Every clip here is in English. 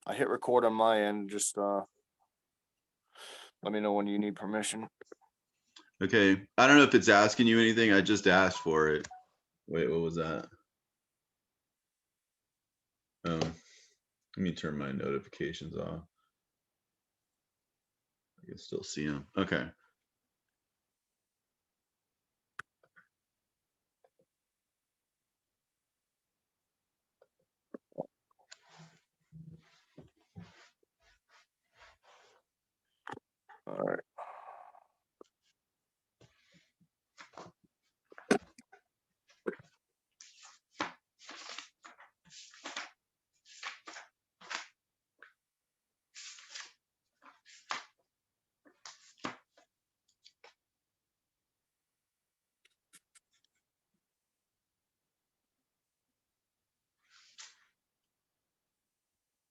I hit record on my end. Just let me know when you need permission. Okay. I don't know if it's asking you anything. I just asked for it. Wait, what was that? Let me turn my notifications off. I can still see them. Okay. All right.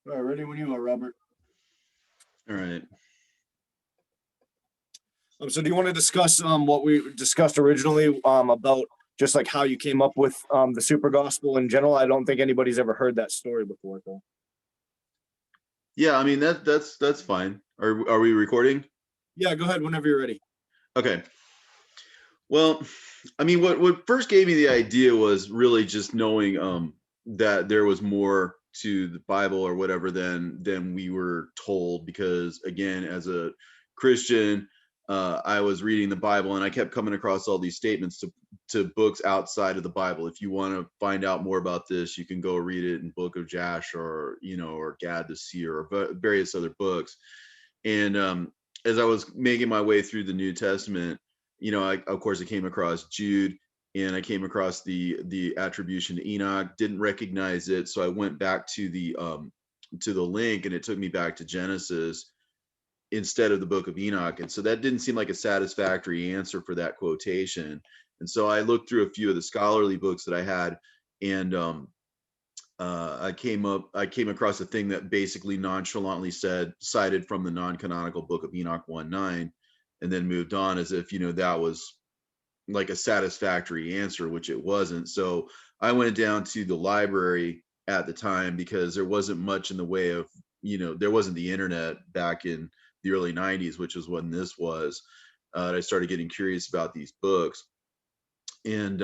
All right, ready when you are, Robert. All right. So do you want to discuss what we discussed originally about just like how you came up with the super gospel in general? I don't think anybody's ever heard that story before, though. Yeah, I mean that's fine. Are we recording? Yeah, go ahead whenever you're ready. Okay. Well, I mean, what first gave me the idea was really just knowing that there was more to the Bible or whatever than we were told. Because again, as a Christian, I was reading the Bible and I kept coming across all these statements to books outside of the Bible. If you want to find out more about this, you can go read it in Book of Josh or or Gad the Seer or various other books. And as I was making my way through the New Testament, of course, I came across Jude, and I came across the attribution to Enoch. Didn't recognize it, so I went back to the link, and it took me back to Genesis instead of the Book of Enoch, and so that didn't seem like a satisfactory answer for that quotation. And so I looked through a few of the scholarly books that I had, and I came across a thing that basically nonchalantly cited from the non-canonical Book of Enoch 1:9, and then moved on as if that was like a satisfactory answer, which it wasn't. So I went down to the library at the time because there wasn't much in the way of there wasn't the internet back in the early 90s, which is when this was. I started getting curious about these books, and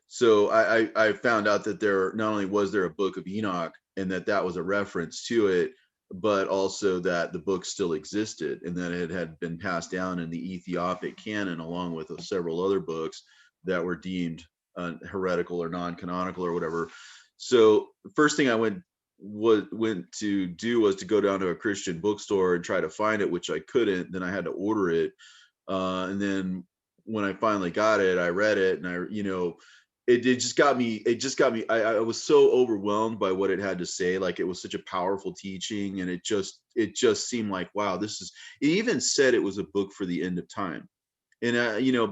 so I found out that there not only was there a Book of Enoch and that was a reference to it, but also that the book still existed and that it had been passed down in the Ethiopic canon along with several other books that were deemed heretical or non-canonical or whatever. So the first thing I went to do was to go down to a Christian bookstore and try to find it, which I couldn't. Then I had to order it, and then when I finally got it, I read it, and it just got me. I was so overwhelmed by what it had to say. Like, it was such a powerful teaching, and it just seemed like, wow, this is. It even said it was a book for the end of time, and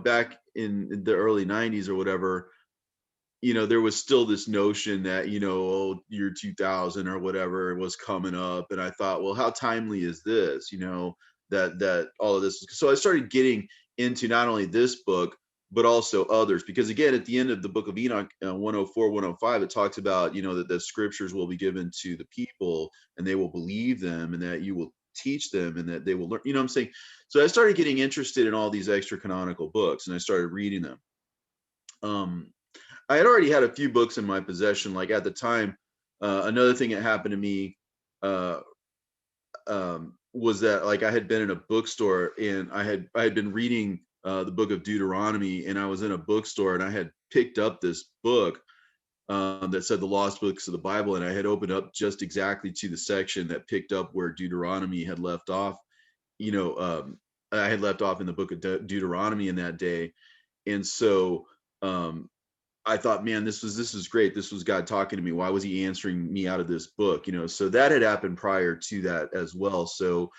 back in the early '90s or whatever, there was still this notion that oh, year 2000 or whatever was coming up, and I thought, well, how timely is this? That all of this. So I started getting into not only this book but also others, because again, at the end of the Book of Enoch 104, 105, it talks about that the scriptures will be given to the people and they will believe them, and that you will teach them, and that they will learn. What I'm saying? So I started getting interested in all these extra canonical books, and I started reading them. I had already had a few books in my possession. Like, at the time, another thing that happened to me uh, was that, like, I had been in a bookstore and I had been reading the book of Deuteronomy, and I was in a bookstore and I had picked up this book that said the lost books of the Bible, and I had opened up just exactly to the section that picked up where Deuteronomy had left off. I had left off in the book of Deuteronomy in that day, and so I thought, man, this was great. This was God talking to me. Why was he answering me out of this book? So that had happened prior to that as well. So,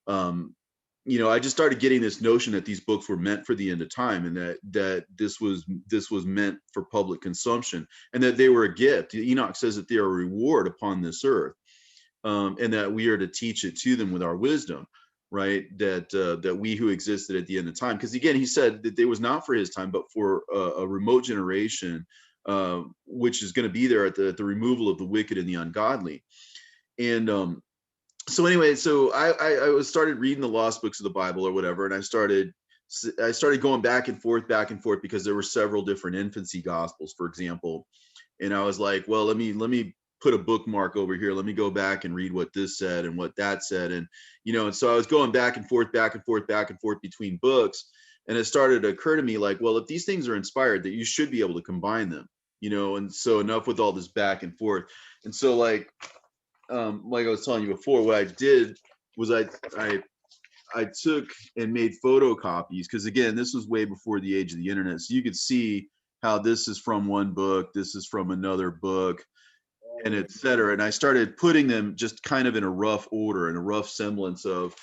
I just started getting this notion that these books were meant for the end of time, and that this was meant for public consumption, and that they were a gift. Enoch says that they are a reward upon this earth, and that we are to teach it to them with our wisdom. Right, that we who existed at the end of time, because again, he said that it was not for his time, but for a remote generation, which is going to be there at the removal of the wicked and the ungodly. And so anyway, so I was started reading the lost books of the Bible or whatever, and I started going back and forth because there were several different infancy gospels, for example. And I was like, well, let me put a bookmark over here. Let me go back and read what this said and what that said. And and so I was going back and forth, back and forth, back and forth between books. And it started to occur to me like, well, if these things are inspired, that you should be able to combine them, and so enough with all this back and forth. And so like I was telling you before, what I did was I took and made photocopies, because again, this was way before the age of the internet. So you could see how this is from one book, this is from another book, and et cetera. And I started putting them just kind of in a rough order, in a rough semblance of,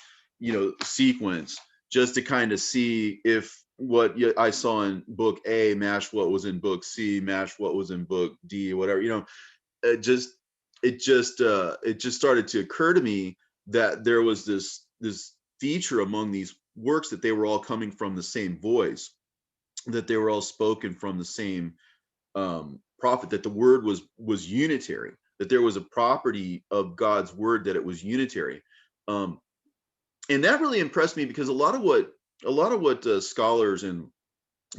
sequence, just to kind of see if what I saw in book A matched what was in book C, matched what was in book D, or whatever. It just it just started to occur to me that there was this feature among these works, that they were all coming from the same voice, that they were all spoken from the same prophet, that the word was unitary, that there was a property of God's word, that it was unitary. And that really impressed me, because a lot of what scholars and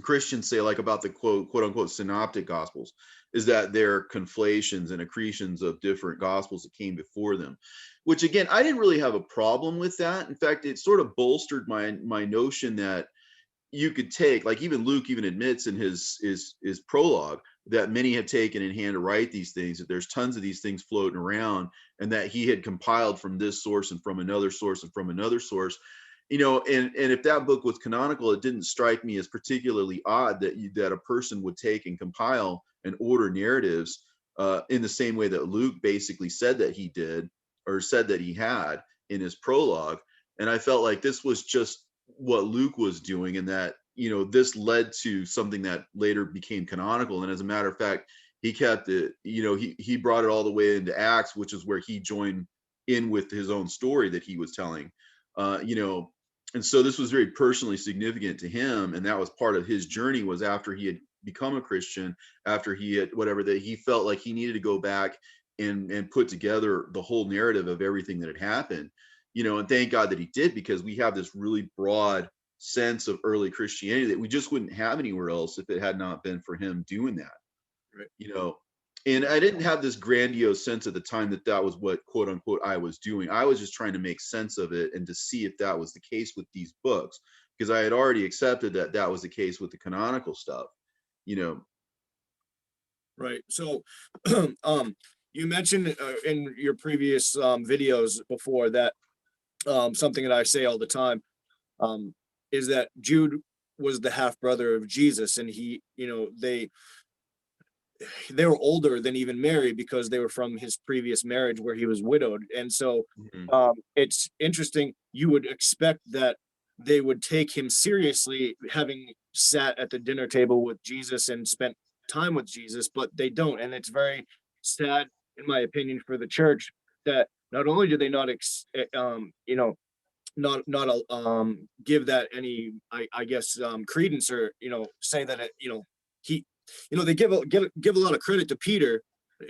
Christians say, like about the quote unquote synoptic gospels, is that they're conflations and accretions of different gospels that came before them, which again, I didn't really have a problem with that. In fact, it sort of bolstered my notion that you could take, like even Luke even admits in his prologue, that many had taken in hand to write these things, that there's tons of these things floating around, and that he had compiled from this source and from another source and from another source. And if that book was canonical, it didn't strike me as particularly odd that a person would take and compile and order narratives in the same way that Luke basically said that he did, or said that he had in his prologue. And I felt like this was just what Luke was doing, and that this led to something that later became canonical. And as a matter of fact, he kept it, he brought it all the way into Acts, which is where he joined in with his own story that he was telling. And so this was very personally significant to him, and that was part of his journey, was after he had become a Christian, after he had whatever, that he felt like he needed to go back and put together the whole narrative of everything that had happened. And thank God that he did, because we have this really broad sense of early Christianity that we just wouldn't have anywhere else if it had not been for him doing that. Right. And I didn't have this grandiose sense at the time that was what quote unquote I was doing. I was just trying to make sense of it and to see if that was the case with these books, because I had already accepted that that was the case with the canonical stuff. Right. So, you mentioned in your previous videos before that something that I say all the time is that Jude was the half brother of Jesus, and he, they were older than even Mary, because they were from his previous marriage where he was widowed. And so it's interesting. You would expect that they would take him seriously, having sat at the dinner table with Jesus and spent time with Jesus, but they don't. And it's very sad, in my opinion, for the church, that not only do they not, give that any, I guess, credence, or say that it, he, they give a lot of credit to Peter.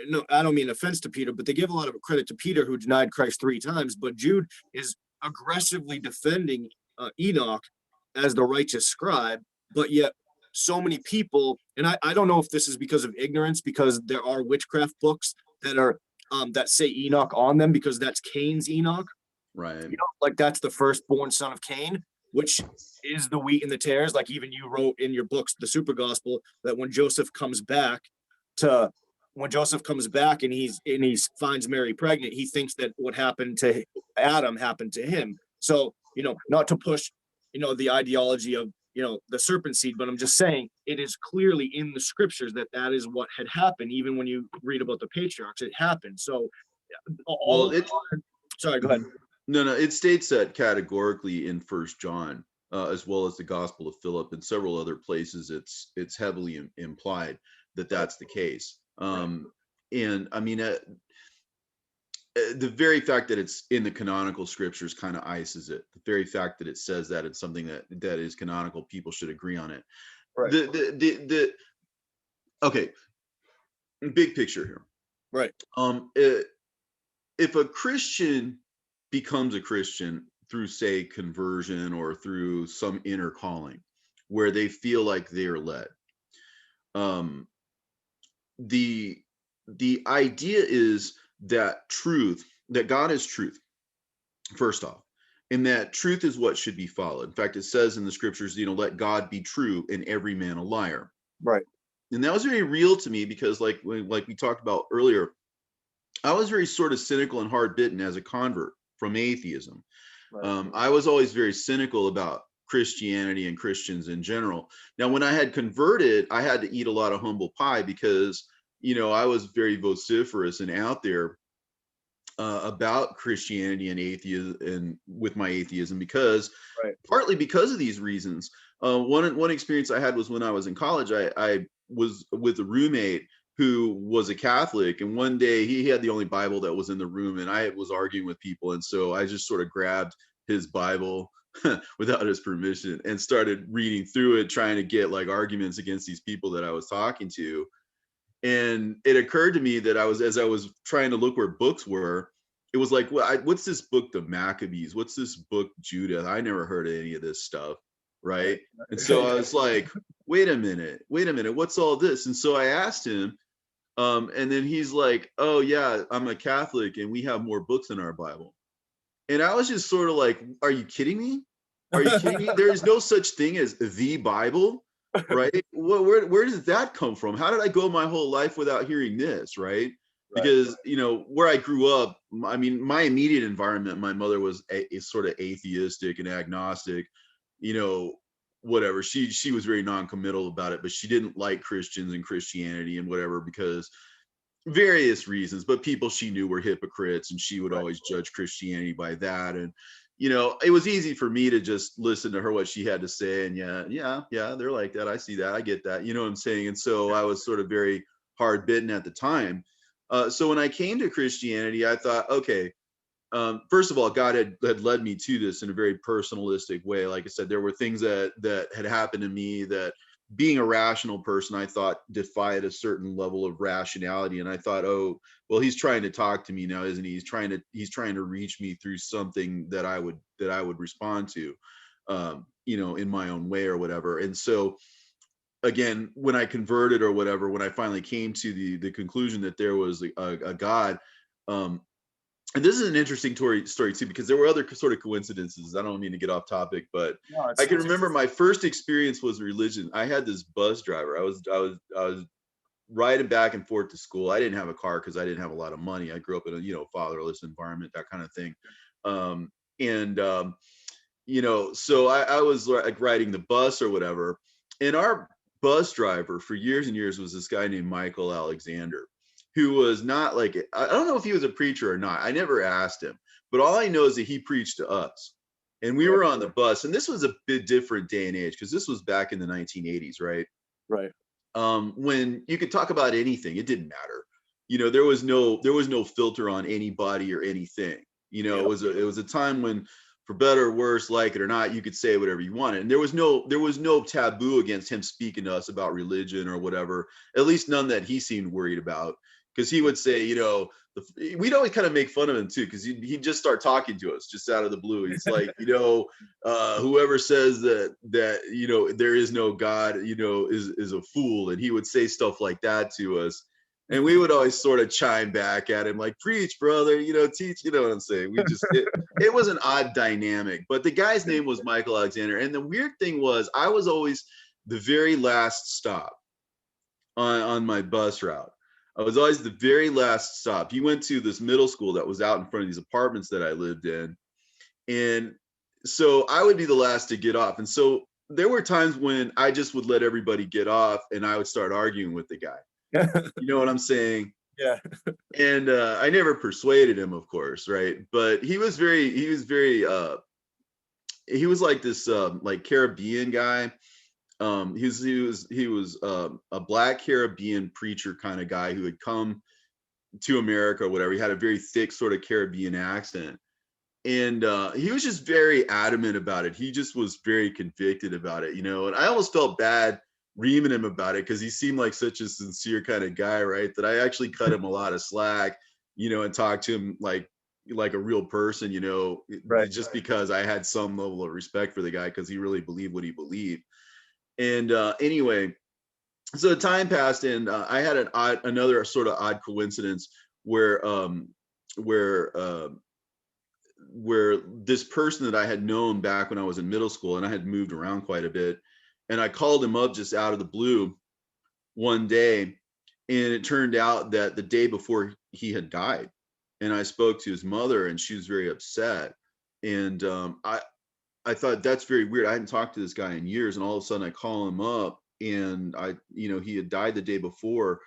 No, I don't mean offense to Peter, but they give a lot of credit to Peter, who denied Christ 3 times. But Jude is aggressively defending Enoch as the righteous scribe, but yet so many people, and I don't know if this is because of ignorance, because there are witchcraft books that are that say Enoch on them, because that's Cain's Enoch. Right. Like that's the firstborn son of Cain, which is the wheat and the tares. Like even you wrote in your books, the Super Gospel, that when Joseph comes back and he finds Mary pregnant, he thinks that what happened to Adam happened to him. So, not to push, the ideology of, the serpent seed, but I'm just saying it is clearly in the scriptures that is what had happened. Even when you read about the patriarchs, it happened. So sorry, go ahead. No, it states that categorically in First John, as well as the Gospel of Philip and several other places. It's heavily implied that that's the case. And I mean, the very fact that it's in the canonical scriptures kind of ices it. The very fact that it says that it's something that is canonical, people should agree on it. Right. Okay, big picture here. Right. If a Christian becomes a Christian through, say, conversion or through some inner calling where they feel like they are led. Um, the the idea is that truth, that God is truth, first off, and that truth is what should be followed. In fact, it says in the scriptures, let God be true and every man a liar. Right. And that was very real to me because, like we talked about earlier, I was very sort of cynical and hard bitten as a convert from atheism. Right. I was always very cynical about Christianity and Christians in general. Now, when I had converted, I had to eat a lot of humble pie because, I was very vociferous and out there about Christianity and atheism, and with my atheism, because Right. partly because of these reasons. One experience I had was when I was in college. I was with a roommate who was a Catholic, and one day he had the only Bible that was in the room, and I was arguing with people, and so I just sort of grabbed his Bible without his permission and started reading through it, trying to get like arguments against these people that I was talking to. And it occurred to me that as I was trying to look where books were, it was like, what's this book, the Maccabees? What's this book, Judah? I never heard of any of this stuff, right? And so I was like, wait a minute, what's all this? And so I asked him, and then he's like, oh yeah, I'm a Catholic and we have more books in our Bible. And I was just sort of like, are you kidding me? Are you kidding me? There is no such thing as the Bible, right? Where does that come from? How did I go my whole life without hearing this, right? Because, where I grew up, I mean, my immediate environment, my mother was a sort of atheistic and agnostic, whatever. She was very non-committal about it, but she didn't like Christians and Christianity and whatever because various reasons, but people she knew were hypocrites, and she would always judge Christianity by that. And it was easy for me to just listen to her, what she had to say, and yeah, they're like that, I see that, I get that, you know what I'm saying? And so I was sort of very hard bitten at the time. So when I came to Christianity, I thought, okay, first of all, God had led me to this in a very personalistic way. Like I said, there were things that had happened to me that, being a rational person, I thought defied a certain level of rationality. And I thought, oh, well, he's trying to talk to me now, isn't he? He's trying to reach me through something that I would respond to, in my own way or whatever. And so again, when I converted or whatever, when I finally came to the conclusion that there was a God, and this is an interesting story too, because there were other sort of coincidences. I don't mean to get off topic, but No, I can remember my first experience was religion. I had this bus driver. I was riding back and forth to school. I didn't have a car because I didn't have a lot of money. I grew up in a fatherless environment, that kind of thing. So I was like riding the bus or whatever, and our bus driver for years and years was this guy named Michael Alexander, who was not like, I don't know if he was a preacher or not. I never asked him, but all I know is that he preached to us. And we were on the bus, and this was a bit different day and age because this was back in the 1980s, right? Right. When you could talk about anything, it didn't matter. There was no filter on anybody or anything. It was a time when, for better or worse, like it or not, you could say whatever you wanted, and there was no taboo against him speaking to us about religion or whatever. At least none that he seemed worried about. Because he would say, we'd always kind of make fun of him too, because he'd just start talking to us just out of the blue. He's like, whoever says that there is no God, is a fool. And he would say stuff like that to us. And we would always sort of chime back at him like, preach, brother, teach, you know what I'm saying? It was an odd dynamic, but the guy's name was Michael Alexander. And the weird thing was, I was always the very last stop on my bus route. I was always the very last stop. He went to this middle school that was out in front of these apartments that I lived in. And so I would be the last to get off. And so there were times when I just would let everybody get off and I would start arguing with the guy. You know what I'm saying? Yeah. And I never persuaded him, of course, right? But he was like this like Caribbean guy. He was a Black Caribbean preacher kind of guy who had come to America or whatever. He had a very thick sort of Caribbean accent, and he was just very adamant about it. He just was very convicted about it, and I almost felt bad reaming him about it because he seemed like such a sincere kind of guy, right? That I actually cut him a lot of slack, and talked to him like like a real person, Right. just because I had some level of respect for the guy because he really believed what he believed. And anyway, so time passed, and I had another sort of odd coincidence where where uh, where this person that I had known back when I was in middle school, and I had moved around quite a bit, and I called him up just out of the blue one day, and it turned out that the day before he had died, and I spoke to his mother, and she was very upset, and I thought that's very weird. I hadn't talked to this guy in years, and all of a sudden I call him up, and he had died the day before,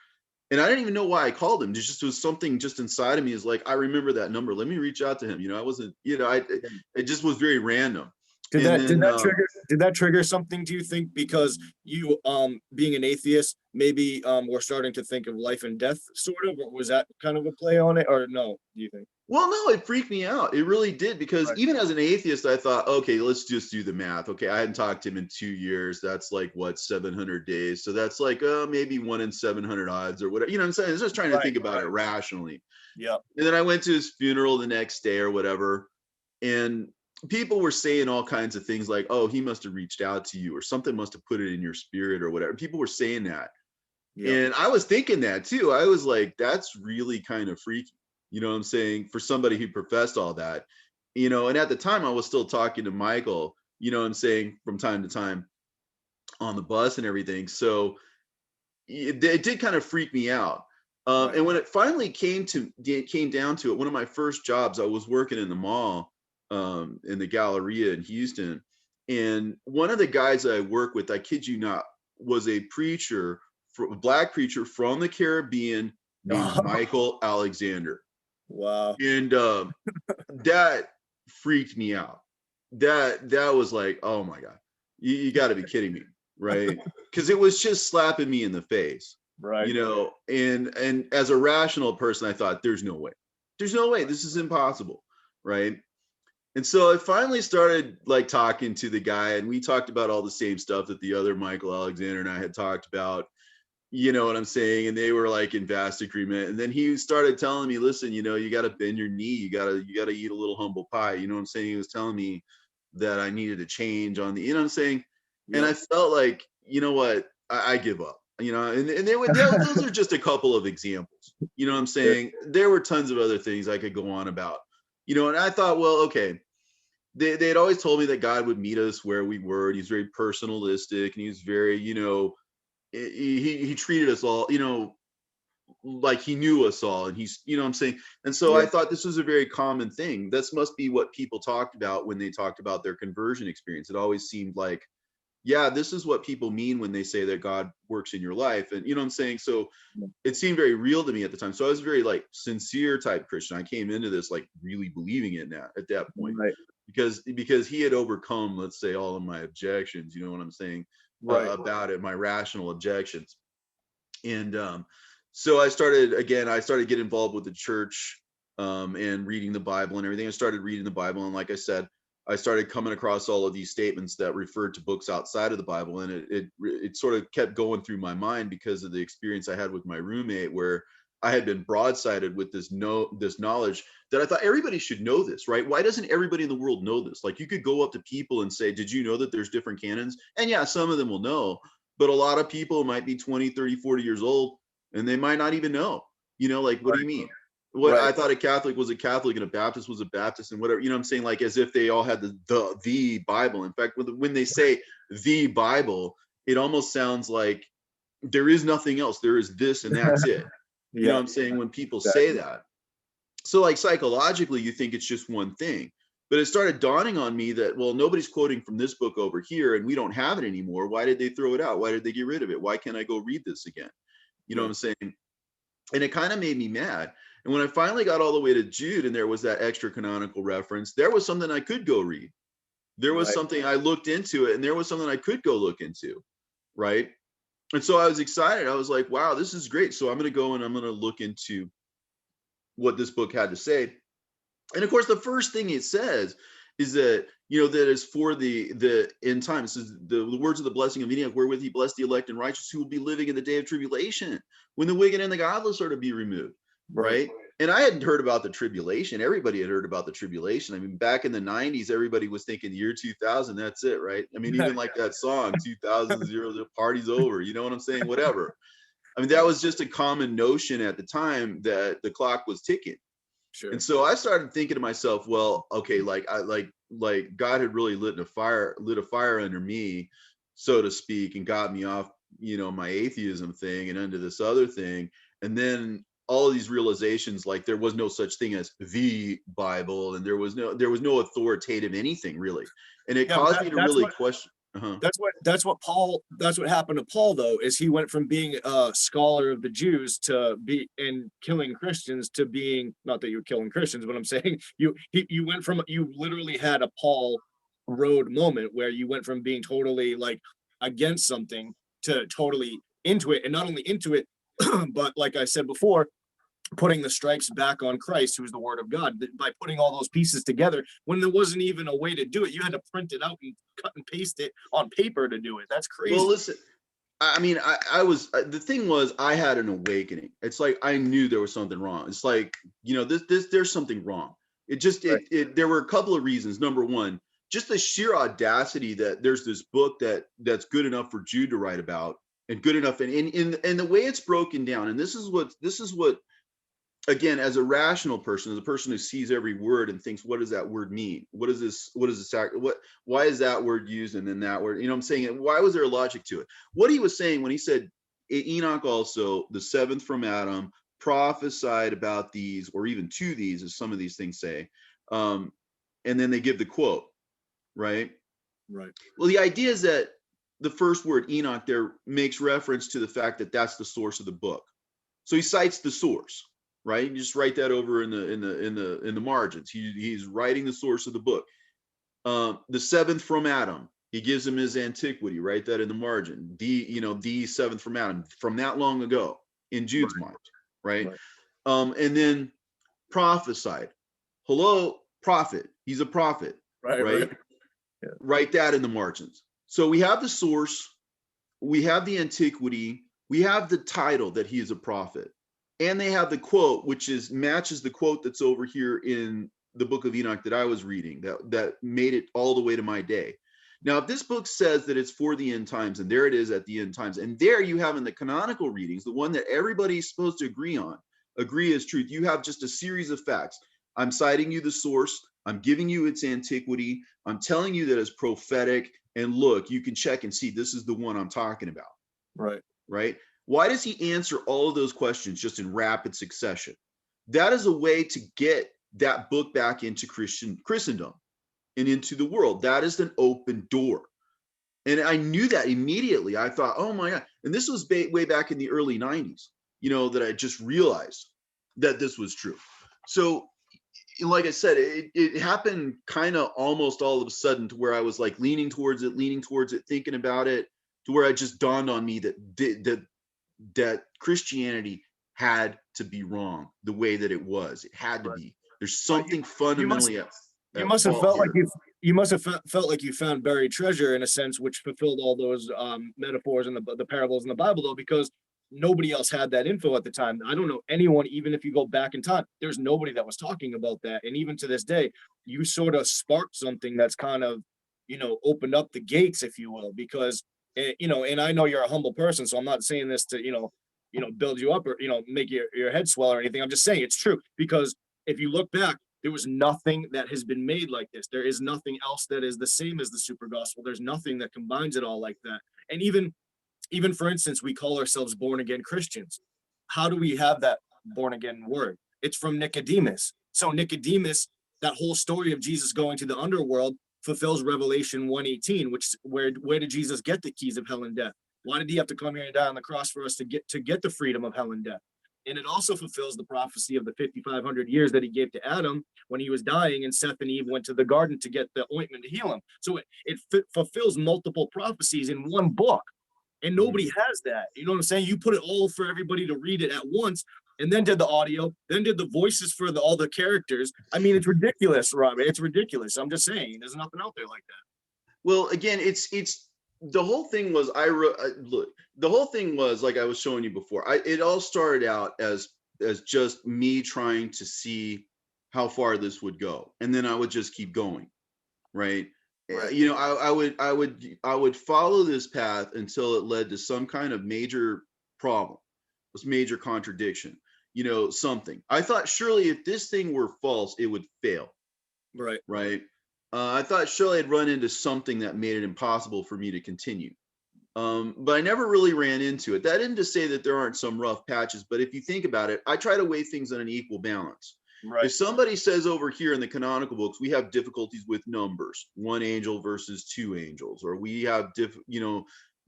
and I didn't even know why I called him. There just was something just inside of me is like, I remember that number. Let me reach out to him. I wasn't, it just was very random. Did And that did then, that trigger did that trigger something, do you think? Because you being an atheist, maybe were starting to think of life and death, sort of, or was that kind of a play on it, or no, do you think? well, no, it freaked me out. It really did, because Right. even as an atheist, I thought, okay, let's just do the math. Okay, I hadn't talked to him in 2 years. That's like what, 700 days. So that's like maybe 1 in 700 odds or whatever. You know what I'm saying? I was just trying to Right, think about right. it rationally. Yeah. And then I went to his funeral the next day or whatever. And people were saying all kinds of things like, oh, he must have reached out to you, or something must have put it in your spirit or whatever. People were saying that. Yeah. And I was thinking that too. I was like, that's really kind of freaky. You know what I'm saying? For somebody who professed all that, and at the time I was still talking to Michael, you know what I'm saying, from time to time on the bus and everything. So it did kind of freak me out. Right. And when it finally came down to it, one of my first jobs, I was working in the mall, in the Galleria in Houston. And one of the guys that I work with, I kid you not, was a preacher, a black preacher from the Caribbean named Michael Alexander. Wow. And that freaked me out. That was like, oh my God, you got to be kidding me, right? Because it was just slapping me in the face, Right. and as a rational person, I thought, there's no way, this is impossible, right? And so I finally started like talking to the guy, and we talked about all the same stuff that the other Michael Alexander and I had talked about. You know what I'm saying? And they were like in vast agreement. And then he started telling me, listen, you got to bend your knee. You got to eat a little humble pie. You know what I'm saying? He was telling me that I needed to change on the, you know what I'm saying? And Yep. I felt like, you know what? I give up, and those are just a couple of examples. You know what I'm Sure. saying? There were tons of other things I could go on about, and I thought, well, okay. They had always told me that God would meet us where we were. And he's very personalistic, and he's very, he treated us all, like he knew us all, and he's, what I'm saying. And so I Yeah. thought this was a very common thing. This must be what people talked about when they talked about their conversion experience. It always seemed like, yeah, this is what people mean when they say that God works in your life. And you know what I'm saying? So it seemed very real to me at the time. So I was very like sincere type Christian. I came into this like really believing it at that point, Right. because he had overcome, let's say, all of my objections, you know what I'm saying, Right. about it, my rational objections. And so I started getting involved with the church, and reading the Bible and everything. I started reading the Bible, and like I said, I started coming across all of these statements that referred to books outside of the Bible, and it sort of kept going through my mind because of the experience I had with my roommate, where I had been broadsided with this knowledge that I thought everybody should know this, right? Why doesn't everybody in the world know this? Like, you could go up to people and say, did you know that there's different canons? And yeah, some of them will know, but a lot of people might be 20, 30, 40 years old, and they might not even know, like, what do you Right. mean? What Right. I thought a Catholic was a Catholic and a Baptist was a Baptist, and whatever, I'm saying, like, as if they all had the Bible. In fact, when they say the Bible, it almost sounds like there is nothing else. There is this, and that's it. You know Yeah. what I'm saying? When people say Exactly. that. So like psychologically, you think it's just one thing. But it started dawning on me that, well, nobody's quoting from this book over here, and we don't have it anymore. Why did they throw it out? Why did they get rid of it? Why can't I go read this again? You know what Yeah. I'm saying? And it kind of made me mad. And when I finally got all the way to Jude, and there was that extra canonical reference, there was something I could go read. There was Right. something I looked into it, and there was something I could go look into. Right. And so I was excited. I was like, wow, this is great. So I'm going to go and I'm going to look into what this book had to say. And of course, the first thing it says is that, that is for the end time. It says the words of the blessing of Enoch, wherewith he blessed the elect and righteous who will be living in the day of tribulation, when the wicked and the godless are to be removed. Right. Right. And I hadn't heard about the tribulation. Everybody had heard about the tribulation. I mean, back in the 90s, everybody was thinking year 2000, that's it, right? I mean, even like that song, 2000, the party's over. You know what I'm saying? Whatever. I mean, that was just a common notion at the time that the clock was ticking. Sure. And so I started thinking to myself, well, okay, like God had really lit a fire under me, so to speak, and got me off, my atheism thing and into this other thing. And then all of these realizations, like there was no such thing as the Bible, and there was no authoritative anything really. And it caused me to really question. That's what happened to Paul, though, is he went from being a scholar of the Jews to be in killing Christians to being, not that you were killing Christians, but I'm saying you went from, you literally had a Paul road moment where you went from being totally like against something to totally into it, and not only into it, but like I said before, putting the stripes back on Christ, who's the word of God, by putting all those pieces together when there wasn't even a way to do it. You had to print it out and cut and paste it on paper to do it. That's crazy. Well, listen, I mean, I was, the thing was, I had an awakening. It's like, I knew there was something wrong. It's like, there's something wrong. It just, right. There were a couple of reasons. Number one, just the sheer audacity that there's this book that's good enough for Jude to write about, and good enough. And the way it's broken down. And this is what, again, as a rational person, as a person who sees every word and thinks, what does that word mean? What is this? Why is that word used and then that word? I'm saying, why was there a logic to it? What he was saying when he said Enoch also, the seventh from Adam, prophesied about these, or even to these, as some of these things say. And then they give the quote, right? Right. Well, the idea is that the first word Enoch there makes reference to the fact that that's the source of the book. So he cites the source. Right, you just write that over in the margins. He's writing the source of the book. The seventh from Adam. He gives him his antiquity. Write that in the margin. The seventh from Adam, from that long ago in Jude's mind. Right. And then prophesied. Hello, prophet. He's a prophet. Right. Yeah. Write that in the margins. So we have the source. We have the antiquity. We have the title that he is a prophet. And they have the quote, which matches the quote that's over here in the book of Enoch that I was reading, that made it all the way to my day. Now, if this book says that it's for the end times, and there it is at the end times, and there you have in the canonical readings, the one that everybody's supposed to agree is truth, you have just a series of facts. I'm citing you the source. I'm giving you its antiquity. I'm telling you that it's prophetic. And look, you can check and see this is the one I'm talking about. Right. Right. Why does he answer all of those questions just in rapid succession? That is a way to get that book back into Christendom and into the world. That is an open door. And I knew that immediately. I thought, oh my God. And this was way back in the early 90s, that I just realized that this was true. So like I said, it happened kind of almost all of a sudden to where I was like leaning towards it, thinking about it, to where it just dawned on me that Christianity had to be wrong the way that it was. It had to be. There's something fundamentally. You must have felt like you found buried treasure in a sense, which fulfilled all those metaphors and the parables in the Bible, though, because nobody else had that info at the time. I don't know anyone, even if you go back in time, there's nobody that was talking about that. And even to this day, you sort of sparked something that's kind of, opened up the gates, if you will, because and I know you're a humble person, so I'm not saying this to, build you up or, make your head swell or anything. I'm just saying it's true, because if you look back, there was nothing that has been made like this. There is nothing else that is the same as the super gospel. There's nothing that combines it all like that. And even for instance, we call ourselves born again Christians. How do we have that born again word? It's from Nicodemus. So Nicodemus, that whole story of Jesus going to the underworld fulfills Revelation 1:18, which where did Jesus get the keys of hell and death? Why did he have to come here and die on the cross for us to get the freedom of hell and death? And it also fulfills the prophecy of the 5,500 years that he gave to Adam when he was dying, and Seth and Eve went to the garden to get the ointment to heal him. So it fulfills multiple prophecies in one book, and nobody has that. You know what I'm saying? You put it all for everybody to read it at once, and then did the audio, then did the voices for all the characters. I mean, it's ridiculous, Robert. It's ridiculous. I'm just saying, there's nothing out there like that. Well, again, it's the whole thing was look. The whole thing was like I was showing you before. It all started out as as just me trying to see how far this would go, and then I would just keep going, right? Right. You know, I would follow this path until it led to some kind of major problem, this major contradiction, you know, something. I thought surely if this thing were false, it would fail, Right. right? I thought surely I'd run into something that made it impossible for me to continue. But I never really ran into it. That isn't to say that there aren't some rough patches, but if you think about it, I try to weigh things on an equal balance. Right. If somebody says over here in the canonical books, we have difficulties with numbers, one angel versus two angels, or we have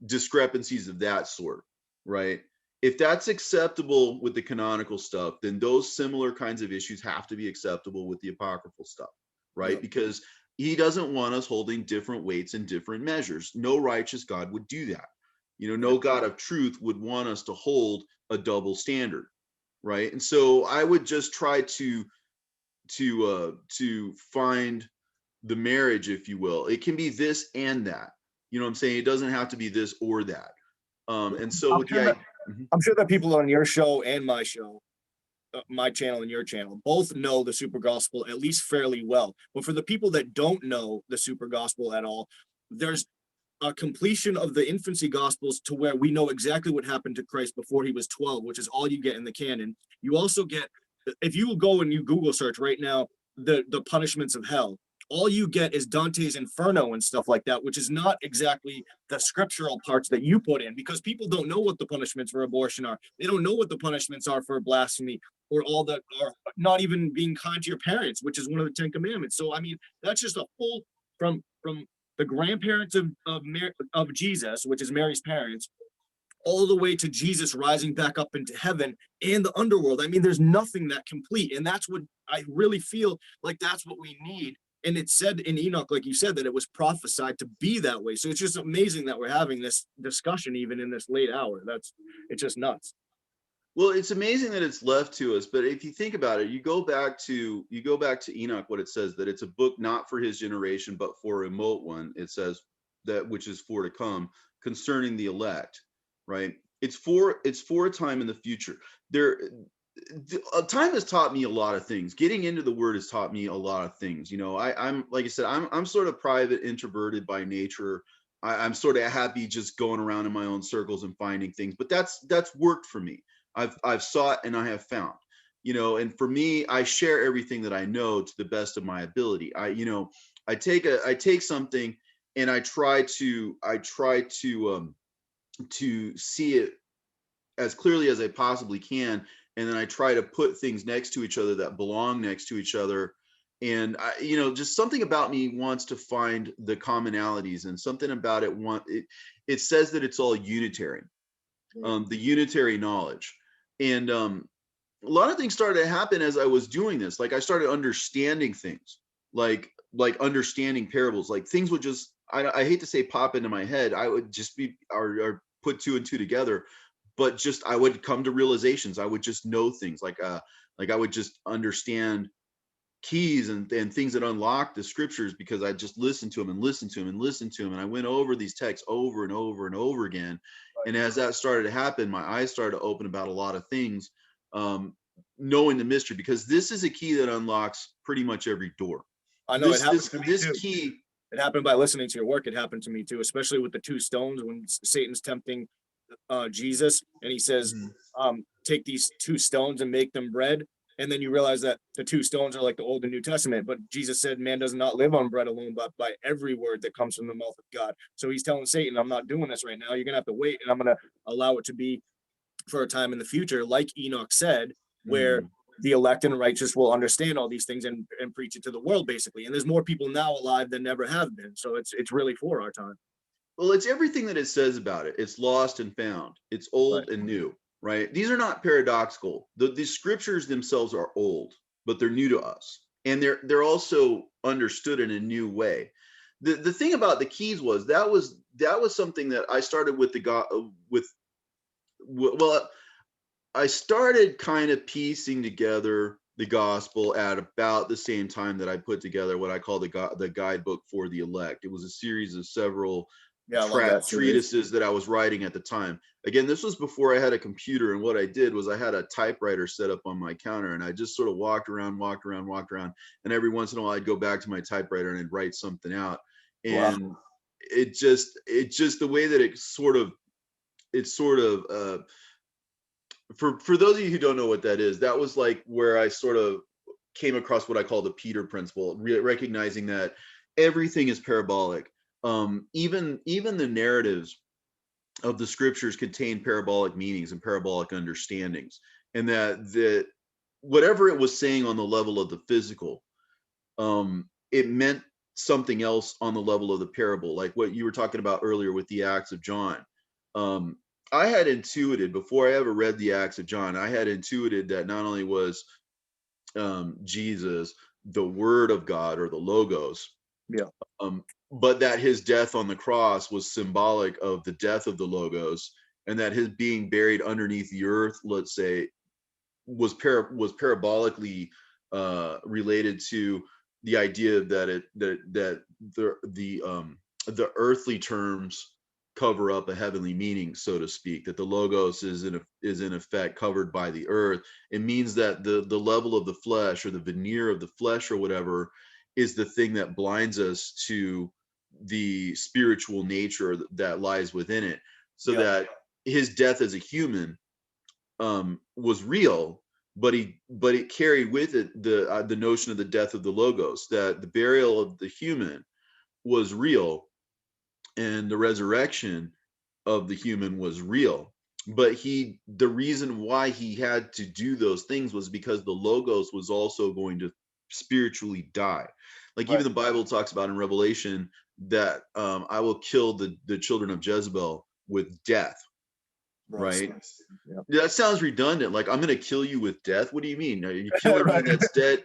discrepancies of that sort, right? If that's acceptable with the canonical stuff, then those similar kinds of issues have to be acceptable with the apocryphal stuff, right? Yep. Because he doesn't want us holding different weights and different measures. No righteous God would do that. You know, no God of truth would want us to hold a double standard, right? And so I would just try to find the marriage, if you will. It can be this and that. You know what I'm saying? It doesn't have to be this or that. And so I'm with sure that Mhm. I'm sure that people on your show and my show, my channel and your channel, both know the super gospel at least fairly well. But for the people that don't know the super gospel at all, there's a completion of the infancy gospels to where we know exactly what happened to Christ before he was 12, which is all you get in the canon. You also get, if you go and you Google search right now, the punishments of hell, all you get is Dante's Inferno and stuff like that, which is not exactly the scriptural parts that you put in, because people don't know what the punishments for abortion are. They don't know what the punishments are for blasphemy, or all that, or not even being kind to your parents, which is one of the 10 Commandments. So I mean, that's just a full, from the grandparents of Jesus, which is Mary's parents, all the way to Jesus rising back up into heaven and the underworld. I mean, there's nothing that complete. And that's what I really feel like that's what we need. And it said in Enoch, like you said, that it was prophesied to be that way. So it's just amazing that we're having this discussion even in this late hour. It's just nuts. Well, it's amazing that it's left to us, but if you think about it, you go back to Enoch, what it says, that it's a book not for his generation, but for a remote one. It says that which is for to come concerning the elect, right? It's for a time in the future. Time has taught me a lot of things. Getting into the word has taught me a lot of things. You know, I'm like I said, I'm sort of private, introverted by nature. I'm sort of happy just going around in my own circles and finding things, but that's worked for me. I've sought and I have found, you know, and for me, I share everything that I know to the best of my ability. I take something and I try to see it as clearly as I possibly can, and then I try to put things next to each other that belong next to each other. And just something about me wants to find the commonalities, and something about it says that it's all unitary, the unitary knowledge. And a lot of things started to happen as I was doing this. Like I started understanding things, like understanding parables. Like things would just, I hate to say pop into my head. I would just be or put two and two together, but just I would come to realizations. I would just know things like I would just understand keys and things that unlock the scriptures, because I just listened to them and listened to them and listened to them. And I went over these texts over and over and over again. And as that started to happen, my eyes started to open about a lot of things, knowing the mystery, because this is a key that unlocks pretty much every door. I know it This happened this to me this too. key. It happened by listening to your work. It happened to me too, especially with the two stones when Satan's tempting Jesus, and he says, Mhm. take these two stones and make them bread. And then you realize that the two stones are like the Old and New Testament. But Jesus said, man does not live on bread alone, but by every word that comes from the mouth of God. So he's telling Satan, I'm not doing this right now. You're going to have to wait, and I'm going to allow it to be for a time in the future, like Enoch said, where Mhm. the elect and righteous will understand all these things and preach it to the world, basically. And there's more people now alive than never have been. So it's really for our time. Well, it's everything that it says about it. It's lost and found. It's Right. old and new, right? These are not paradoxical. The scriptures themselves are old, but they're new to us, and they're also understood in a new way. The thing about the keys was that was something that I started with the God with. Well, I started kind of piecing together the gospel at about the same time that I put together what I call the guidebook for the elect. It was a series of several Yeah, I love that series. treatises that I was writing at the time. Again, this was before I had a computer, and what I did was I had a typewriter set up on my counter, and I just sort of walked around, and every once in a while I'd go back to my typewriter and I'd write something out. Wow. And it just the way that for those of you who don't know what that is, that was like where I sort of came across what I call the Peter principle, recognizing that everything is parabolic. Even the narratives of the scriptures contain parabolic meanings and parabolic understandings, and that whatever it was saying on the level of the physical, it meant something else on the level of the parable, like what you were talking about earlier with the Acts of John. I had intuited, before I ever read the Acts of John, I had intuited that not only was Jesus the Word of God, or the Logos, Yeah. but that his death on the cross was symbolic of the death of the Logos, and that his being buried underneath the earth, let's say, was parabolically related to the idea that the earthly terms cover up a heavenly meaning, so to speak, that the Logos is in effect covered by the earth. It means that the level of the flesh, or the veneer of the flesh, or whatever, is the thing that blinds us to the spiritual nature that lies within it. So that his death as a human was real, but it carried with it the notion of the death of the Logos, that the burial of the human was real, and the resurrection of the human was real. But the reason why he had to do those things was because the Logos was also going to spiritually die. Like even the Bible talks about in Revelation that I will kill the children of Jezebel with death. Right? Yeah. That sounds redundant. Like, I'm going to kill you with death. What do you mean? Are you killing me that's dead?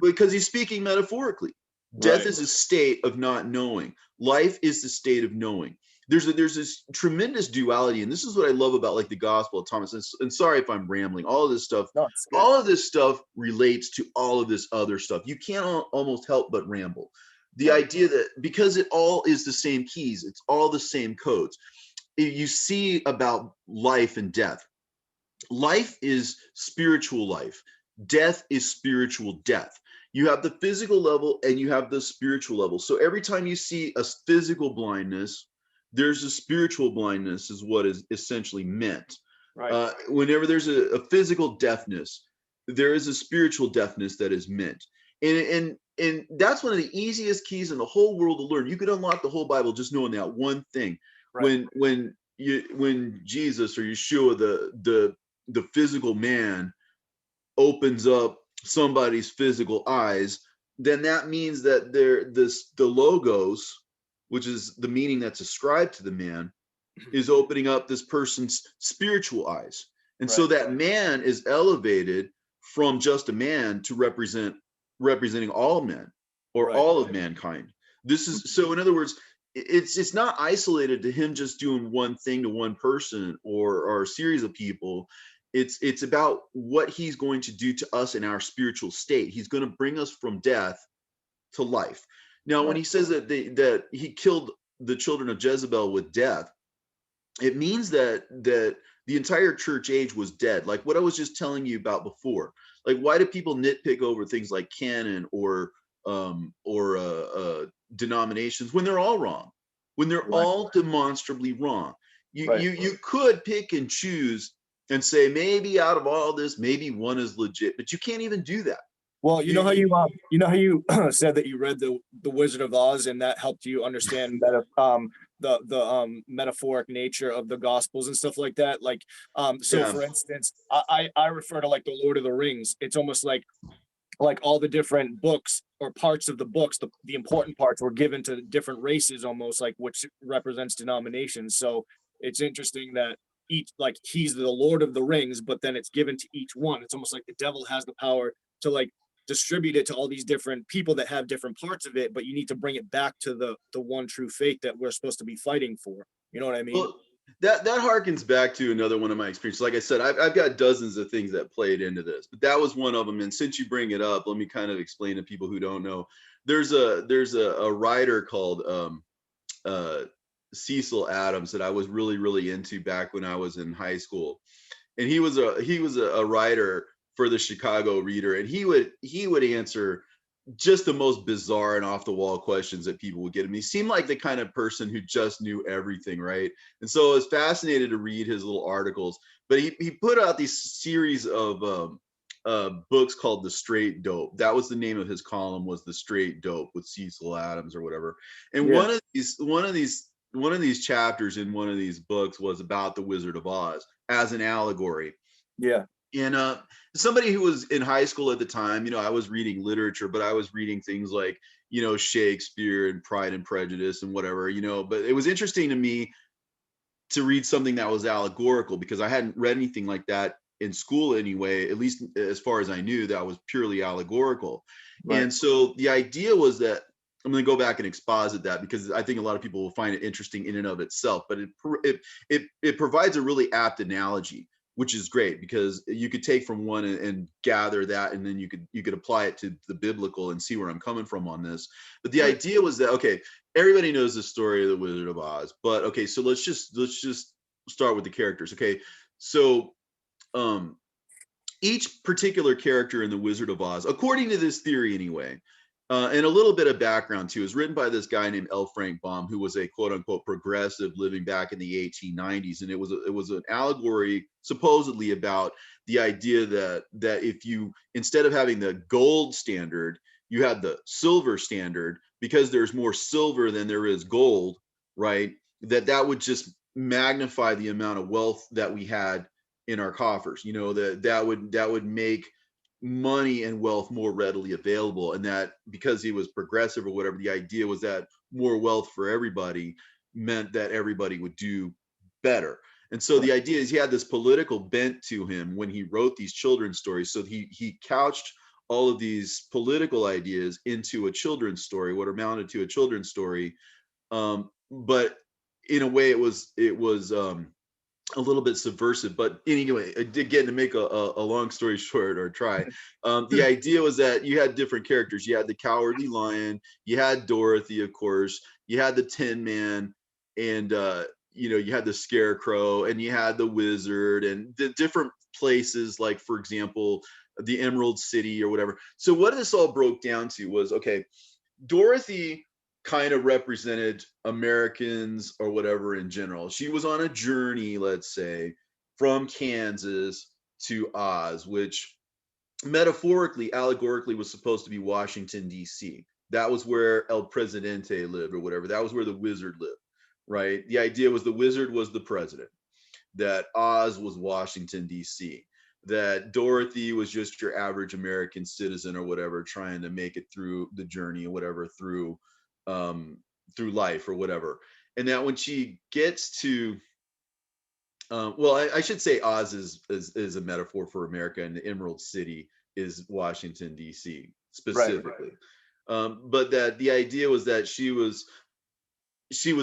Because he's speaking metaphorically. Death is a state of not knowing. Life is the state of knowing. There's this tremendous duality, and this is what I love about like the Gospel of Thomas. And sorry if I'm rambling. All of this stuff relates to all of this other stuff. You can't almost help but ramble. The idea that because it all is the same keys, it's all the same codes. You see about life and death. Life is spiritual life. Death is spiritual death. You have the physical level and you have the spiritual level. So every time you see a physical blindness, there's a spiritual blindness, is what is essentially meant. Whenever there's a physical deafness, there is a spiritual deafness that is meant. And that's one of the easiest keys in the whole world to learn. You could unlock the whole Bible just knowing that one thing. When Jesus, or Yeshua, the physical man, opens up somebody's physical eyes, then that means that the Logos, which is the meaning that's ascribed to the man, is opening up this person's spiritual eyes. And so that man is elevated from just a man to representing all men, or all of mankind. This is so, in other words, it's not isolated to him just doing one thing to one person or a series of people. It's about what he's going to do to us in our spiritual state. He's going to bring us from death to life. Now, when he says that he killed the children of Jezebel with death, it means that the entire church age was dead. Like what I was just telling you about before. Like, why do people nitpick over things like canon or denominations when they're all wrong, when they're all demonstrably wrong? You could pick and choose and say, maybe out of all this, maybe one is legit, but you can't even do that. Well, you know how you said that you read the Wizard of Oz, and that helped you understand the metaphoric nature of the Gospels and stuff like that. Like, for instance, I refer to like the Lord of the Rings. It's almost like all the different books or parts of the books, the important parts were given to different races, almost like, which represents denominations. So it's interesting that he's the Lord of the Rings, but then it's given to each one. It's almost like the devil has the power to like distribute it to all these different people that have different parts of it, but you need to bring it back to the one true faith that we're supposed to be fighting for. You know what I mean? Well, that harkens back to another one of my experiences. Like I said, I've got dozens of things that played into this, but that was one of them. And since you bring it up, let me kind of explain to people who don't know. There's a writer called Cecil Adams that I was really, really into back when I was in high school. And he was a writer for the Chicago Reader, and he would answer just the most bizarre and off the wall questions that people would get him. He seemed like the kind of person who just knew everything, right? And so I was fascinated to read his little articles. But he put out these series of books called The Straight Dope. That was the name of his column, was The Straight Dope with Cecil Adams or whatever. And Yeah. one of these chapters in one of these books was about the Wizard of Oz as an allegory. Yeah. And somebody who was in high school at the time, I was reading literature, but I was reading things like, Shakespeare and Pride and Prejudice and whatever, but it was interesting to me to read something that was allegorical, because I hadn't read anything like that in school anyway, at least as far as I knew, that was purely allegorical. Right. And so the idea was that, I'm going to go back and exposit that, because I think a lot of people will find it interesting in and of itself, but it provides a really apt analogy, which is great, because you could take from one and gather that, and then you could apply it to the biblical and see where I'm coming from on this. But the Right. idea was that, okay, everybody knows the story of the Wizard of Oz, but okay, so let's just start with the characters. Okay, so each particular character in the Wizard of Oz, according to this theory anyway, and a little bit of background too, is written by this guy named L. Frank Baum, who was a quote unquote progressive living back in the 1890s. And it was an allegory supposedly about the idea that if you, instead of having the gold standard, you had the silver standard, because there's more silver than there is gold, right? That would just magnify the amount of wealth that we had in our coffers. That would make money and wealth more readily available, and that because he was progressive or whatever, the idea was that more wealth for everybody meant that everybody would do better. And so the idea is he had this political bent to him when he wrote these children's stories. So he couched all of these political ideas into a children's story, what amounted to a children's story. But in a way, it was a little bit subversive. But anyway, again, to make a long story short, or try, the idea was that you had different characters. You had the Cowardly Lion, you had Dorothy, of course, you had the Tin Man, and you had the Scarecrow, and you had the Wizard, and the different places, like for example, the Emerald City or whatever. So what this all broke down to was, okay, Dorothy kind of represented Americans or whatever in general. She was on a journey, let's say, from Kansas to Oz, which metaphorically, allegorically, was supposed to be Washington, D.C. That was where El Presidente lived or whatever. That was where the wizard lived, right? The idea was the wizard was the president, that Oz was Washington, D.C., that Dorothy was just your average American citizen or whatever, trying to make it through the journey or whatever, through life or whatever. And that when she gets to I should say Oz is a metaphor for America, and the Emerald City is Washington, D.C. specifically. Right. But that the idea was that she was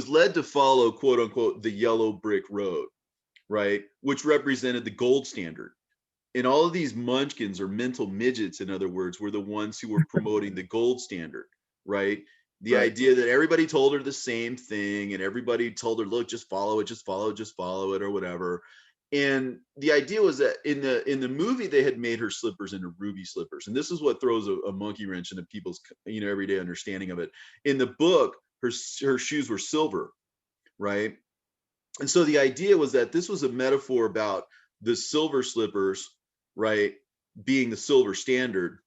led to follow, quote unquote, the yellow brick road, right, which represented the gold standard. And all of these munchkins, or mental midgets, in other words, were the ones who were promoting the gold standard, right? The idea that everybody told her the same thing, and everybody told her, look, just follow it, just follow it, just follow it, or whatever. And the idea was that in the movie, they had made her slippers into ruby slippers. And this is what throws a monkey wrench into people's everyday understanding of it. In the book, her shoes were silver, right? And so the idea was that this was a metaphor about the silver slippers, right, being the silver standard,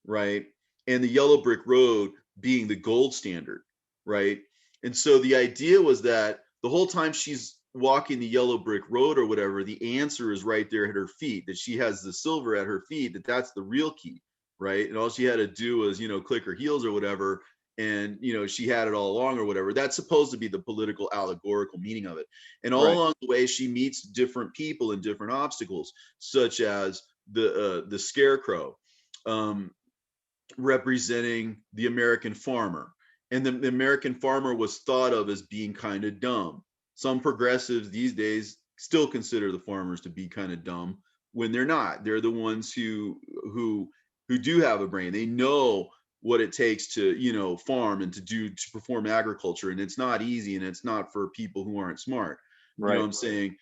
right, and the yellow brick road being the gold standard, right? And so the idea was that the whole time she's walking the yellow brick road or whatever, the answer is right there at her feet, that she has the silver at her feet, that's the real key, right? And all she had to do was, click her heels or whatever, and she had it all along or whatever. That's supposed to be the political allegorical meaning of it. And all along the way, she meets different people and different obstacles, such as the Scarecrow, representing the American farmer. And the American farmer was thought of as being kind of dumb. Some progressives these days still consider the farmers to be kind of dumb when they're not. They're the ones who do have a brain. They know what it takes to, you know, farm and to perform agriculture. And it's not easy, and it's not for people who aren't smart. You know what Right. I'm saying?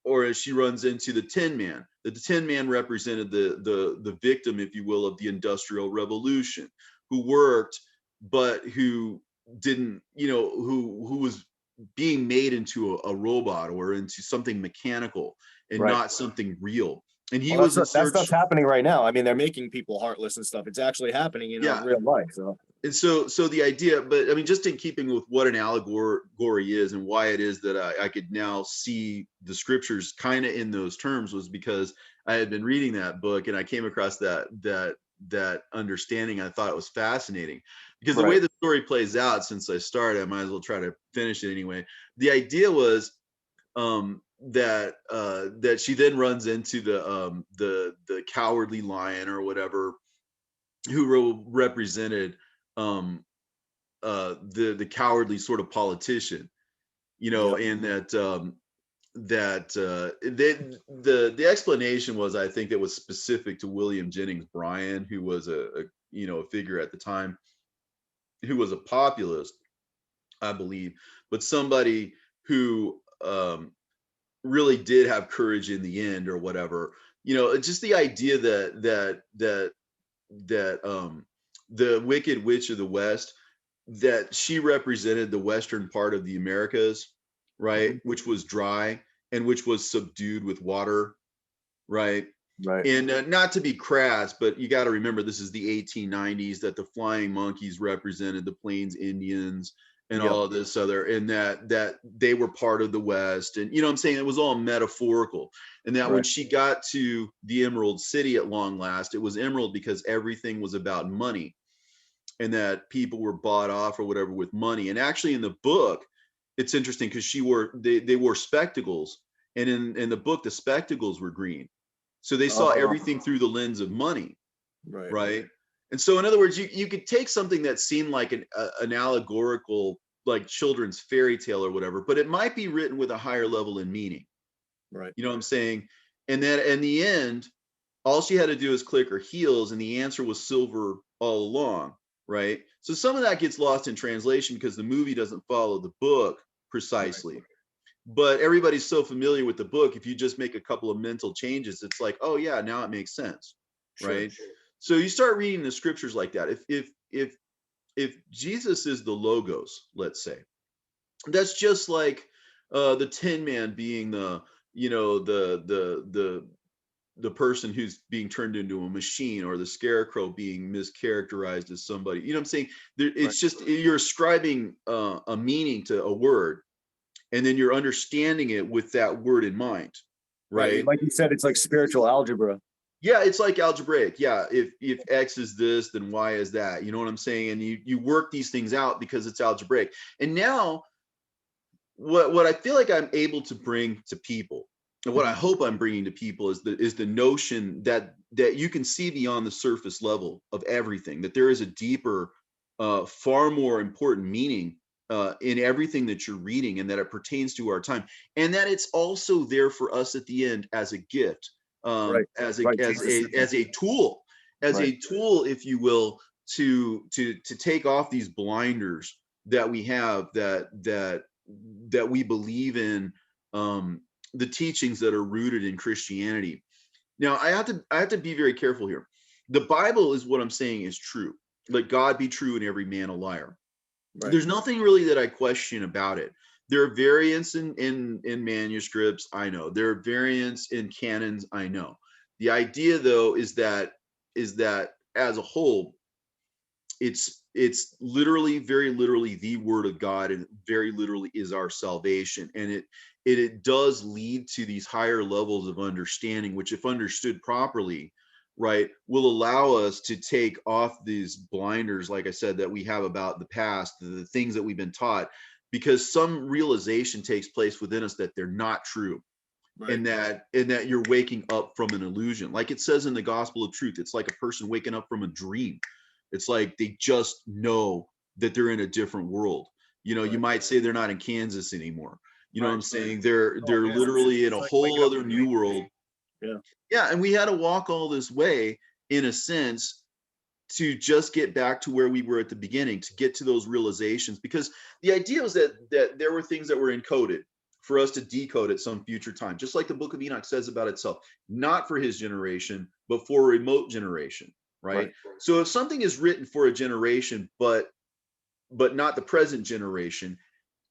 Or as she runs into the Tin Man, that the Tin Man represented the victim, if you will, of the Industrial Revolution, who worked, but who didn't, you know, who was being made into a robot or into something mechanical and Right. not something real. And he Well, was in that search. stuff's happening right now. I mean, they're making people heartless and stuff. It's actually happening, you know, in Yeah. real life. So And so the idea, but I mean, just in keeping with what an allegory is and why it is that I could now see the scriptures kind of in those terms, was because I had been reading that book and I came across that understanding. I thought it was fascinating because the way right. the story plays out, since I started, I might as well try to finish it anyway. The idea was that she then runs into the cowardly lion or whatever, who represented um the cowardly sort of politician, you know, Yep. and the explanation was, I think, that was specific to William Jennings Bryan, who was a you know, a figure at the time who was a populist, I believe, but somebody who really did have courage in the end or whatever. You know, just the idea that the Wicked Witch of the West, that she represented the western part of the Americas, right, Mhm. which was dry and which was subdued with water, right? Right. And not to be crass, but you got to remember this is the 1890s, that the flying monkeys represented the Plains Indians and Yep. all of this other, and that they were part of the West. And you know what I'm saying, it was all metaphorical. And that when Right. she got to the Emerald City at long last, it was emerald because everything was about money, and that people were bought off or whatever with money. And actually in the book, it's interesting because they wore spectacles, and in the book the spectacles were green, so they saw Uh, everything through the lens of money, right. right? And so in other words, you could take something that seemed like an allegorical, like children's fairy tale or whatever, but it might be written with a higher level in meaning. Right. You know what I'm saying? And then in the end, all she had to do is click her heels, and the answer was silver all along, right? So some of that gets lost in translation because the movie doesn't follow the book Right. precisely. But everybody's so familiar with the book, if you just make a couple of mental changes, it's like, oh yeah, now it makes sense, Sure. right? So you start reading the scriptures like that. If Jesus is the logos, let's say, that's just like the Tin Man being the, you know, the person who's being turned into a machine, or the Scarecrow being mischaracterized as somebody. You know what I'm saying? Right. It's just you're ascribing a meaning to a word, and then you're understanding it with that word in mind, Right. right? Like you said, it's like spiritual algebra. Yeah, it's like algebraic. Yeah, if X is this, then Y is that. You know what I'm saying? And you work these things out because it's algebraic. And now what I feel like I'm able to bring to people, and what I Mhm. hope I'm bringing to people, is the notion that you can see beyond the surface level of everything, that there is a deeper, far more important meaning in everything that you're reading, and that it pertains to our time, and that it's also there for us at the end as a gift, Right. Right. Jesus said that. as a tool, Right. if you will, to take off these blinders that we have, that we believe in the teachings that are rooted in Christianity. Now, I have to be very careful here. The Bible is, what I'm saying, is true. Let God be true and every man a liar. Right. There's nothing really that I question about it. There are variants in manuscripts, I know. There are variants in canons, I know. The idea, though, is that as a whole, it's literally, very literally, the word of God, and very literally is our salvation. And it does lead to these higher levels of understanding, which, if understood properly, right, will allow us to take off these blinders, like I said, that we have about the past, the things that we've been taught, because some realization takes place within us that they're not true, Right. and that you're waking up from an illusion. Like it says in the Gospel of Truth, it's like a person waking up from a dream. It's like they just know that they're in a different world. You know, you Right. might say they're not in Kansas anymore. You know what Right. I'm saying? They're Oh they're man, it's, literally in a it's like whole waking up other from new world. yeah. Yeah, and we had to walk all this way, in a sense, to just get back to where we were at the beginning, to get to those realizations, because the idea was that there were things that were encoded for us to decode at some future time, just like the book of Enoch says about itself, not for his generation, but for a remote generation, right? So if something is written for a generation, but not the present generation,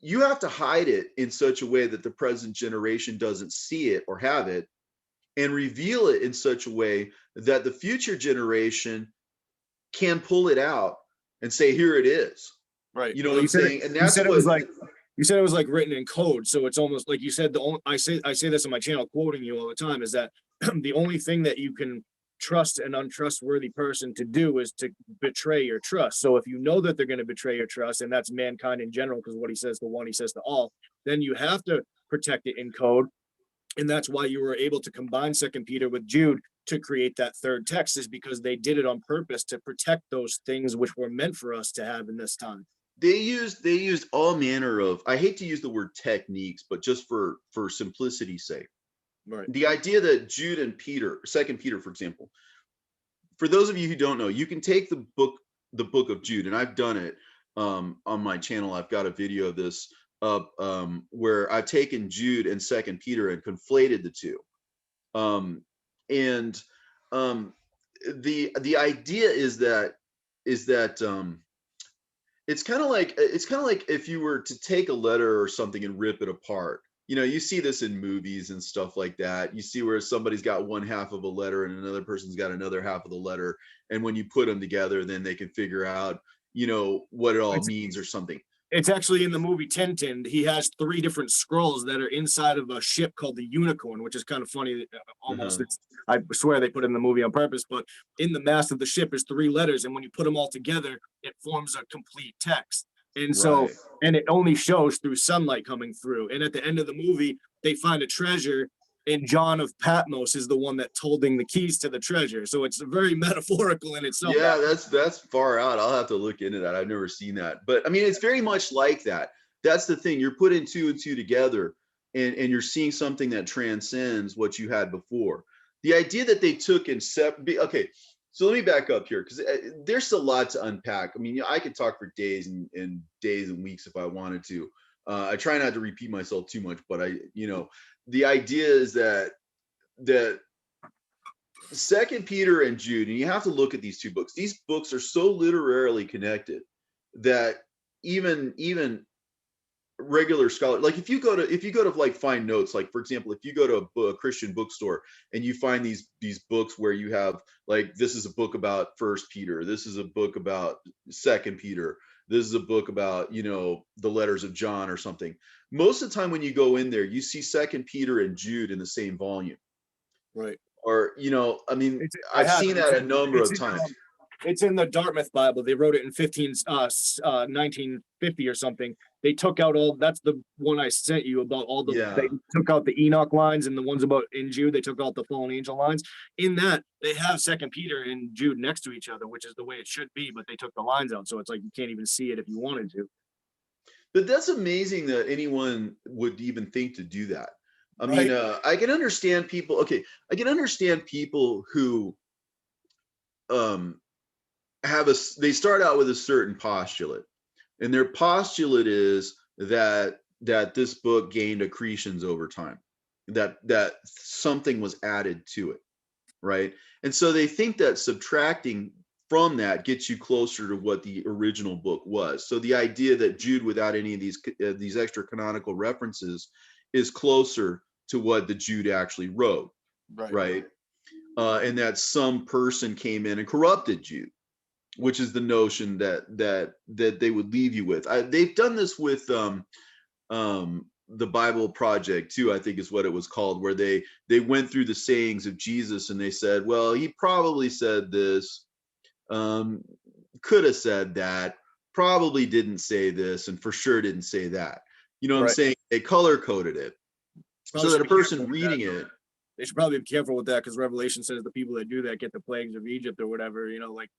you have to hide it in such a way that the present generation doesn't see it or have it, and reveal it in such a way that the future generation can pull it out and say, here it is. Right. You know what I'm saying? And You that's said it what, was like, you said it was like written in code. So it's almost like you said, the only, I say this on my channel, quoting you all the time, is that the only thing that you can trust an untrustworthy person to do is to betray your trust. So if you know that they're going to betray your trust, and that's mankind in general, because what he says to one, he says to all, then you have to protect it in code. And that's why you were able to combine Second Peter with Jude to create that third text, is because they did it on purpose to protect those things which were meant for us to have in this time. they used all manner of, I hate to use the word techniques, but just for simplicity's sake. Right. The idea that Jude and Peter, Second Peter, for example, for those of you who don't know, you can take the book of Jude, and I've done it on my channel. I've got a video of this where I've taken Jude and Second Peter and conflated the two. And the idea is that it's kind of like if you were to take a letter or something and rip it apart. You know, you see this in movies and stuff like that. You see where somebody's got one half of a letter and another person's got another half of the letter, and when you put them together, then they can figure out, you know, what it all means or something. It's actually in the movie Tintin. He has 3 different scrolls that are inside of a ship called the Unicorn, which is kind of funny. Almost, I swear they put it in the movie on purpose. But in the mast of the ship is 3 letters, and when you put them all together, it forms a complete text. And so, and it only shows through sunlight coming through. And at the end of the movie, they find a treasure, and John of Patmos is the one that's holding the keys to the treasure. So it's very metaphorical in itself. Yeah, that's far out. I'll have to look into that. I've never seen that. But I mean, it's very much like that. That's the thing. You're putting 2 and 2 together, and you're seeing something that transcends what you had before. The idea that they took and okay, so let me back up here, because there's a lot to unpack. I mean, I could talk for days and days and weeks if I wanted to. I try not to repeat myself too much, but the idea is that Second Peter and Jude, and you have to look at these 2 books. These books are so literarily connected that even regular scholar, like if you go to like find notes, like for example, if you go to a Christian bookstore and you find these books where you have like, this is a book about First Peter, this is a book about Second Peter, this is a book about, you know, the letters of John or something. Most of the time when you go in there, you see Second Peter and Jude in the same volume. Right. Or, you know, I mean, I've seen that a number of times. It's in the Dartmouth Bible. They wrote it in 1950 or something. They took out all, that's the one I sent you about all the, they took out the Enoch lines, and the ones about in Jude, they took out the fallen angel lines. In that, they have Second Peter and Jude next to each other, which is the way it should be, but they took the lines out. So it's like, you can't even see it if you wanted to. But that's amazing that anyone would even think to do that. I mean, I can understand people. Okay, I can understand people who they start out with a certain postulate, and their postulate is that this book gained accretions over time, that something was added to it, right? And so they think that subtracting from that gets you closer to what the original book was. So the idea that Jude, without any of these extra canonical references, is closer to what the Jude actually wrote, right? And that some person came in and corrupted Jude, which is the notion that they would leave you with. They've done this with the Bible Project too, I think is what it was called, where they went through the sayings of Jesus and they said, well, he probably said this, could have said that, probably didn't say this, and for sure didn't say that. You know what I'm saying? They color coded it so that a person reading it. They should probably be careful with that, because Revelation says the people that do that get the plagues of Egypt or whatever, you know, like,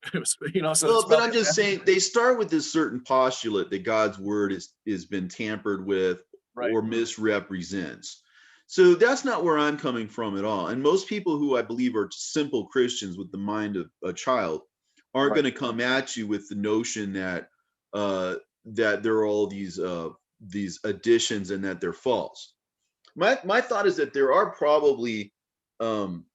you know. So well, but I'm just saying, they start with this certain postulate that God's word is been tampered with or misrepresents. So that's not where I'm coming from at all. And most people who I believe are simple Christians with the mind of a child aren't Right. going to come at you with the notion that that there are all these additions and that they're false. My thought is that um,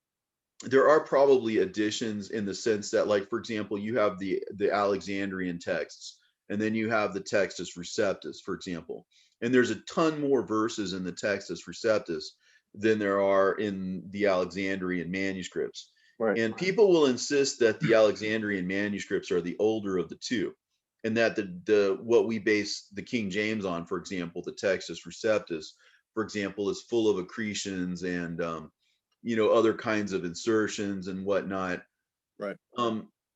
there are probably additions in the sense that, like, for example, you have the Alexandrian texts, and then you have the Textus Receptus, for example, and there's a ton more verses in the Textus Receptus than there are in the Alexandrian manuscripts. Right. And people will insist that the Alexandrian manuscripts are the older of the two, and that the what we base the King James on, for example, the Textus Receptus, for example, is full of accretions and other kinds of insertions and whatnot. Right.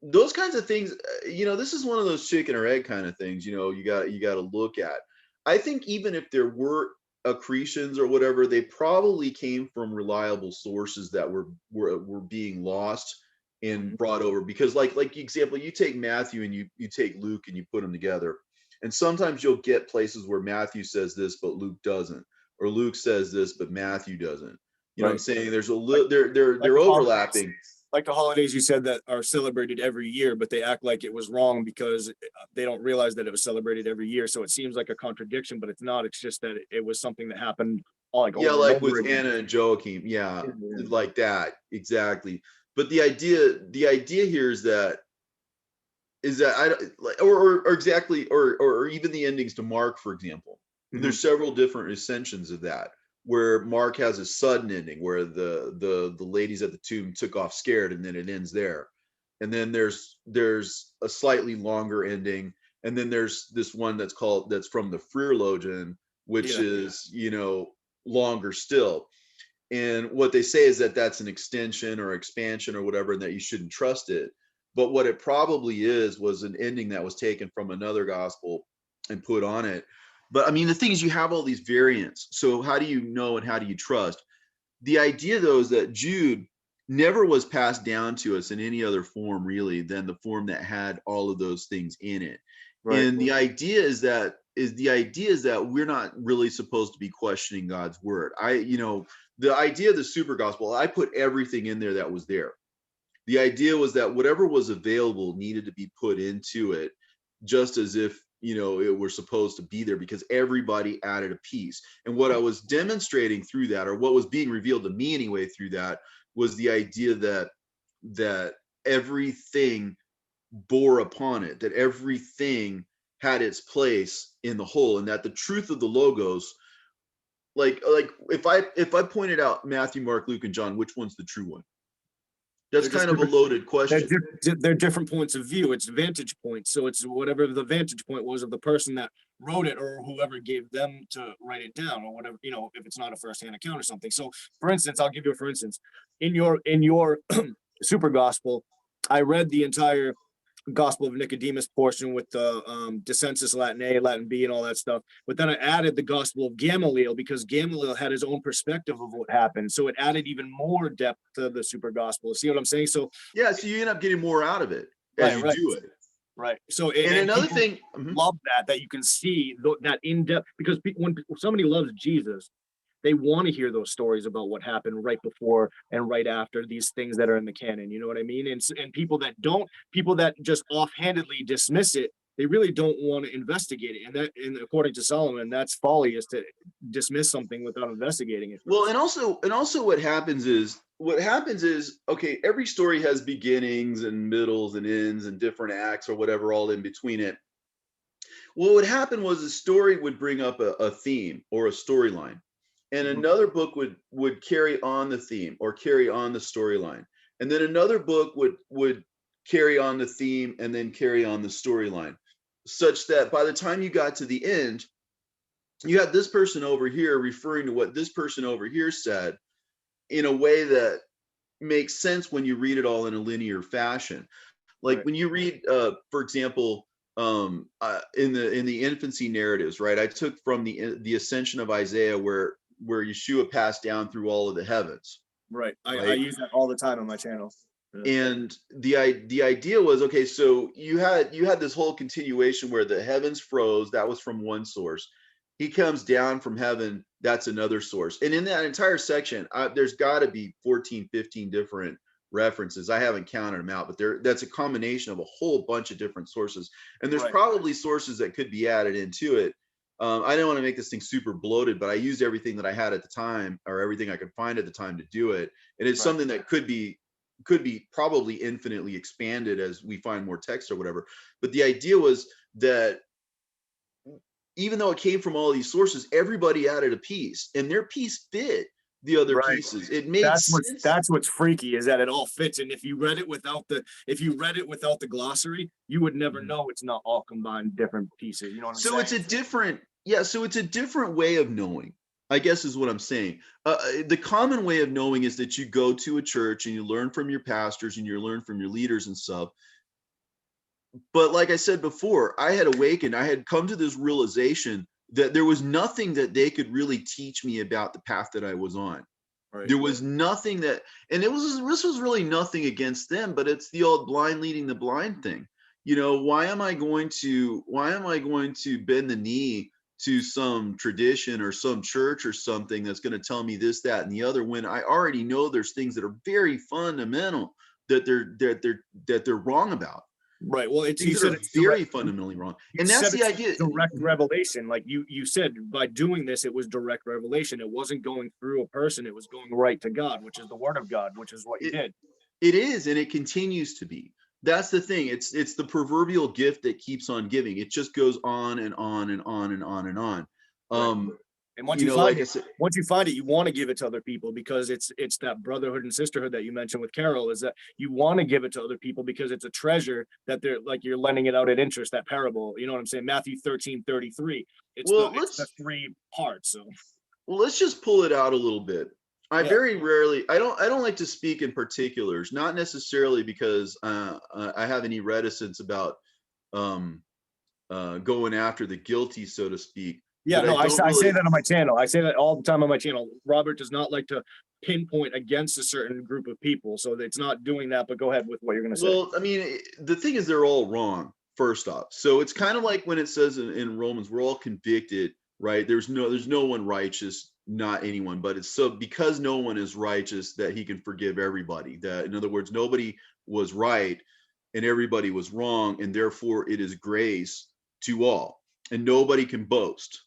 Those kinds of things, this is one of those chicken or egg kind of things, you got to look at. I think even if there were accretions or whatever, they probably came from reliable sources that were being lost and brought over, because like example, you take Matthew and you take Luke and you put them together, and sometimes you'll get places where Matthew says this but Luke doesn't, or Luke says this but Matthew doesn't. You know what I'm Right. saying? There's a Like, little they're the holidays, overlapping. like the holidays you said that are celebrated every year, but they act like it was wrong because they don't realize that it was celebrated every year. So it seems like a contradiction, but it's not. It's just that it was something that happened like Yeah, over and like over with again. Anna and Joachim. Yeah, Yeah. like that. Exactly. But the idea here is that I like, or exactly, or even the endings to Mark, for example. Mhm. There's several different ascensions of that, where Mark has a sudden ending where the ladies at the tomb took off scared, and then it ends there. And then there's a slightly longer ending, and then there's this one that's from the Freerlogian, which Yeah. is longer still. And what they say is that that's an extension or expansion or whatever, and that you shouldn't trust it. But what it probably was an ending that was taken from another gospel and put on it. But I mean, the thing is, you have all these variants. So how do you know and how do you trust? The idea, though, is that Jude never was passed down to us in any other form, really, than the form that had all of those things in it. Right. And the idea is that we're not really supposed to be questioning God's word. The idea of the super gospel, I put everything in there that was there. The idea was that whatever was available needed to be put into it, just as if it were supposed to be there, because everybody added a piece. And what I was demonstrating through that, or what was being revealed to me anyway through that, was the idea that everything bore upon it, that everything had its place in the whole, and that the truth of the logos, like if I pointed out Matthew, Mark, Luke, and John, which one's the true one? That's They're just kind of a loaded they're, question. they're different points of view. It's vantage points. So it's whatever the vantage point was of the person that wrote it, or whoever gave them to write it down, or whatever, if it's not a first-hand account or something. So for instance, I'll give you for instance, in your super gospel, I read the entire Gospel of Nicodemus portion with the Descensus Latin A, Latin B, and all that stuff. But then I added the Gospel of Gamaliel because Gamaliel had his own perspective of what happened. So it added even more depth to the super gospel. See what I'm saying? So Yeah, so you end up getting more out of it as right, you do it. right. So And another thing, love that you can see that in depth, because when somebody loves Jesus, they want to hear those stories about what happened right before and right after these things that are in the canon. You know what I mean? And people that just offhandedly dismiss it, they really don't want to investigate it. And according to Solomon, that's folly, is to dismiss something without investigating it well, first. and also what happens is, okay, every story has beginnings and middles and ends and different acts or whatever all in between it. What would happen was a story would bring up a theme or a storyline, and another book would carry on the theme or carry on the storyline, and then another book would carry on the theme and then carry on the storyline, such that by the time you got to the end, you had this person over here referring to what this person over here said in a way that makes sense when you read it all in a linear fashion. Like Right. when you read, for example, in the infancy narratives, right? I took from the ascension of Isaiah, where Yeshua passed down through all of the heavens, Right. I right? use that all the time on my channel. Yeah. And the idea was, okay, so you had this whole continuation where the heavens froze. That was from one source. He comes down from heaven. That's another source. And in that entire section, there's got to be 14, 15 different references. I haven't counted them out, but that's a combination of a whole bunch of different sources. And there's Right. probably sources that could be added into it. I didn't want to make this thing super bloated, but I used everything that I had at the time, or everything I could find at the time, to do it. And it's Right. something that could be probably infinitely expanded as we find more text or whatever. But the idea was that even though it came from all these sources, everybody added a piece, and their piece fit the other Right. pieces. It made sense. That's what's freaky, is that it all fits. And if you read it without the glossary, you would never Mhm. know it's not all combined different pieces. You know what I'm So saying? it's a different, yeah. So it's a different way of knowing, I guess, is what I'm saying. The common way of knowing is that you go to a church and you learn from your pastors and you learn from your leaders and stuff. But like I said before, I had awakened. I had come to this realization that there was nothing that they could really teach me about the path that I was on. Right. There was nothing that, and this was really nothing against them, but it's the old blind leading the blind thing. You know, why am I going to bend the knee to some tradition or some church or something that's going to tell me this, that, and the other, when I already know there's things that are very fundamental that they're wrong about. Right. Well, it's, you Things that said are it's very direct. fundamentally wrong. You And that's said the it's idea. direct revelation. Like you said, by doing this, it was direct revelation. It wasn't going through a person. It was going right to God, which is the word of God, which is what you It, did. it is, and it continues to be. That's the thing. It's the proverbial gift that keeps on giving. It just goes on and on and on and on and on. Right. And once You you know, find like I it, said, you want to give it to other people, because it's that brotherhood and sisterhood that you mentioned with Carol, is that you want to give it to other people because it's a treasure that they're like, you're lending it out at interest, that parable. You know what I'm saying? Matthew 13:33. well, It's the three parts. So let's just pull it out a little bit. I yeah. very rarely, I don't like to speak in particulars, not necessarily because I have any reticence about um, going after the guilty, so to speak. Yeah, But I no, don't I say really. that on my channel. I say that all the time on my channel. Robert does not like to pinpoint against a certain group of people. So it's not doing that, but go ahead with what you're going to say. Well, I mean, the thing is, they're all wrong, first off. So it's kind of like when it says in Romans, we're all convicted, right? There's no one righteous, not anyone, but it's so because no one is righteous that he can forgive everybody. That, in other words, nobody was right and everybody was wrong, and therefore it is grace to all, and nobody can boast,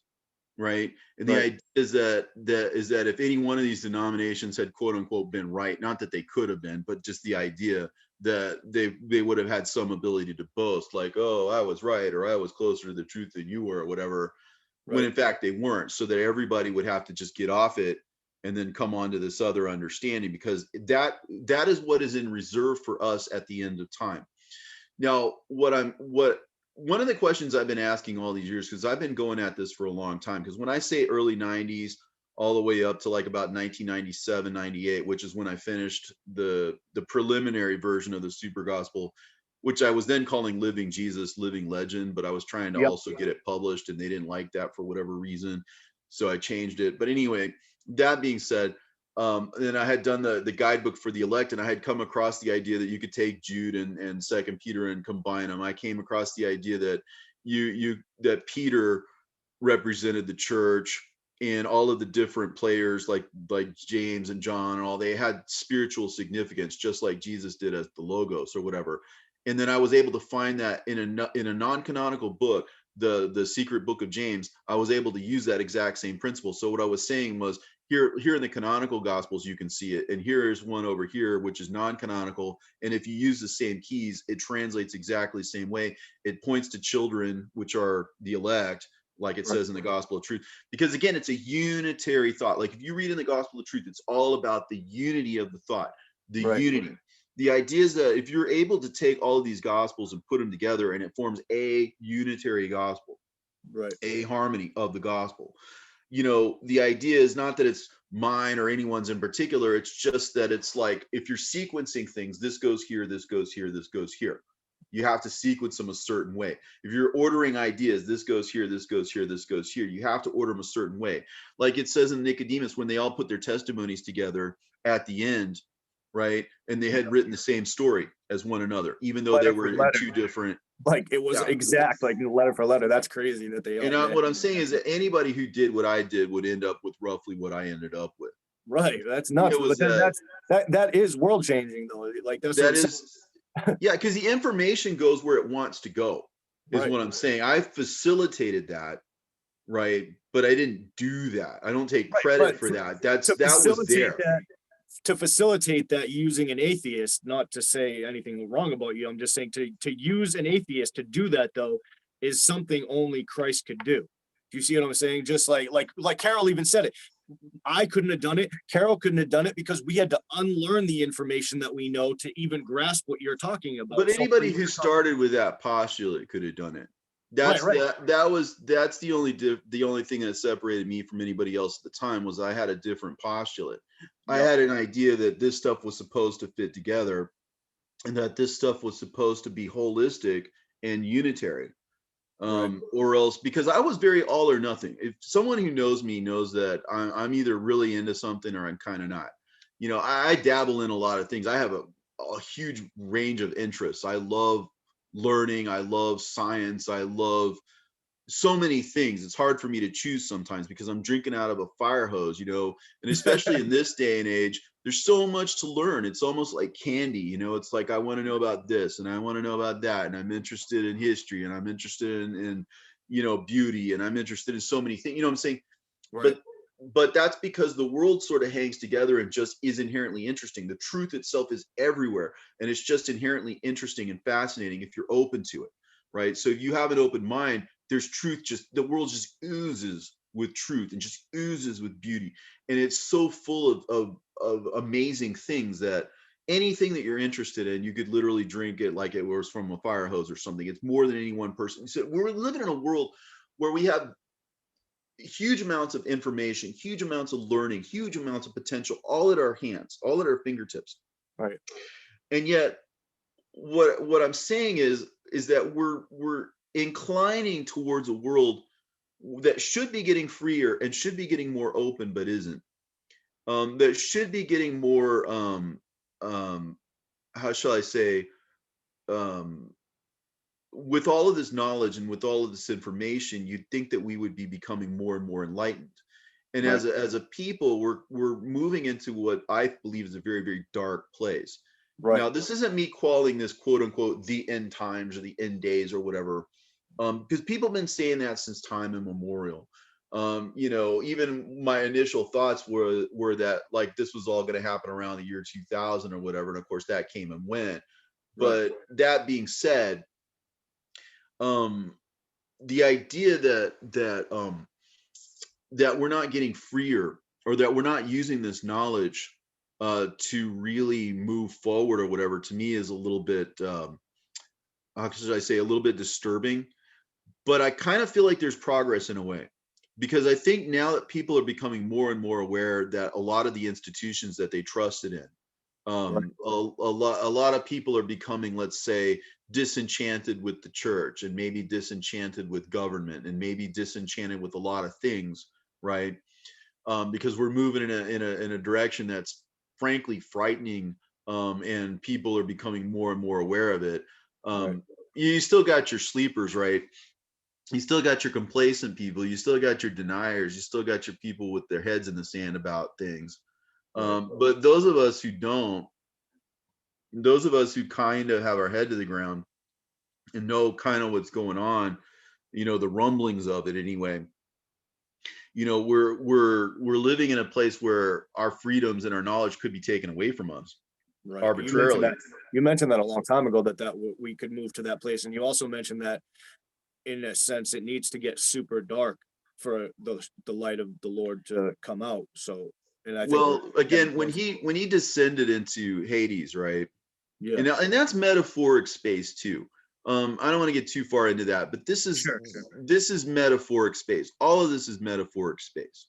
right? And the Right. idea is that if any one of these denominations had quote unquote been right, not that they could have been, but just the idea that they would have had some ability to boast, like, oh, I was right, or I was closer to the truth than you were, or whatever, when Right. in fact they weren't, so that everybody would have to just get off it and then come on to this other understanding, because that is what is in reserve for us at the end of time. Now, what one of the questions I've been asking all these years, because I've been going at this for a long time, because when I say early 90s, all the way up to like about 1997, 98, which is when I finished the preliminary version of the Super Gospel, which I was then calling Living Jesus, Living Legend, but I was trying to Yep. also get it published, and they didn't like that for whatever reason. So I changed it. But anyway, that being said, then I had done the guidebook for the elect, and I had come across the idea that you could take Jude and Second Peter and combine them. I came across the idea that that Peter represented the church, and all of the different players like James and John and all, they had spiritual significance, just like Jesus did as the Logos or whatever. And then I was able to find that in a non-canonical book, the secret book of James. I was able to use that exact same principle. So what I was saying was, here in the canonical gospels you can see it, and here's one over here which is non-canonical, and if you use the same keys, it translates exactly the same way. It points to children, which are the elect, like it Right. says in the gospel of truth, because again, it's a unitary thought. Like if you read in the gospel of truth, it's all about the unity of the thought, the Right. unity. The idea is that if you're able to take all of these gospels and put them together, and it forms a unitary gospel, Right. a harmony of the gospel. You know, the idea is not that it's mine or anyone's in particular. It's just that it's like, if you're sequencing things, this goes here, this goes here, this goes here. You have to sequence them a certain way. If you're ordering ideas, this goes here, this goes here, this goes here. You have to order them a certain way. Like it says in Nicodemus, when they all put their testimonies together at the end, right? And they had written the same story as one another, even though they Letter for were in letter. two different. Like it was Yeah. exact, like letter for letter. That's crazy that they all And did. what I'm saying is that anybody who did what I did would end up with roughly what I ended up with. Right. That's nuts. It was But then that is world changing though. Like that's what that I'm saying. is yeah, because the information goes where it wants to go, is Right. what I'm saying. I facilitated that, right? But I didn't do that. I don't take Right. credit But for that. to That was facilitate there. that, using an atheist, not to say anything wrong about you, I'm just saying to use an atheist to do that though is something only Christ could do. Do you see what I'm saying? Just like Carol even said it. I couldn't have done it. Carol couldn't have done it because we had to unlearn the information that we know to even grasp what you're talking But about. So anybody who started with that postulate could have done it. right, right, That's the only thing that separated me from anybody else at the time, was I had a different postulate. I yep, had an idea that this stuff was supposed to fit together, and that this stuff was supposed to be holistic and unitary. right, Or else, because I was very all or nothing. If someone who knows me knows that I'm either really into something or I'm kind of not. I dabble in a lot of things. I have a huge range of interests. I love learning. I love science. I love so many things. It's hard for me to choose sometimes because I'm drinking out of a fire hose, and especially in this day and age, there's so much to learn. It's almost like candy, it's like, I want to know about this and I want to know about that. And I'm interested in history, and I'm interested in beauty, and I'm interested in so many things, you know what I'm saying? right, But that's because the world sort of hangs together and just is inherently interesting. The truth itself is everywhere, and it's just inherently interesting and fascinating if you're open to it, right? So if you have an open mind, there's truth. Just the world just oozes with truth and just oozes with beauty, and it's so full of amazing things that anything that you're interested in, you could literally drink it like it was from a fire hose or something. It's more than any one person. So we're living in a world where we have huge amounts of information, huge amounts of learning, huge amounts of potential, all at our hands, all at our fingertips. right, And yet, what I'm saying is that we're inclining towards a world that should be getting freer and should be getting more open, but isn't. That should be getting more, how shall I say, um, with all of this knowledge and with all of this information, you'd think that we would be becoming more and more enlightened. And right, as a people, we're moving into what I believe is a very, very dark place. right, Now, this isn't me calling this quote unquote the end times or the end days or whatever, because people have been saying that since time immemorial. Even my initial thoughts were that, like, this was all going to happen around the year 2000 or whatever, and of course that came and went. right, But that being said, um, the idea that we're not getting freer, or that we're not using this knowledge to really move forward or whatever, to me is a little bit, how should I say, a little bit disturbing. But I kind of feel like there's progress in a way, because I think now that people are becoming more and more aware that a lot of the institutions that they trusted in, right, a lot of people are becoming, let's say, disenchanted with the church, and maybe disenchanted with government, and maybe disenchanted with a lot of things, right? Because we're moving in a direction that's frankly frightening, and people are becoming more and more aware of it. right, You still got your sleepers, right? You still got your complacent people, you still got your deniers, you still got your people with their heads in the sand about things. right, But those of us who don't, those of us who kind of have our head to the ground and know kind of what's going on, the rumblings of it anyway, we're living in a place where our freedoms and our knowledge could be taken away from us right. arbitrarily. You mentioned that a long time ago that we could move to that place, and you also mentioned that in a sense it needs to get super dark for the light of the Lord to come out. So, and I think we're Well, getting again, when close. he descended into Hades, right? Yeah, And that's metaphoric space too. I don't want to get too far into that, but sure, sure. this is metaphoric space. All of this is metaphoric space.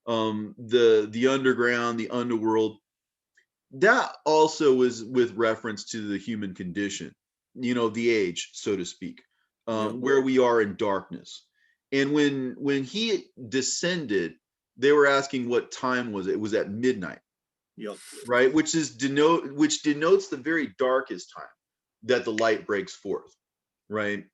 The underground, the underworld, that also is with reference to the human condition, the age, so to speak, Yep, where we are in darkness. And when he descended, they were asking what time was it? It was at midnight, yep, right? Which denotes the very darkest time that the light breaks forth, right?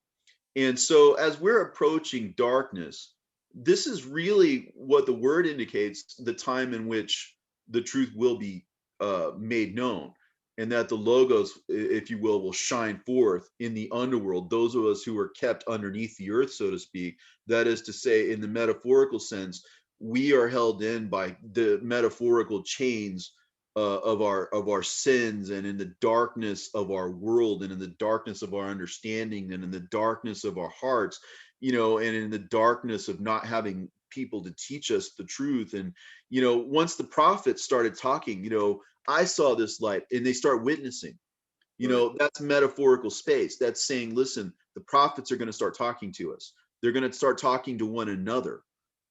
And so as we're approaching darkness, this is really what the word indicates, the time in which the truth will be made known, and that the logos, if you will shine forth in the underworld. Those of us who are kept underneath the earth, so to speak, that is to say, in the metaphorical sense, we are held in by the metaphorical chains of our sins, and in the darkness of our world, and in the darkness of our understanding, and in the darkness of our hearts, and in the darkness of not having people to teach us the truth. And once the prophets started talking, I saw this light, and they start witnessing. Right. That's metaphorical space. That's saying, listen, the prophets are going to start talking to us. They're going to start talking to one another,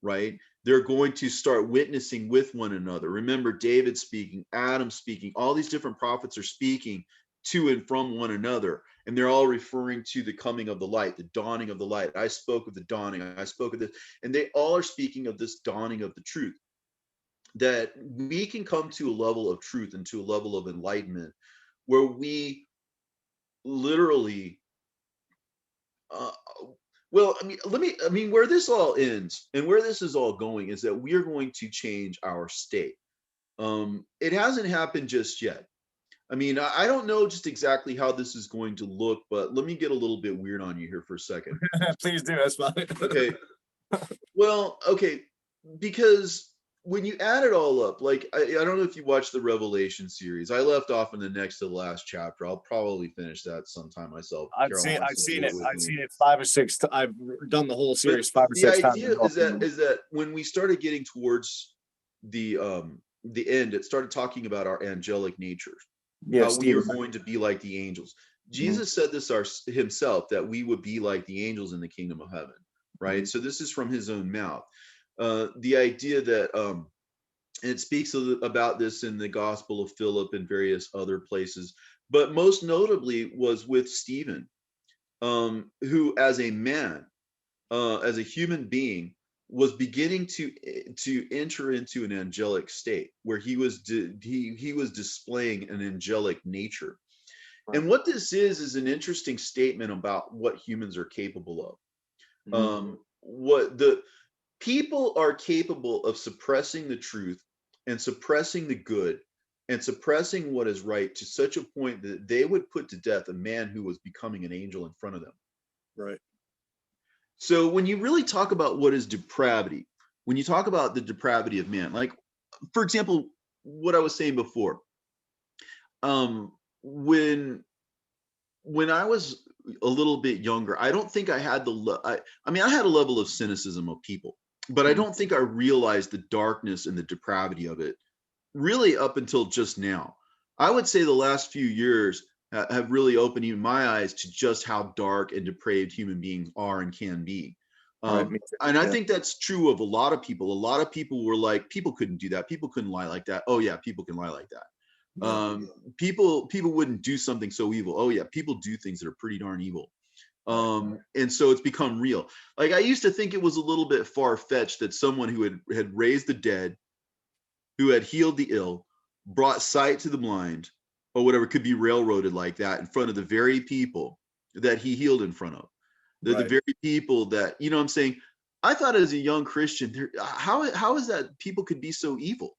right? They're going to start witnessing with one another. Remember, David speaking, Adam speaking, all these different prophets are speaking to and from one another. And they're all referring to the coming of the light, the dawning of the light. I spoke of the dawning. I spoke of this. And they all are speaking of this dawning of the truth, that we can come to a level of truth and to a level of enlightenment where we literally uh, well, where this all ends and where this is all going is that we are going to change our state. It hasn't happened just yet. I don't know just exactly how this is going to look, but let me get a little bit weird on you here for a second. Please do. That's fine. Okay. Well, okay, because when you add it all up, like I don't know if you watched the Revelation series. I left off in the next to the last chapter. I'll probably finish that sometime myself. I've Carol seen wants I've to seen do it. it with I've me. seen it 5 or 6. I've done the whole But series 5 or the 6 times. idea is that when we started getting towards the end, it started talking about our angelic natures, Yeah, how we are Stephen. going to be like the angels. Mhm. Jesus said this himself, that we would be like the angels in the kingdom of heaven, right? Mhm. So this is from his own mouth. The idea that and it speaks about this in the Gospel of Philip and various other places, but most notably was with Stephen, who, as a man, as a human being, was beginning to enter into an angelic state where he was he was displaying an angelic nature. Right. And what this is an interesting statement about what humans are capable of. Mhm. What the people are capable of suppressing the truth and suppressing the good and suppressing what is right to such a point that they would put to death a man who was becoming an angel in front of them. Right. So when you really talk about what is depravity, when you talk about the depravity of man, like for example, what I was saying before, um, when I was a little bit younger, I don't think I had I had a level of cynicism of people, but I Mhm. don't think I realized the darkness and the depravity of it really up until just now. I would say the last few years have really opened even my eyes to just how dark and depraved human beings are and can be. Right. Me too. And I Yeah. think that's true of a lot of people. A lot of people were like, people couldn't do that. People couldn't lie like that. Oh yeah, people can lie like that. Yeah. People wouldn't do something so evil. Oh yeah, people do things that are pretty darn evil. Right. And so it's become real. Like I used to think it was a little bit far-fetched that someone who had raised the dead, who had healed the ill, brought sight to the blind, or whatever, could be railroaded like that in front of the very people that he healed in front of. The Right. very people that, I'm saying, I thought as a young Christian, how is that people could be so evil?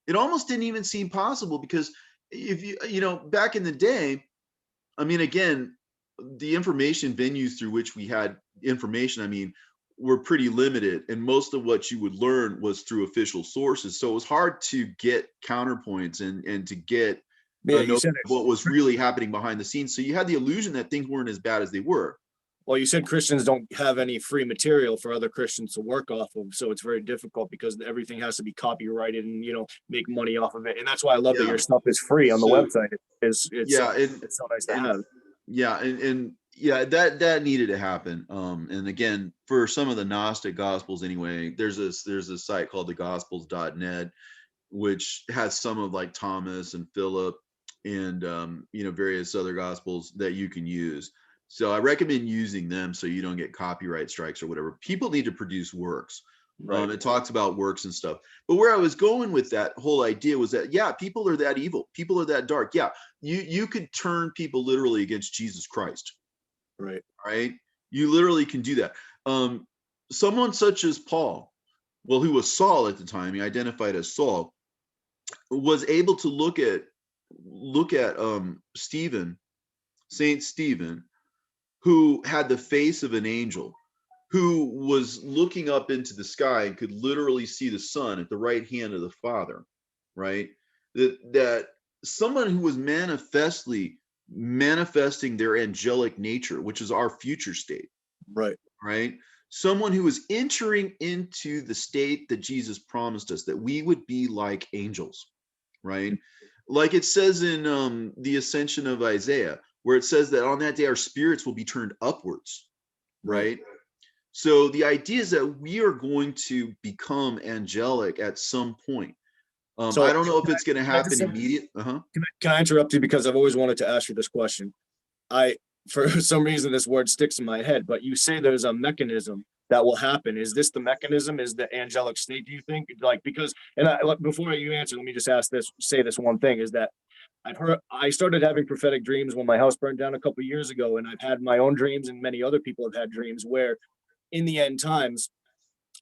It almost didn't even seem possible, because if back in the day, again, the information venues through which we had information, were pretty limited, and most of what you would learn was through official sources. So it was hard to get counterpoints and to get Yeah. a You notion said of what was really happening behind the scenes. So you had the illusion that things weren't as bad as they were. Well, you said Christians don't have any free material for other Christians to work off of, so it's very difficult because everything has to be copyrighted and make money off of it. And that's why I love that Yeah. your stuff is free on the So website. yeah, It's so nice to and have. yeah, and yeah, that needed to happen. And again, for some of the Gnostic Gospels anyway, there's a site called thegospels.net, which has some of like Thomas and Philip and various other gospels that you can use. So I recommend using them so you don't get copyright strikes or whatever. People need to produce works. Right. It talks about works and stuff. But where I was going with that whole idea was that, yeah, people are that evil. People are that dark. Yeah, you could turn people literally against Jesus Christ, Right. right? You literally can do that. Someone such as Paul, well, who was Saul at the time, he identified as Saul. was able to look at Stephen, Saint Stephen, who had the face of an angel, who was looking up into the sky and could literally see the Son at the right hand of the Father, right? That someone who was manifesting their angelic nature, which is our future state, Right. right? Someone who was entering into the state that Jesus promised us, that we would be like angels, right? Like it says in the Ascension of Isaiah, where it says that on that day our spirits will be turned upwards, right? So the idea is that we are going to become angelic at some point. I So don't know if it's going to can I happen just immediate. Uh-huh. can I interrupt you because I've always wanted to ask you this question. I for some reason this word sticks in my head, but you say there's a mechanism that will happen. Is this the mechanism? Is the angelic state, do you think? Like because before you answer, let me just say this one thing is that I started having prophetic dreams when my house burned down a couple of years ago, and I've had my own dreams, and many other people have had dreams where in the end times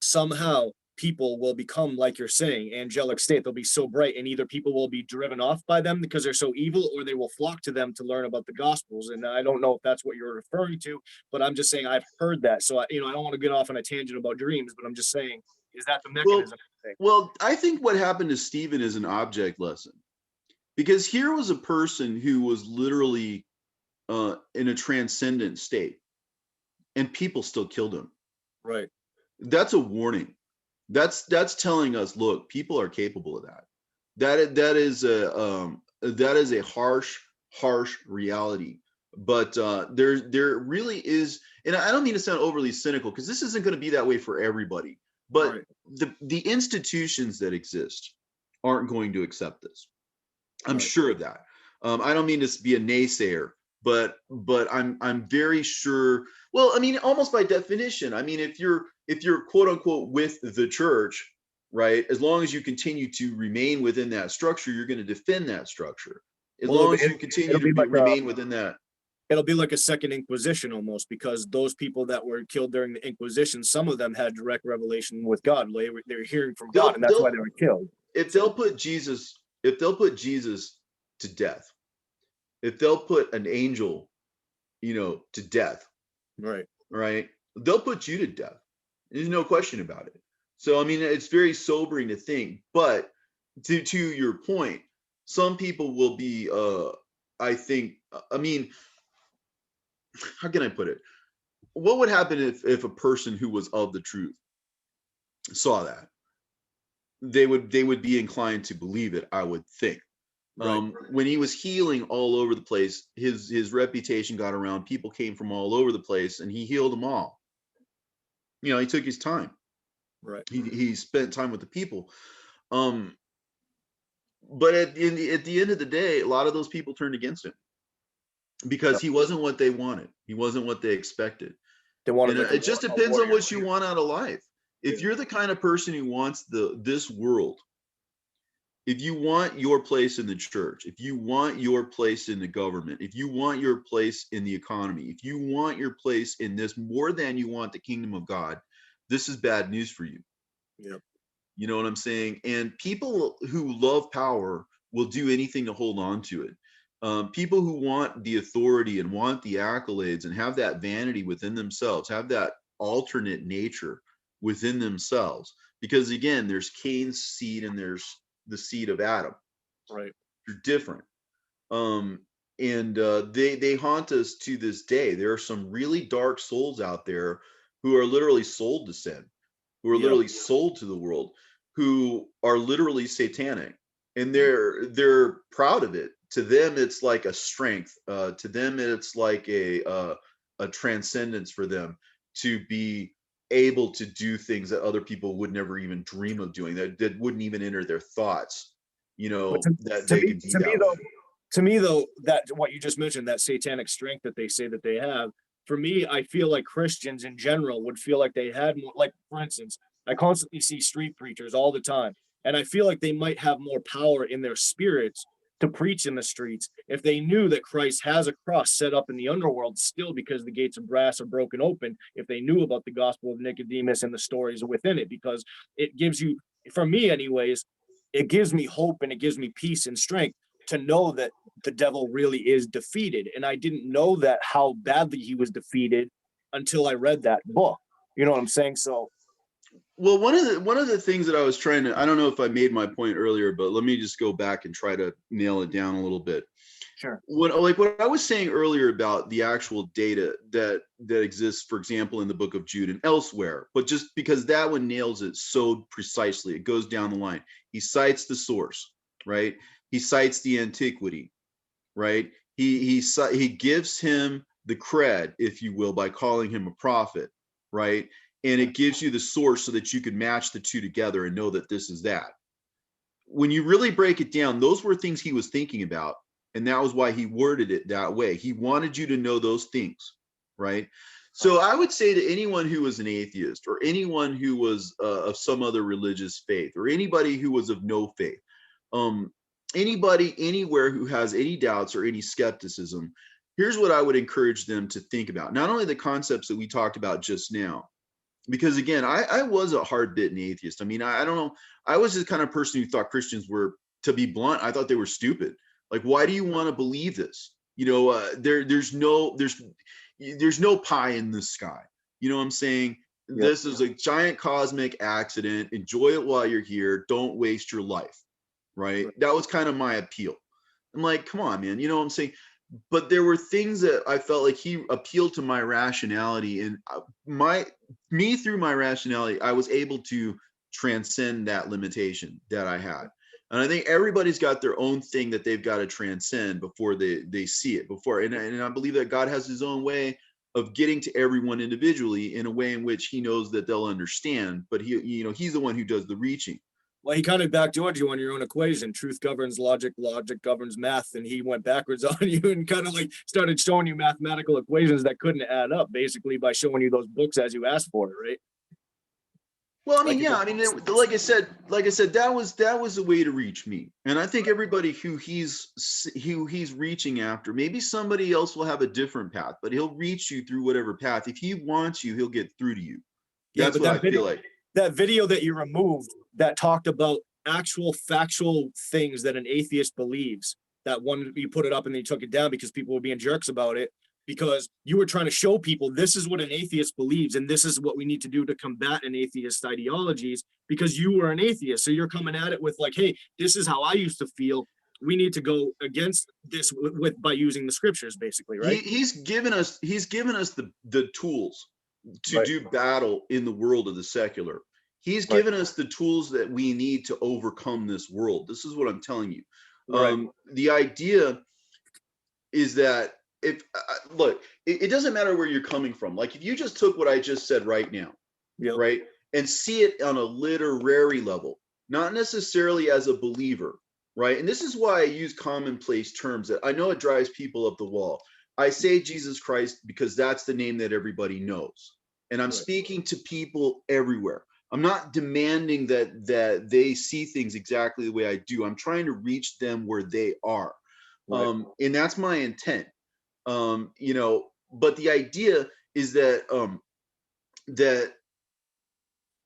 somehow people will become, like you're saying, angelic state. They'll be so bright, and either people will be driven off by them because they're so evil, or they will flock to them to learn about the gospels. And I don't know if that's what you're referring to, but I'm just saying I've heard that. So I don't want to get off on a tangent about dreams, but I'm just saying, is that the Well, mechanism thing? well, I think what happened to Stephen is an object lesson, because here was a person who was literally in a transcendent state, and people still killed him. Right. That's a warning. That's telling us, look, people are capable of that. That is a harsh reality. But there really is, and I don't mean to sound overly cynical, because this isn't going to be that way for everybody. But Right. the institutions that exist aren't going to accept this. I'm Right. sure of that. I don't mean to be a naysayer, but I'm very sure. Well, I mean, almost by definition. I mean, if you're quote unquote with the church, right? As long as you continue to remain within that structure, you're going to defend that structure. As Well, long as you continue it'll to be like a remain within that. it'll be like a second Inquisition almost, because those people that were killed during the Inquisition, some of them had direct revelation with God. They were hearing from God, They'll and that's why they'll they were killed. if So they'll put Jesus if they'll put Jesus to death, if they'll put an angel, to death, right. right? They'll put you to death. There's no question about it. So I mean, it's very sobering to think. But to your point, some people will be. I think. I mean, how can I put it? What would happen if a person who was of the truth saw that? They would be inclined to believe it, I would think. Right. When he was healing all over the place, his reputation got around. People came from all over the place, and he healed them all. He took his time. Right. He spent time with the people. Um, but at the end of the day, a lot of those people turned against him because Yep. he wasn't what they wanted. He wasn't what they expected. They wanted And like it just a depends on warrior. what you want out of life. If Yeah. you're the kind of person who wants this world, if you want your place in the church, if you want your place in the government, if you want your place in the economy, if you want your place in this more than you want the kingdom of God, this is bad news for you. Yep. You know what I'm saying? And people who love power will do anything to hold on to it. People who want the authority and want the accolades and have that vanity within themselves, have that alternate nature within themselves. Because again, there's Cain's seed and there's the seed of Adam. Right. They're different. And they haunt us to this day. There are some really dark souls out there who are literally sold to sin, who are Yep. literally sold to the world, who are literally satanic, and they're proud of it. To them, it's like a strength. To them, it's like a transcendence for them to be able to do things that other people would never even dream of doing, that wouldn't even enter their thoughts, But that to they me, could be to me that way. though, to me though, that what you just mentioned, that satanic strength that they say that they have, for me, I feel like Christians in general would feel like they had more. Like for instance, I constantly see street preachers all the time, and I feel like they might have more power in their spirits to preach in the streets if they knew that Christ has a cross set up in the underworld still, because the gates of brass are broken open. If they knew about the gospel of Nicodemus and the stories within it, because it gives you, for me anyways, it gives me hope and it gives me peace and strength to know that the devil really is defeated. And I didn't know that how badly he was defeated until I read that book. You know what I'm saying? So Well, one of the things that I was trying to, I don't know if I made my point earlier, but let me just go back and try to nail it down a little bit. sure. What I was saying earlier about the actual data that exists, for example, in the book of Jude and elsewhere, but just because that one nails it so precisely, it goes down the line. He cites the source, right? He cites the antiquity, right? He gives him the cred, if you will, by calling him a prophet, right? And it gives you the source so that you can match the two together and know that this is that. When you really break it down, those were things he was thinking about, and that was why he worded it that way. He wanted you to know those things, right? So I would say to anyone who was an atheist, or anyone who was of some other religious faith, or anybody who was of no faith, anybody anywhere who has any doubts or any skepticism, here's what I would encourage them to think about. Not only the concepts that we talked about just now, because again, I was a hard-bitten atheist. I mean, I don't know. I was the kind of person who thought Christians were, to be blunt, I thought they were stupid. Like, why do you want to believe this? You know, there's no pie in the sky. You know what I'm saying? Yep. This is a giant cosmic accident. Enjoy it while you're here. Don't waste your life. Right? That was kind of my appeal. I'm like, come on, man. You know what I'm saying? But there were things that I felt like he appealed to my rationality, and through my rationality, I was able to transcend that limitation that I had. And I think everybody's got their own thing that they've got to transcend before they see it before. And I believe that God has his own way of getting to everyone individually in a way in which he knows that they'll understand, but he's the one who does the reaching. Well, he kind of backdoored you on your own equation. Truth governs logic, logic governs math, and he went backwards on you and kind of like started showing you mathematical equations that couldn't add up, basically by showing you those books as you asked for it, right? Well, I mean, yeah, I mean, like I said, that was a way to reach me, and I think everybody who he's reaching after, maybe somebody else will have a different path, but he'll reach you through whatever path. If he wants you, he'll get through to you. That's what I feel like. That video that you removed that talked about actual factual things that an atheist believes, that one, you put it up and then you took it down because people were being jerks about it, because you were trying to show people this is what an atheist believes and this is what we need to do to combat an atheist ideologies, because you were an atheist. So you're coming at it with like, hey, this is how I used to feel. We need to go against this by using the scriptures, basically, right? He's given us the tools to do battle in the world of the secular. He's given us the tools that we need to overcome this world. This is what I'm telling you. The idea is that it doesn't matter where you're coming from. Like, if you just took what I just said right now, right, and see it on a literary level, not necessarily as a believer, right? And this is why I use commonplace terms that I know it drives people up the wall. I say Jesus Christ because that's the name that everybody knows. And I'm speaking to people everywhere. I'm not demanding that they see things exactly the way I do. I'm trying to reach them where they are. And that's my intent. But the idea is that that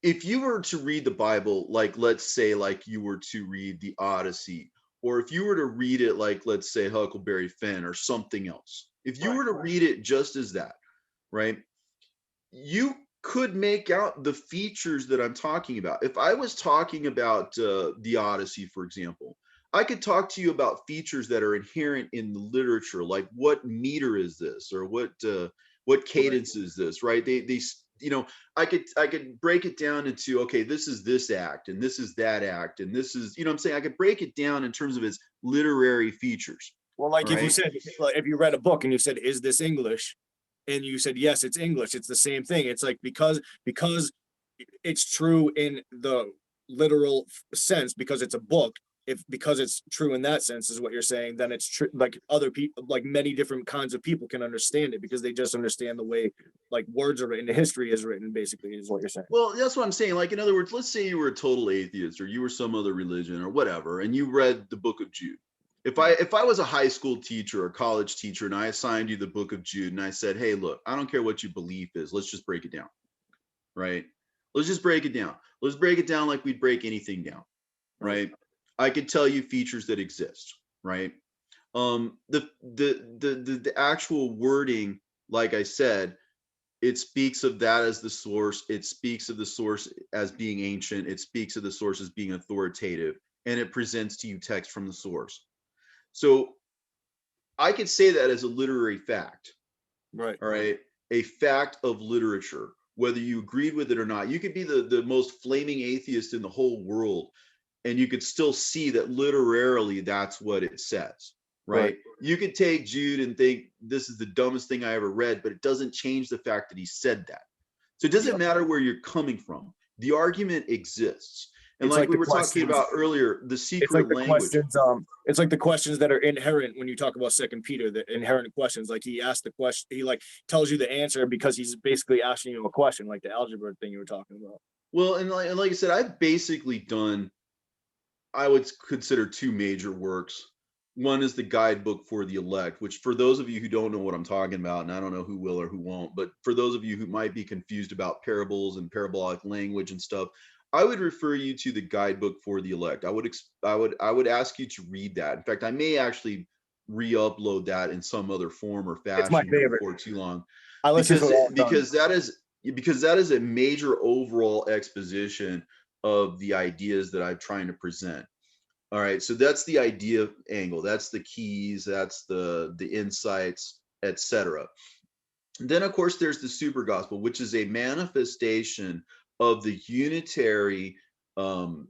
if you were to read the Bible, like, let's say, like you were to read the Odyssey, or if you were to read it like, let's say, Huckleberry Finn or something else, if you were to read it just as that, right, you could make out the features that I'm talking about. If I was talking about the Odyssey, for example, I could talk to you about features that are inherent in the literature, like what meter is this, or what cadence is this, right? I could break it down into, okay, this is this act, and this is that act, and this is, I'm saying, I could break it down in terms of its literary features. Well, like if you said, if you read a book and you said, is this English? And you said, yes, it's English. It's the same thing. It's like, because it's true in the literal sense, because it's a book, because it's true in that sense is what you're saying, then it's true. Like other people, like many different kinds of people can understand it because they just understand the way like words are written, the history is written, basically, is what you're saying. Well, that's what I'm saying. Like, in other words, let's say you were a total atheist, or you were some other religion or whatever, and you read the book of Jude. If I was a high school teacher or college teacher and I assigned you the book of Jude and I said, hey, look, I don't care what your belief is. Let's just break it down, right? Let's just break it down. Let's break it down like we'd break anything down, right? I could tell you features that exist, right? The actual wording, like I said, it speaks of that as the source. It speaks of the source as being ancient. It speaks of the source as being authoritative, and it presents to you text from the source. So I could say that as a literary fact, Right. all right, a fact of literature, whether you agreed with it or not. You could be the most flaming atheist in the whole world, and you could still see that literarily that's what it says, Right. right? You could take Jude and think this is the dumbest thing I ever read, but it doesn't change the fact that he said that. So it doesn't Yep. matter where you're coming from. The argument exists. And It's like like we the were talking questions. about earlier, the It's like secret the language. questions. It's like the questions that are inherent when you talk about Second Peter. The inherent questions, like he asked the question, he like tells you the answer because he's basically asking you a question, like the algebra thing you were talking about. Well, and like I said, I've basically done, I would consider two major works. One is the guidebook for the elect, which for those of you who don't know what I'm talking about, and I don't know who will or who won't, but for those of you who might be confused about parables and parabolic language and stuff, I would refer you to the guidebook for the elect. I would ask you to read that. In fact, I may actually re-upload that in some other form or It's my fashion here favorite. before too long, I listen to because it all the time. that is a major overall exposition of the ideas that I'm trying to present. All right, so that's the idea angle. That's the keys. That's the insights, etc. Then, of course, there's the super gospel, which is a manifestation of the unitary, um,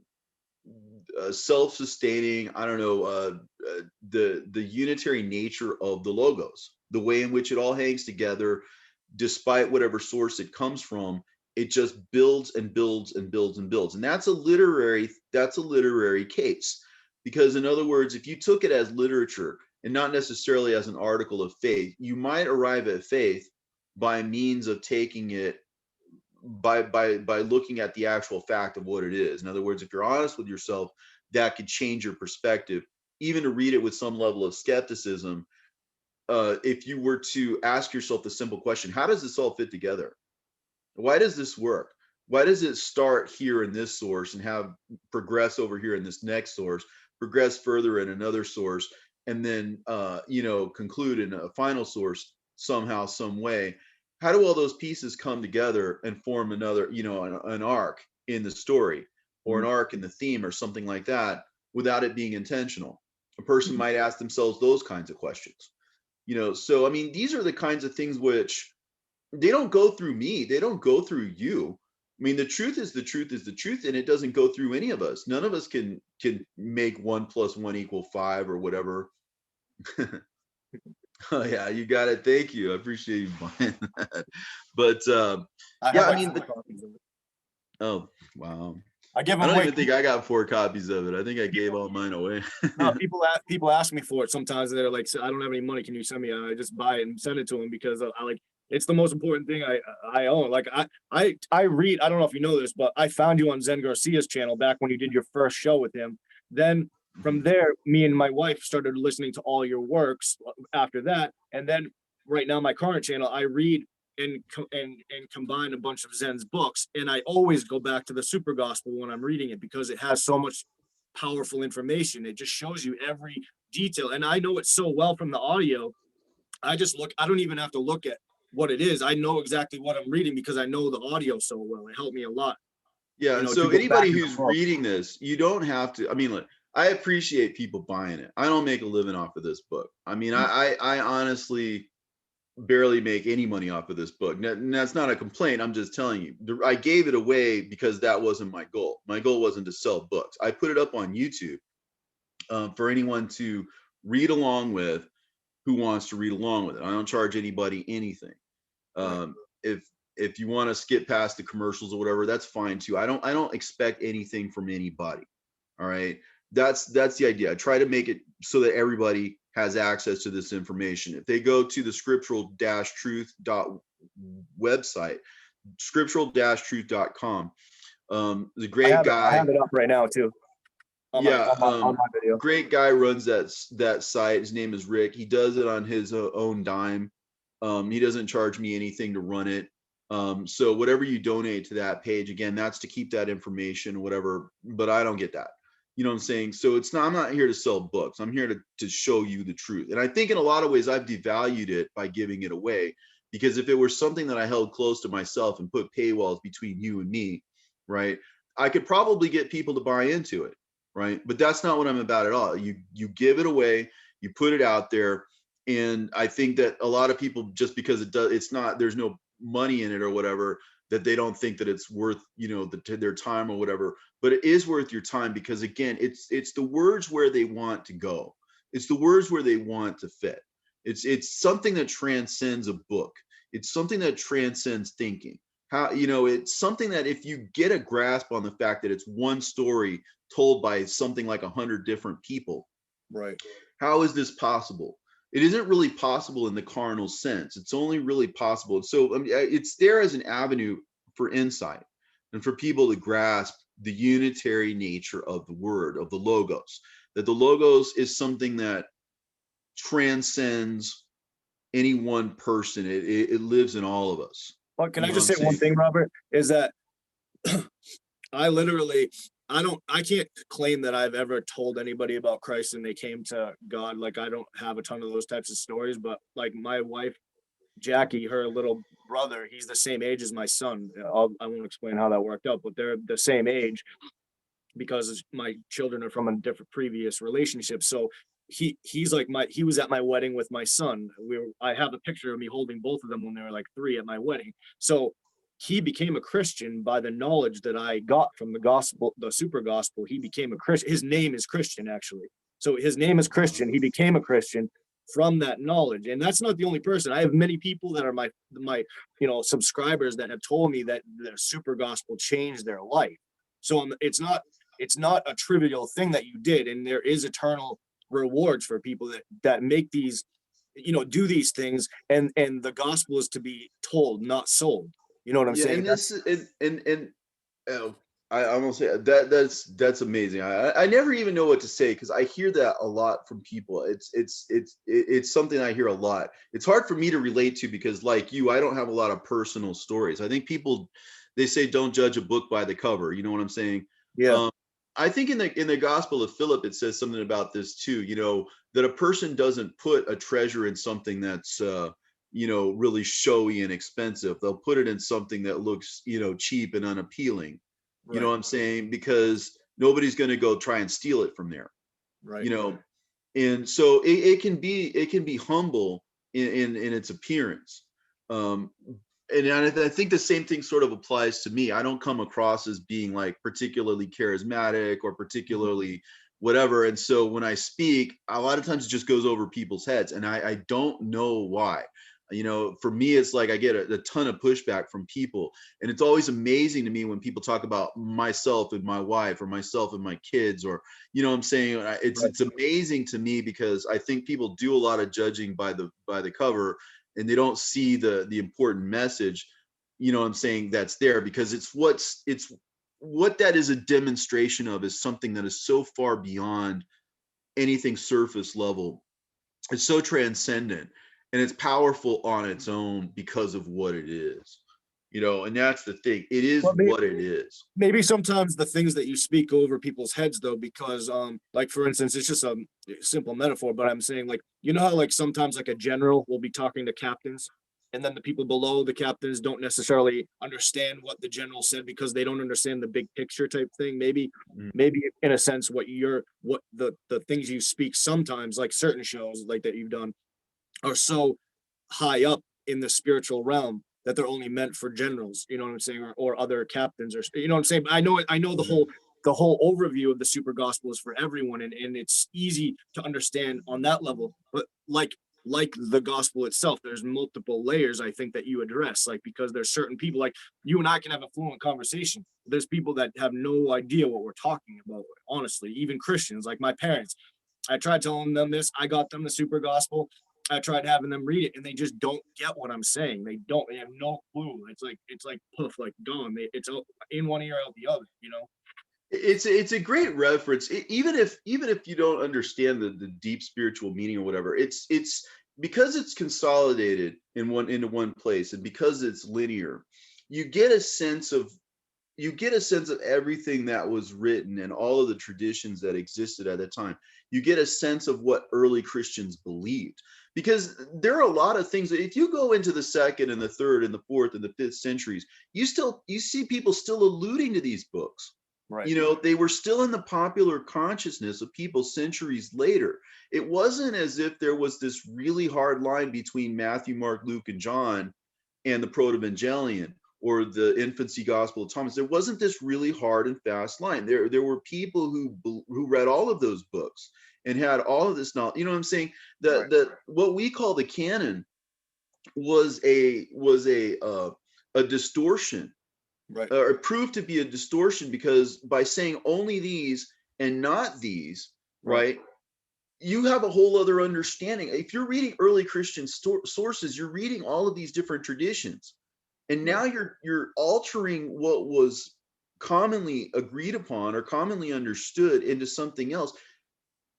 self-sustaining. I don't know, the unitary nature of the logos, the way in which it all hangs together, despite whatever source it comes from. It just builds and builds and builds and builds, and that's a literary case. Because in other words, if you took it as literature and not necessarily as an article of faith, you might arrive at faith by means of taking it by looking at the actual fact of what it is. In other words, if you're honest with yourself, that could change your perspective. Even to read it with some level of skepticism, if you were to ask yourself the simple question, how does this all fit together? Why does this work? Why does it start here in this source and have progress over here in this next source, progress further in another source, and then conclude in a final source somehow, some way? How do all those pieces come together and form another, an arc in the story, or an arc in the theme, or something like that, without it being intentional? A person might ask themselves those kinds of questions. So I mean, these are the kinds of things which they don't go through me. They don't go through you. I mean, the truth is the truth is the truth, and it doesn't go through any of us. None of us can make 1 + 1 = 5 or whatever. Oh yeah, you got it. Thank you. I appreciate you buying that. But I yeah, have I like mean, 4 copies of it. oh wow. I give I them don't away. even think I got 4 copies of it. I think I gave all mine away. No, people ask me for it sometimes. They're like, I don't have any money. Can you send me? I just buy it and send it to them because I like it's the most important thing I own. Like I read. I don't know if you know this, but I found you on Zen Garcia's channel back when you did your first show with him. Then from there, me and my wife started listening to all your works after that, and then right now my current channel, I read and combine a bunch of Zen's books, and I always go back to the Super Gospel when I'm reading it because it has so much powerful information. It just shows you every detail. And I know it so well from the audio. I don't even have to look at what it is. I know exactly what I'm reading because I know the audio so well. It helped me a lot, Yeah, and to so go back anybody to the who's book. reading this, you don't have to. I mean, look, I appreciate people buying it. I don't make a living off of this book. I mean, I honestly barely make any money off of this book. And that's not a complaint. I'm just telling you, I gave it away because that wasn't my goal. My goal wasn't to sell books. I put it up on YouTube for anyone to read along with who wants to read along with it. I don't charge anybody anything. Right. If you want to skip past the commercials or whatever, that's fine too. I don't expect anything from anybody. All right. That's the idea. I try to make it so that everybody has access to this information. If they go to the scriptural-truth website, scriptural-truth.com, the great I guy, have it up right now too on my yeah, on my video. great guy runs that site. His name is Rick. He does it on his own dime. He doesn't charge me anything to run it. So whatever you donate to that page, again, that's to keep that information, whatever, but I don't get that. You know what I'm saying? So it's not, I'm not here to sell books. I'm here to show you the truth. And I think in a lot of ways I've devalued it by giving it away, because if it were something that I held close to myself and put paywalls between you and me, right, I could probably get people to buy into it, right? But that's not what I'm about at all. You give it away, you put it out there, and I think that a lot of people, just because it's not, there's no money in it or whatever, that they don't think that it's worth, you know, their time or whatever. But it is worth your time, because again, it's the words where they want to go. It's the words where they want to fit. It's something that transcends a book. It's something that transcends thinking. How, you know, it's something that if you get a grasp on the fact that it's one story told by something like 100 different people, Right. how is this possible? It isn't really possible in the carnal sense. It's only really possible. So I mean, it's there as an avenue for insight and for people to grasp the unitary nature of the word, of the logos, that the logos is something that transcends any one person. It lives in all of us. But can You I know what just I'm say one saying? thing, Robert? Is that I literally, I can't claim that I've ever told anybody about Christ and they came to God. Like, I don't have a ton of those types of stories, but like my wife, Jackie, her little brother, he's the same age as my son. I won't explain how that worked out, but they're the same age because my children are from a different previous relationship. So he's like he was at my wedding with my son. I have a picture of me holding both of them when they were like 3 at my wedding. So he became a Christian by the knowledge that I got from the gospel, the super gospel. He became a Christian. His name is Christian, actually. So his name is Christian. He became a Christian from that knowledge. And that's not the only person. I have many people that are my subscribers that have told me that the super gospel changed their life. So it's not a trivial thing that you did, and there is eternal rewards for people that make these, do these things, and the gospel is to be told, not sold. You know what I'm Yeah, saying? and this That's and oh, I almost say that that's amazing. I never even know what to say, because I hear that a lot from people. It's something I hear a lot. It's hard for me to relate to, because like you, I don't have a lot of personal stories. I think people, they say don't judge a book by the cover. You know what I'm saying? yeah, Um, I think in the Gospel of Philip it says something about this too. You know, that a person doesn't put a treasure in something that's you know, really showy and expensive. They'll put it in something that looks, you know, cheap and unappealing. You know right, what I'm saying? Because nobody's going to go try and steal it from there, right, you know. And so it can be humble in its appearance. Um, and I think the same thing sort of applies to me. I don't come across as being like particularly charismatic or particularly whatever. And so when I speak, a lot of times it just goes over people's heads, and I don't know why. You know, for me, it's like I get a ton of pushback from people, and it's always amazing to me when people talk about myself and my wife, or myself and my kids, or you know what I'm saying. right. It's amazing to me, because I think people do a lot of judging by the cover, and they don't see the important message, you know what I'm saying, that's there, because it's what that is a demonstration of is something that is so far beyond anything surface level. It's so transcendent, and it's powerful on its own because of what it is, you know. And that's the thing, it is Well, what it is. maybe sometimes the things that you speak go over people's heads, though, because like, for instance, it's just a simple metaphor, but I'm saying, like, how like sometimes like a general will be talking to captains, and then the people below the captains don't necessarily understand what the general said because they don't understand the big picture type thing. Mm. Maybe in a sense what the things you speak sometimes, like certain shows like that you've done, are so high up in the spiritual realm that they're only meant for generals, you know what I'm saying, or other captains, or you know what I'm saying. But I know Mhm. the whole overview of the super gospel is for everyone, and it's easy to understand on that level. But like the gospel itself, there's multiple layers, I think, that you address, like, because there's certain people, like you and I can have a fluent conversation. There's people that have no idea what we're talking about, honestly, even Christians, like my parents. I tried telling them this. I got them the super gospel. I tried having them read it, and they just don't get what I'm saying. They don't. They have no clue. It's like poof, like gone. It's out in one ear, out the other. It's a great reference. Even if you don't understand the deep spiritual meaning or whatever, it's because it's consolidated into one place, and because it's linear, you get a sense of you get a sense of everything that was written and all of the traditions that existed at the time. You get a sense of what early Christians believed, because there are a lot of things that if you go into the second and the third and the fourth and the fifth centuries, you see people still alluding to these books. Right. You know, they were still in the popular consciousness of people centuries later. It wasn't as if there was this really hard line between Matthew, Mark, Luke, and John and the Proto-Evangelion or the infancy gospel of Thomas. There wasn't this really hard and fast line. There were people who read all of those books and had all of this knowledge. You know what I'm saying? That what we call the canon was a distortion. Right. It proved to be a distortion because by saying only these and not these, right, you have a whole other understanding. If you're reading early Christian sources, you're reading all of these different traditions, and now you're altering what was commonly agreed upon or commonly understood into something else.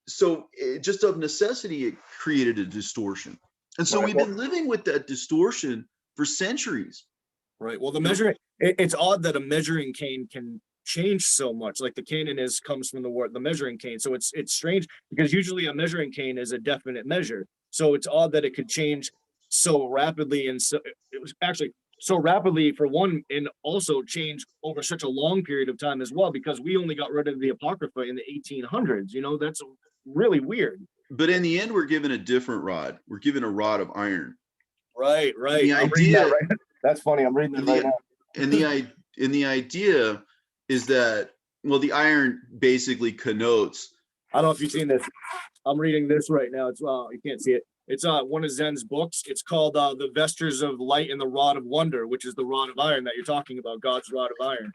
So just of necessity, it created a distortion, and so we've been living with that distortion for centuries. Right. Well, the measuring, it's odd that a measuring cane can change so much. Like the canon comes from the word, the measuring cane. So it's strange because usually a measuring cane is a definite measure. So it's odd that it could change so rapidly. And so it was actually so rapidly for one, and also change over such a long period of time as well, because we only got rid of the Apocrypha in the 1800s. You know, that's really weird. But in the end, we're given a different rod. We're given a rod of iron. Right. The idea, that's funny. I'm reading it right now. And the idea is that, well, the iron basically connotes. I don't know if you've seen this. I'm reading this right now. It's you can't see it. It's one of Zen's books. It's called The Vestures of Light and the Rod of Wonder, which is the rod of iron that you're talking about, God's rod of iron.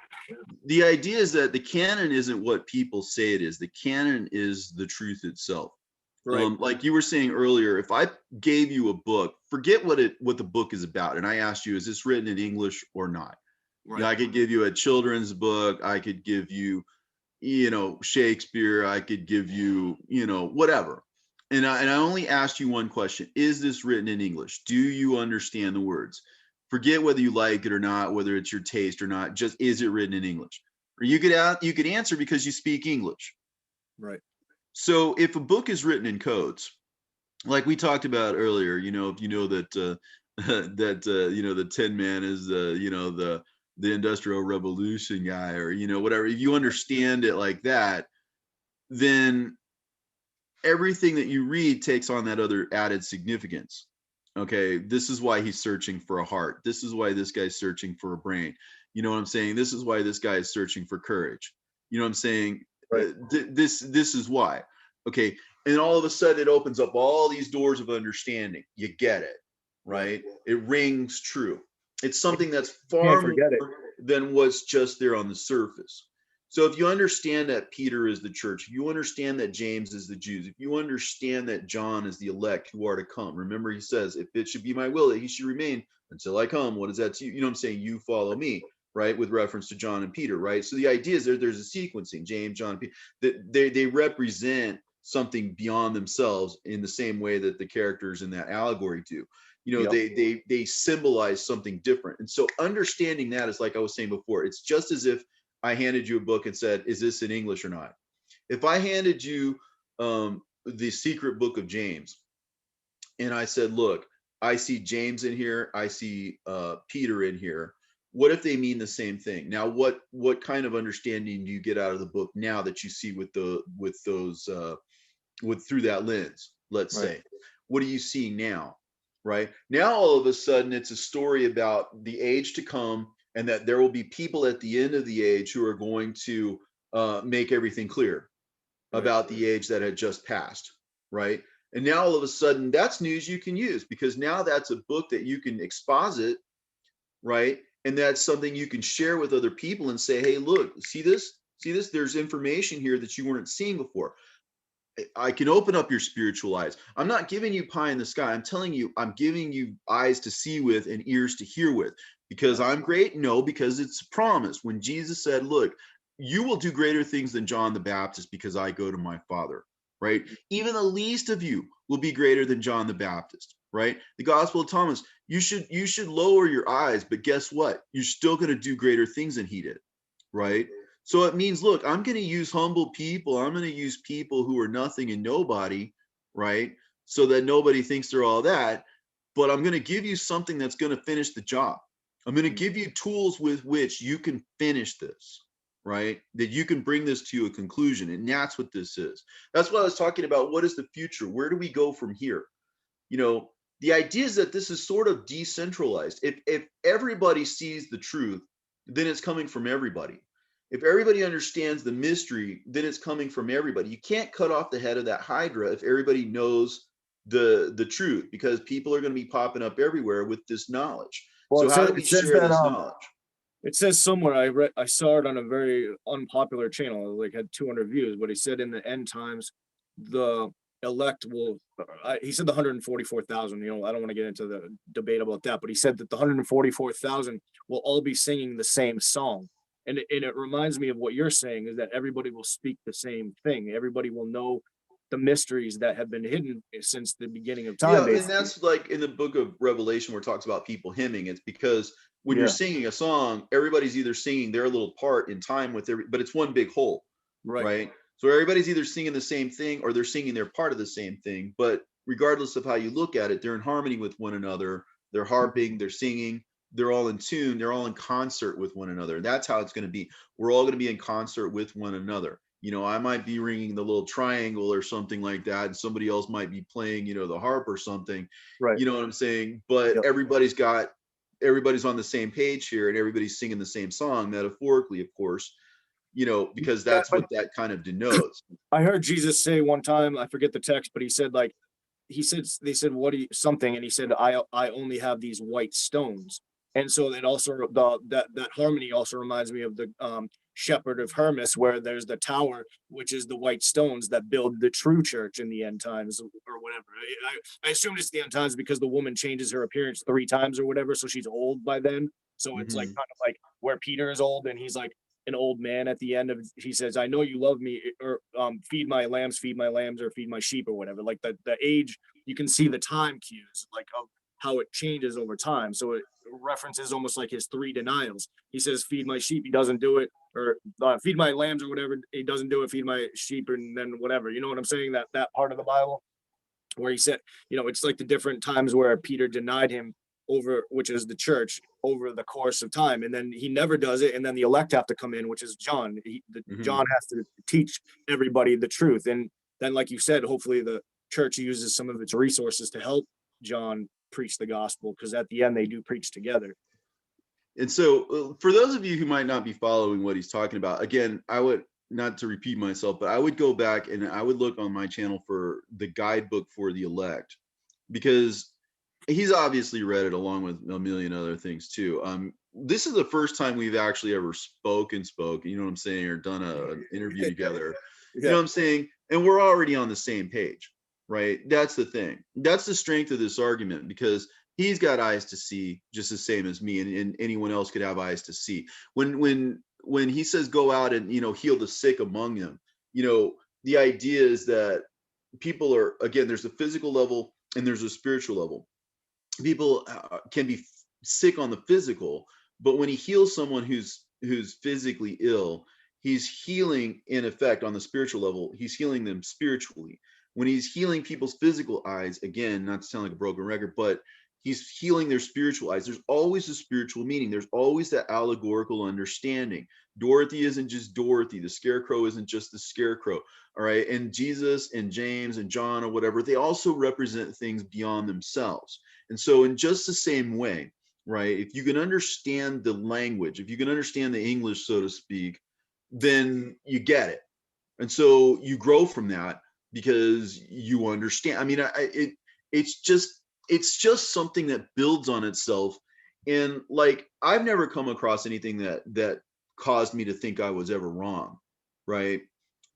The idea is that the canon isn't what people say it is. The canon is the truth itself. Right. Like you were saying earlier, if I gave you a book, forget what the book is about, and I asked you, is this written in English or not? Right. You know, I could give you a children's book. I could give you, Shakespeare. I could give you, whatever. And I only asked you one question: is this written in English? Do you understand the words? Forget whether you like it or not, whether it's your taste or not. Just, is it written in English? Or you could answer because you speak English. Right. So if a book is written in codes, like we talked about earlier, if you know that the Tin Man is the Industrial Revolution guy, or whatever, if you understand it like that, then everything that you read takes on that other added significance. Okay, this is why he's searching for a heart. This is why this guy's searching for a brain. You know what I'm saying? This is why this guy is searching for courage. You know what I'm saying? Right. This is why. Okay, and all of a sudden it opens up all these doors of understanding. You get it, right? It rings true. It's something that's far more than what's just there on the surface. So if you understand that Peter is the church, if you understand that James is the Jews, if you understand that John is the elect who are to come, remember he says, if it should be my will that he should remain until I come, what is that to you? You know what I'm saying? You follow me. Right, with reference to John and Peter, right? So the idea is there's a sequencing, James, John, Peter, that they represent something beyond themselves in the same way that the characters in that allegory do. They symbolize something different. And so understanding that is, like I was saying before, it's just as if I handed you a book and said, is this in English or not? If I handed you the secret book of James and I said, look, I see James in here, I see Peter in here. What if they mean the same thing? Now, what kind of understanding do you get out of the book now that you see with those through that lens? Let's say, what are you seeing now? Right now, all of a sudden, it's a story about the age to come, and that there will be people at the end of the age who are going to make everything clear about the age that had just passed. Right, and now all of a sudden, that's news you can use, because now that's a book that you can exposit. Right. And that's something you can share with other people and say, hey, look, see this? There's information here that you weren't seeing before. I can open up your spiritual eyes. I'm not giving you pie in the sky. I'm telling you, I'm giving you eyes to see with and ears to hear with. Because I'm great? No, because it's a promise. When Jesus said, look, you will do greater things than John the Baptist because I go to my Father. Right? Even the least of you will be greater than John the Baptist. Right? The Gospel of Thomas, you should lower your eyes, but guess what? You're still going to do greater things than he did. right? So it means, look, I'm going to use humble people. I'm going to use people who are nothing and nobody, right? So that nobody thinks they're all that. But I'm going to give you something that's going to finish the job. I'm going to give you tools with which you can finish this, right? That you can bring this to a conclusion. And that's what this is. That's what I was talking about. What is the future? Where do we go from here? You know, the idea is that this is sort of decentralized. If everybody sees the truth, then it's coming from everybody. If everybody understands the mystery, then it's coming from everybody. You can't cut off the head of that hydra if everybody knows the truth, because people are going to be popping up everywhere with this knowledge. Well, So it how says do we it says share that this knowledge? it says somewhere I saw it on a very unpopular channel, like had 200 views, but he said in the end times the elect will. He said the 144,000. You know, I don't want to get into the debate about that, but he said that the 144,000 will all be singing the same song, and it reminds me of what you're saying, is that everybody will speak the same thing. Everybody will know the mysteries that have been hidden since the beginning of time, Yeah, and basically. that's like in the book of Revelation where it talks about people hymning. It's because when you're Yeah. singing a song, everybody's either singing their little part in time with every, but it's one big whole, Right. right? So everybody's either singing the same thing or they're singing their part of the same thing. But regardless of how you look at it, they're in harmony with one another. They're harping, they're singing, they're all in tune, they're all in concert with one another. That's how it's going to be. We're all going to be in concert with one another. You know, I might be ringing the little triangle or something like that, and somebody else might be playing, you know, the harp or something. Right. You know what I'm saying? But Yep. everybody's on the same page here, and everybody's singing the same song, metaphorically, of course, you know, because Yeah, that's but what that kind of denotes. I heard Jesus say one time, I forget the text, but he said like they said, what do you something, and he said, I only have these white stones. And so it also that harmony also reminds me of the shepherd of Hermas, where there's the tower, which is the white stones that build the true church in the end times or whatever. I assume it's the end times because the woman changes her appearance 3 times or whatever, so she's old by then. So it's like Mhm. kind of like where Peter is old and he's like an old man at the end of, he says, I know you love me, or feed my lambs, or feed my sheep, or whatever. Like the age, you can see the time cues, like of how it changes over time. So it references almost like his 3 denials. He says, feed my sheep, he doesn't do it, or feed my lambs or whatever, he doesn't do it, feed my sheep, and then whatever. You know what I'm saying? That part of the Bible where he said, it's like the different times where Peter denied him over, which is the church, over the course of time, and then he never does it, and then the elect have to come in, which is John. Mhm. John has to teach everybody the truth, and then, like you said, hopefully the church uses some of its resources to help John preach the gospel, because at the end they do preach together. And so, for those of you who might not be following what he's talking about, again, I would, not to repeat myself, but I would go back and I would look on my channel for the guidebook for the elect, because he's obviously read it along with a million other things too. This is the first time we've actually ever spoken, you know what I'm saying, or done an interview together. You Yeah. know what I'm saying? And we're already on the same page, right? That's the thing. That's the strength of this argument, because he's got eyes to see just the same as me, and anyone else could have eyes to see. When he says go out and, you know, heal the sick among them, you know, the idea is that people are, again, there's a physical level and there's a spiritual level. People can be sick on the physical, but when he heals someone who's physically ill, he's healing, in effect, on the spiritual level. He's healing them spiritually. When he's healing people's physical eyes, again, not to sound like a broken record, but he's healing their spiritual eyes. There's always a spiritual meaning. There's always that allegorical understanding. Dorothy isn't just Dorothy. The scarecrow isn't just the scarecrow. All right. And Jesus and James and John or whatever, they also represent things beyond themselves. And so, in just the same way, right, if you can understand the language, if you can understand the English, so to speak, then you get it. And so you grow from that because you understand. I mean, it's just something that builds on itself. And like, I've never come across anything that caused me to think I was ever wrong, right?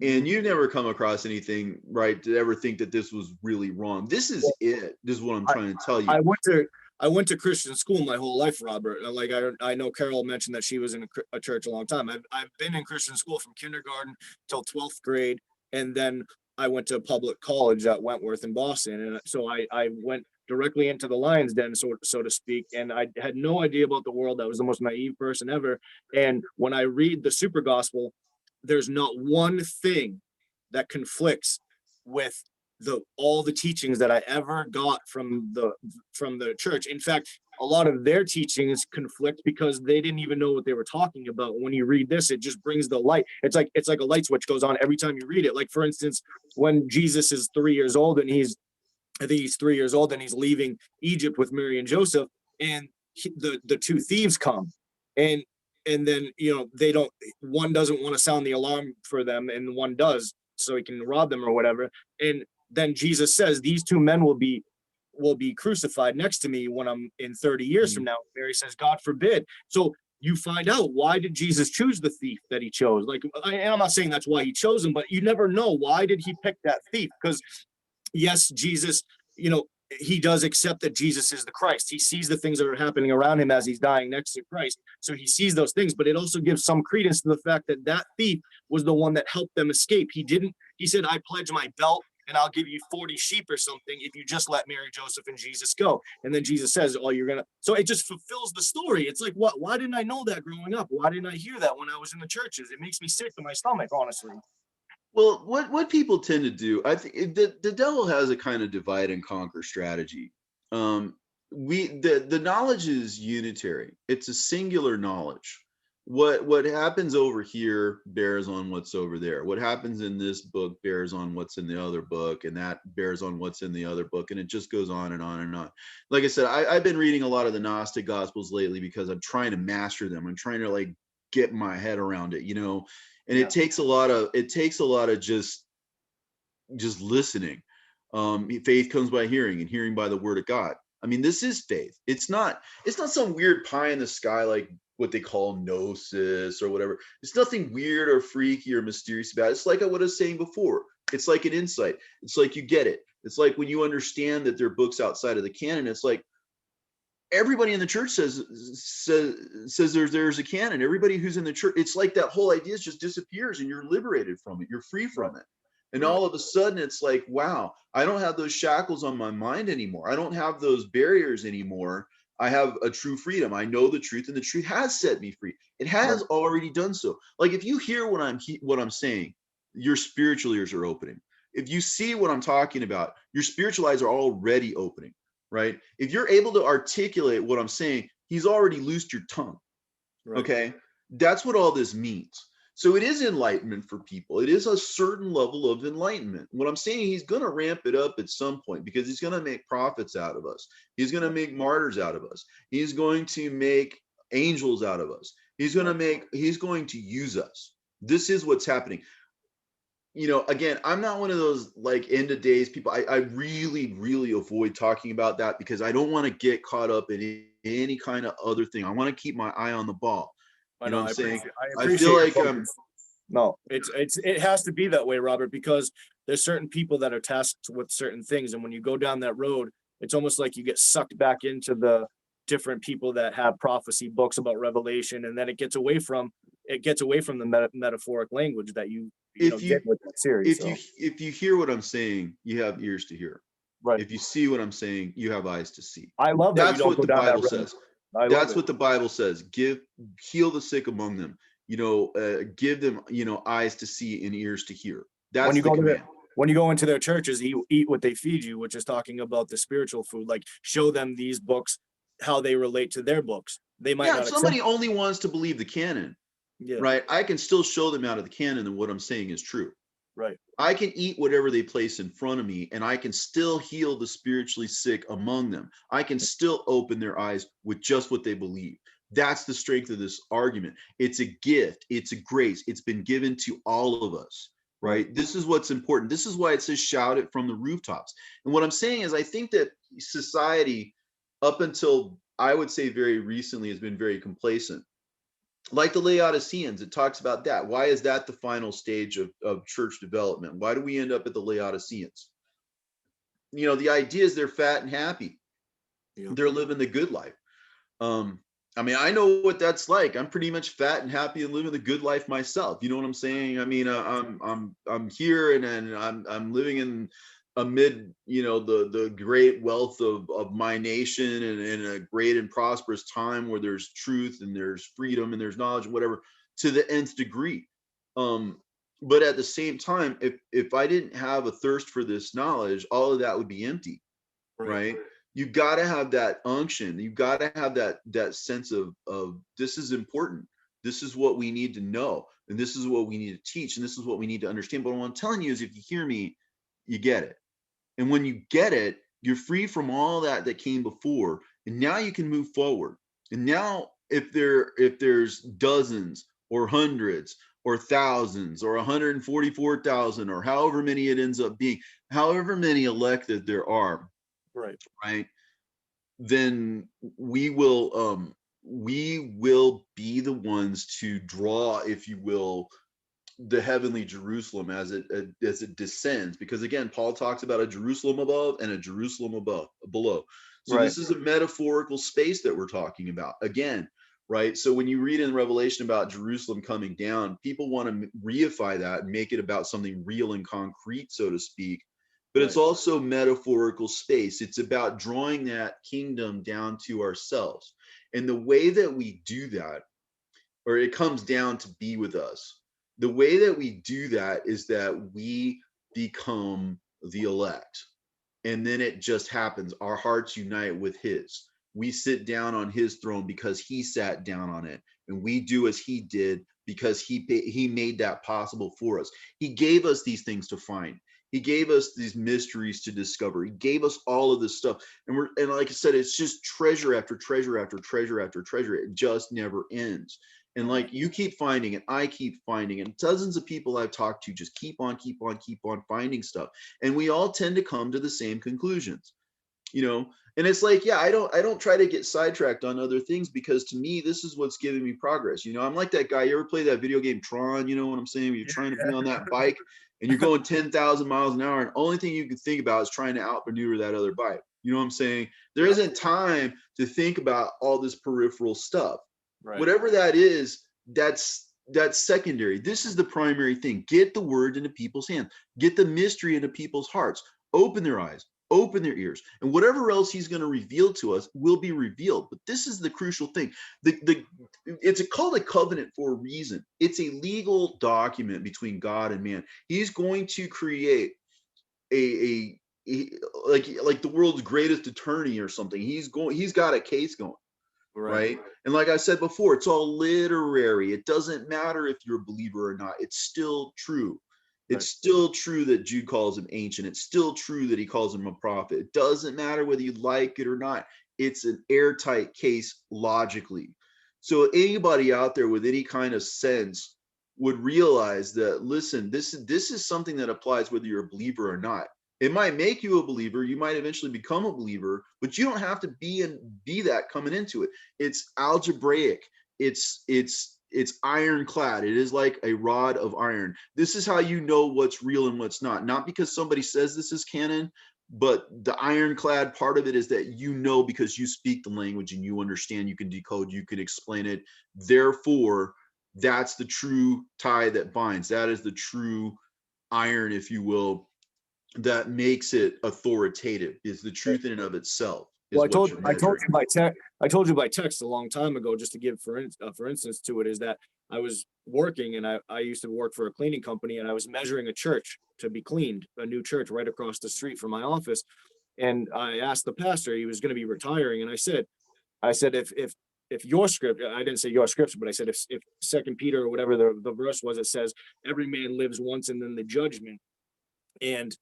And you've never come across anything, right, to ever think that this was really wrong. This is it. This is what I'm I, trying to tell I you. went to I went to Christian school my whole life, Robert. Like I know Carol mentioned that she was in a church a long time. I've been in Christian school from kindergarten till 12th grade, and then I went to public college at Wentworth in Boston, and so I went directly into the lion's den, so to speak. And I had no idea about the world. I was the most naive person ever. And when I read the super gospel, there's not one thing that conflicts with all the teachings that I ever got from the church. In fact, a lot of their teachings conflict because they didn't even know what they were talking about. When you read this, it just brings the light. It's like a light switch goes on every time you read it. Like, for instance, when Jesus is 3 years old and I think he's 3 years old and he's leaving Egypt with Mary and Joseph, and the two thieves come, and then they don't. One doesn't want to sound the alarm for them, and one does, so he can rob them or whatever. And then Jesus says, "These two men will be crucified next to me when I'm in 30 years from now." Mary says, "God forbid." So you find out, why did Jesus choose the thief that he chose? Like, and I'm not saying that's why he chose him, but you never know, why did he pick that thief? Because yes, Jesus, he does accept that Jesus is the Christ. He sees the things that are happening around him as he's dying next to Christ. So he sees those things, but it also gives some credence to the fact that that thief was the one that helped them escape. He said, "I pledge my belt and I'll give you 40 sheep or something if you just let Mary, Joseph, and Jesus go." And then Jesus says, "Oh, you're gonna." So it just fulfills the story. It's like, what? Why didn't I know that growing up? Why didn't I hear that when I was in the churches? It makes me sick to my stomach, honestly. Well, what people tend to do, I think the devil has a kind of divide and conquer strategy. The knowledge is unitary. It's a singular knowledge. What happens over here bears on what's over there. What happens in this book bears on what's in the other book, and that bears on what's in the other book, and it just goes on and on and on. Like I said, I've been reading a lot of the Gnostic Gospels lately because I'm trying to master them. I'm trying to like get my head around it, and Yeah. it takes a lot of just listening. Faith comes by hearing, and hearing by the word of God. I mean, this is faith. It's not some weird pie in the sky like what they call gnosis or whatever. It's nothing weird or freaky or mysterious about it. It's like I was saying before. It's like an insight. It's like you get it. It's like when you understand that there are books outside of the canon. It's like everybody in the church says there's a canon. Everybody who's in the church, it's like that whole idea just disappears and you're liberated from it. You're free from it. And all of a sudden it's like, wow, I don't have those shackles on my mind anymore. I don't have those barriers anymore. I have a true freedom. I know the truth, and the truth has set me free. It has already done so. Like, if you hear what I'm saying, your spiritual ears are opening. If you see what I'm talking about, your spiritual eyes are already opening, right? If you're able to articulate what I'm saying, he's already loosed your tongue. Right. Okay. That's what all this means. So it is enlightenment for people. It is a certain level of enlightenment. What I'm saying, he's going to ramp it up at some point because he's going to make prophets out of us. He's going to make martyrs out of us. He's going to make angels out of us. He's going to use us. This is what's happening. Again, I'm not one of those like end of days people. I really, really avoid talking about that because I don't want to get caught up in any kind of other thing. I want to keep my eye on the ball. You know what I'm saying? I feel like no, it has to be that way, Robert, because there's certain people that are tasked with certain things, and when you go down that road, it's almost like you get sucked back into the different people that have prophecy books about Revelation, and then it gets away from the metaphoric language that you get with that series. If you hear what I'm saying, you have ears to hear. Right. If you see what I'm saying, you have eyes to see. I love that. That's what the Bible says. That's what the Bible says. Heal the sick among them. Give them, eyes to see and ears to hear. That's the command. When you go into their churches, you eat what they feed you, which is talking about the spiritual food. Like, show them these books, how they relate to their books. They might not. If somebody only wants to believe the canon, right? I can still show them out of the canon that what I'm saying is true. Right. I can eat whatever they place in front of me, and I can still heal the spiritually sick among them. I can still open their eyes with just what they believe. That's the strength of this argument. It's a gift. It's a grace. It's been given to all of us, right? This is what's important. This is why it says shout it from the rooftops. And what I'm saying is I think that society, up until I would say very recently, has been very complacent. Like the Laodiceans, it talks about that. Why is that the final stage of church development? Why do we end up at the Laodiceans? The idea is they're fat and happy. Yeah. They're living the good life. I know what that's like. I'm pretty much fat and happy and living the good life myself. You know what I'm saying? I'm here and I'm living in amid, the great wealth of my nation, and a great and prosperous time where there's truth and there's freedom and there's knowledge and whatever, to the nth degree. But at the same time, if I didn't have a thirst for this knowledge, all of that would be empty, right? You got to have that unction. You got to have that sense of this is important. This is what we need to know, and this is what we need to teach, and this is what we need to understand. But what I'm telling you is, if you hear me, you get it. And when you get it, you're free from all that came before, and now you can move forward. And now, if there's dozens or hundreds or thousands or 144,000 or however many it ends up being, however many elected there are, right, then we will be the ones to draw, if you will, the heavenly Jerusalem as it descends. Because again, Paul talks about a Jerusalem above and a Jerusalem below. So this is a metaphorical space that we're talking about again, right? So when you read in Revelation about Jerusalem coming down, people want to reify that and make it about something real and concrete, so to speak. But it's also metaphorical space. It's about drawing that kingdom down to ourselves. And the way that we do that, or it comes down to be with us, the way that we do that is that we become the elect. And then it just happens. Our hearts unite with his. We sit down on his throne because he sat down on it. And we do as he did because he made that possible for us. He gave us these things to find. He gave us these mysteries to discover. He gave us all of this stuff. And like I said, it's just treasure after treasure after treasure after treasure. It just never ends. And like, you keep finding it, I keep finding it. Dozens of people I've talked to just keep on finding stuff. And we all tend to come to the same conclusions, and it's like, yeah, I don't try to get sidetracked on other things, because to me, this is what's giving me progress. I'm like that guy. You ever play that video game Tron? You know what I'm saying? You're trying to be on that bike and you're going 10,000 miles an hour, and only thing you can think about is trying to outmaneuver that other bike. You know what I'm saying? There isn't time to think about all this peripheral stuff. Whatever that is, that's secondary. This is the primary thing. Get the word into people's hands. Get the mystery into people's hearts. Open their eyes, open their ears, and whatever else he's going to reveal to us will be revealed. But this is the crucial thing. It's called a covenant for a reason. It's a legal document between God and man. He's going to create a like the world's greatest attorney or something. He's got a case going. Right. And like I said before, it's all literary. It doesn't matter if you're a believer or not. It's still true. It's still true that Jude calls him ancient. It's still true that he calls him a prophet. It doesn't matter whether you like it or not. It's an airtight case logically. So anybody out there with any kind of sense would realize that, listen, this is something that applies whether you're a believer or not. It might make you a believer. You might eventually become a believer, but you don't have to be that coming into it. It's algebraic. It's ironclad. It is like a rod of iron. This is how you know what's real and what's not. Not because somebody says this is canon, but the ironclad part of it is that because you speak the language and you understand, you can decode, you can explain it. Therefore, that's the true tie that binds. That is the true iron, if you will, that makes it authoritative, is the truth in and of itself. Well, I told you by text a long time ago, just to give for instance to it, is that I was working, and I used to work for a cleaning company, and I was measuring a church to be cleaned, a new church right across the street from my office. And I asked the pastor, he was going to be retiring, and I said, if your script, I didn't say your scripture, but I said, if Second Peter or whatever the verse was, it says every man lives once and then the judgment, and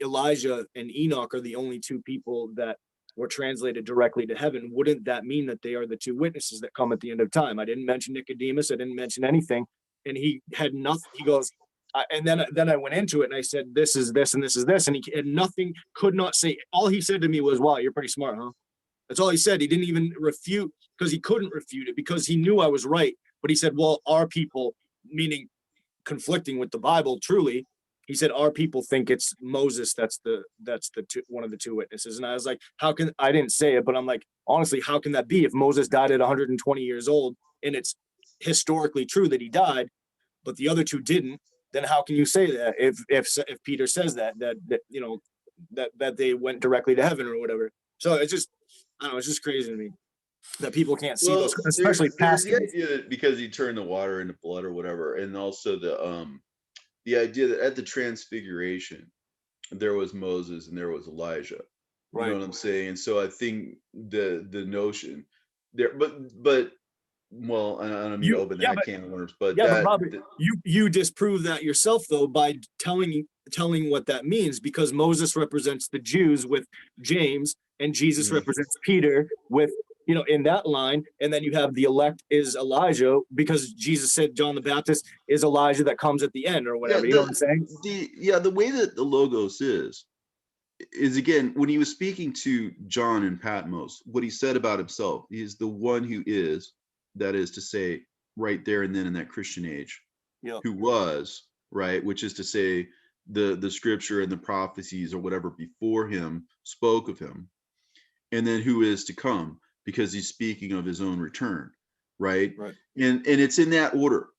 Elijah and Enoch are the only two people that were translated directly to heaven. Wouldn't that mean that they are the two witnesses that come at the end of time? I didn't mention Nicodemus. I didn't mention anything. And he had nothing. He goes, and then I went into it and I said, this is this and this is this. And he had nothing, could not say. All he said to me was, wow, you're pretty smart, huh? That's all he said. He didn't even refute, because he couldn't refute it, because he knew I was right. But he said, well, our people, meaning conflicting with the Bible, truly, he said, our people think it's Moses that's one of the two witnesses. And I was like, I didn't say it, but I'm like, honestly, how can that be if Moses died at 120 years old and it's historically true that he died, but the other two didn't? then how can you say that if Peter says that you know that they went directly to heaven or whatever? So it's just, I don't know, it's just crazy to me that people can't see those, Well, especially there's the pastors. idea that because he turned the water into blood or whatever, and also the idea that at the transfiguration there was Moses and there was Elijah. You know Right. what I'm saying? And so I think the notion there, but well, I don't mean to You open yeah, that but can of worms, but Yeah, but that, Robert, you disprove that yourself though by telling what that means, because Moses represents the Jews with James, and Jesus Mhm. represents Peter with, in that line, and then you have the elect is Elijah, because Jesus said John the Baptist is Elijah that comes at the end or Yeah, whatever. You know what I'm saying? the way that the logos is again when he was speaking to John and Patmos, what he said about himself, he is the one who is, that is to say, right there and then in that Christian age, Yeah. who was, right, which is to say the scripture and the prophecies or whatever before him spoke of him, and then who is to come, because he's speaking of his own return, right? Right. And it's in that order: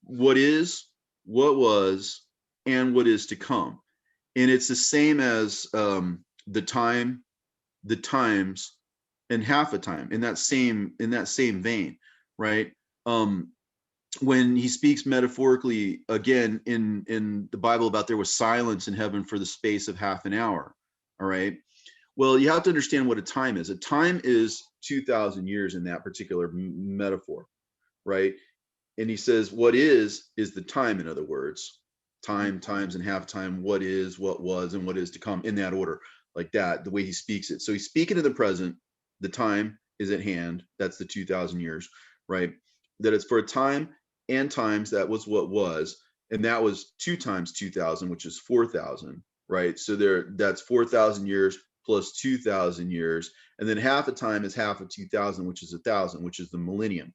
what is, what was, and what is to come. And it's the same as the time, the times, and half a time, in that same vein, right? um when he speaks metaphorically again in the Bible about there was silence in heaven for the space of half an hour. All right, well, you have to understand what a time is. A time is 2,000 years in that particular metaphor, right? And he says what is the time. In other words, time, times, and half time, what is, what was, and what is to come, in that order, like that, the way he speaks it. So he's speaking in the present, the time is at hand, that's the 2,000 years, right? That it's for a time and times, that was what was, and that was 2 times 2,000, which is 4,000, right? So there, that's 4,000 years plus 2,000 years, and then half a time is half of 2,000, which is 1,000, which is the millennium,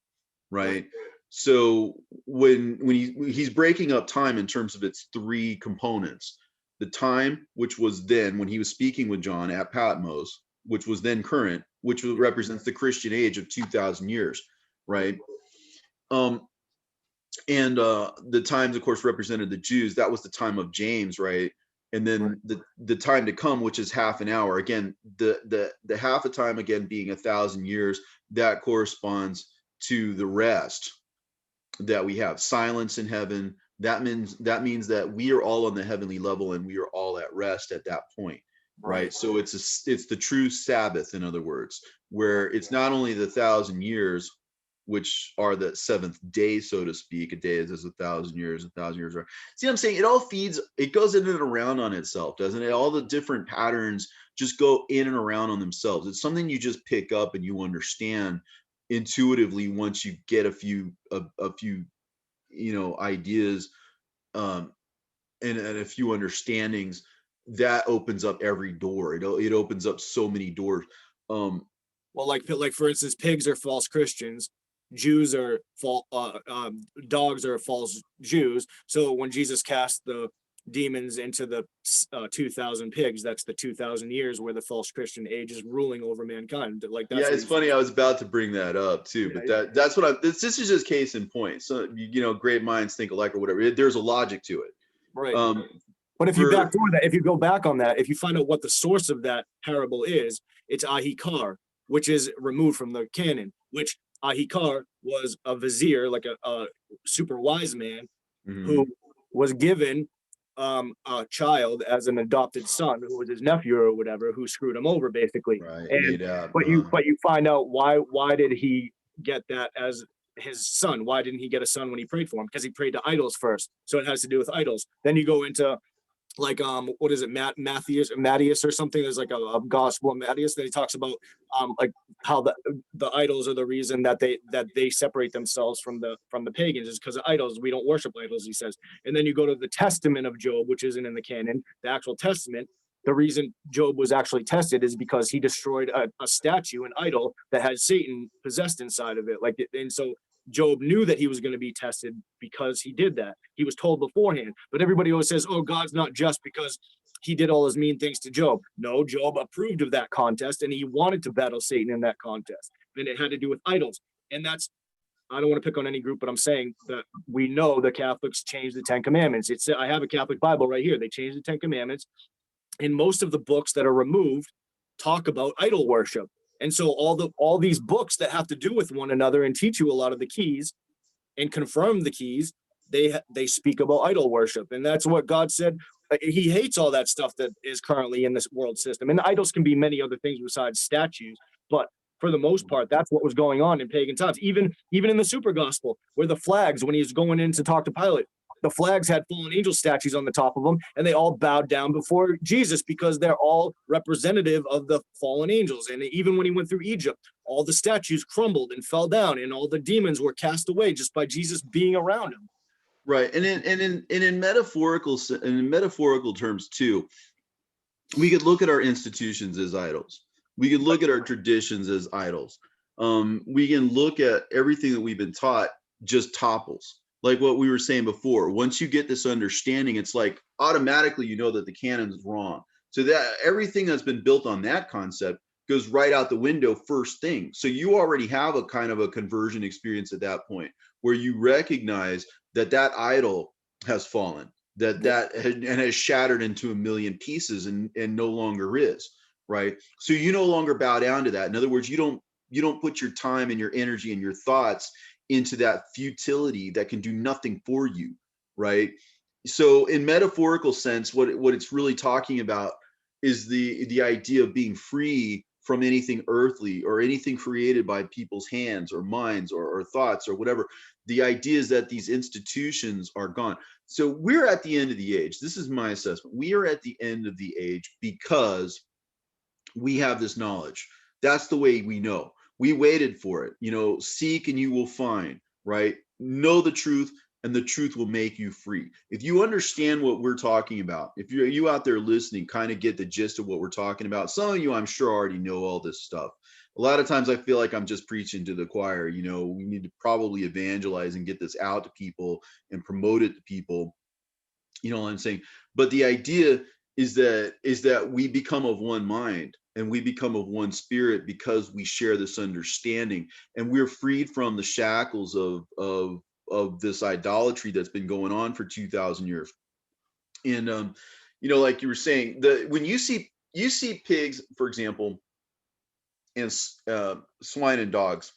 right? So when he's breaking up time in terms of its 3 components: the time, which was then when he was speaking with John at Patmos, which was then current, which represents the Christian age of 2,000 years, right? um and the times, of course, represented the Jews. That was the time of James, right? And Right. then the time to come, which is half an hour, again, the half a time again being 1,000 years, that corresponds to the rest that we have. Silence in heaven, that means that we are all on the heavenly level and we are all at rest at that point, Right. right? So it's the true Sabbath, in other words, where it's not only the 1,000 years, which are the seventh day, so to speak. A day is 1,000 years, 1,000 years are, see what I'm saying? It all feeds, it goes in and around on itself, doesn't it? All the different patterns just go in and around on themselves. It's something you just pick up and you understand intuitively once you get a few ideas, um and a few understandings. That opens up every door. It opens up so many doors. um Well, like for instance, pigs are false Christians, Jews are dogs are false Jews. So when Jesus cast the demons into the 2,000 pigs, that's the 2,000 years where the false Christian age is ruling over mankind. Like yeah, that's what it's he's. funny, I was about to bring that up too, but Yeah, that's what this is just case in point. So great minds think alike or whatever. There's a logic to it. right. um But if you for backdoor that, if you go back on that, if you find out what the source of that parable is, it's Ahikar, which is removed from the canon, which Ahikar was a vizier, like a super wise man who Mhm. was given a child as an adopted son, who was his nephew or whatever, who screwed him over basically. Right, And Nadab. but you find out why did he get that as his son? Why didn't he get a son when he prayed for him? Because he prayed to idols first. So it has to do with idols. Then you go into like what is it, Matthias or something. There's like a gospel of Matthias that he talks about like how the idols are the reason that they separate themselves from the pagans, is because of idols. We don't worship idols, he says. And then you go to the testament of Job, which isn't in the canon, the actual testament. The reason Job was actually tested is because he destroyed a statue, an idol that had Satan possessed inside of it. And so Job knew that he was going to be tested because he did that. He was told beforehand. But everybody always says, oh, God's not just because he did all his mean things to Job. No, Job approved of that contest and he wanted to battle Satan in that contest. And it had to do with idols. And that's I don't want to pick on any group, but I'm saying that we know the Catholics changed the Ten Commandments. I have a Catholic Bible right here. They changed the Ten Commandments, and most of the books that are removed talk about idol worship. And so all these books that have to do with one another and teach you a lot of the keys and confirm the keys, they speak about idol worship, and that's what God said. He hates all that stuff that is currently in this world system. And idols can be many other things besides statues, but for the most part, that's what was going on in pagan times. Even in the super gospel, where the flags, when he's going in to talk to Pilate, the flags had fallen angel statues on the top of them, and they all bowed down before Jesus because they're all representative of the fallen angels. And even when he went through Egypt, all the statues crumbled and fell down, and all the demons were cast away just by Jesus being around him. Right, and in metaphorical terms too, we could look at our institutions as idols. We could look at our traditions as idols. We can look at everything that we've been taught just topples. Like what we were saying before, once you get this understanding, it's like automatically you know that the canon is wrong. So that everything that's been built on that concept goes right out the window first thing. So you already have a kind of a conversion experience at that point where you recognize that that idol has fallen, that has shattered into a million pieces and no longer is, right? So you no longer bow down to that. In other words, you don't put your time and your energy and your thoughts into that futility that can do nothing for you, right? So in metaphorical sense, what it's really talking about is the idea of being free from anything earthly or anything created by people's hands or minds or thoughts or whatever. The idea is that these institutions are gone. So we're at the end of the age. This is my assessment. We are at the end of the age because we have this knowledge. That's the way we know. We waited for it. Seek and you will find, right? Know the truth and the truth will make you free. If you understand what we're talking about, if you out there listening, kind of get the gist of what we're talking about. Some of you, I'm sure, already know all this stuff. A lot of times I feel like I'm just preaching to the choir. We need to probably evangelize and get this out to people and promote it to people. You know what I'm saying? But the idea is that we become of one mind and we become of one spirit because we share this understanding, and we're freed from the shackles of this idolatry that's been going on for 2,000 years. And like you were saying, when you see pigs, for example, and swine and dogs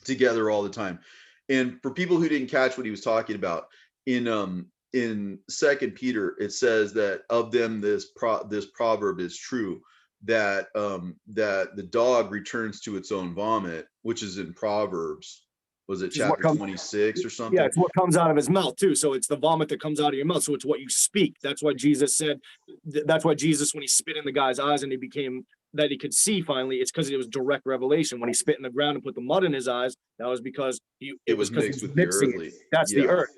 together all the time. And for people who didn't catch what he was talking about, in 2 Peter, it says that of them this proverb is true, that the dog returns to its own vomit, which is in Proverbs. Was it chapter 26 or something? Yeah, it's what comes out of his mouth too. So it's the vomit that comes out of your mouth. So it's what you speak. That's why Jesus said, that's why Jesus, when he spit in the guy's eyes and that he could see finally, it's because it was direct revelation. When he spit in the ground and put the mud in his eyes, that was because it was mixed with the earthly. That's the earth.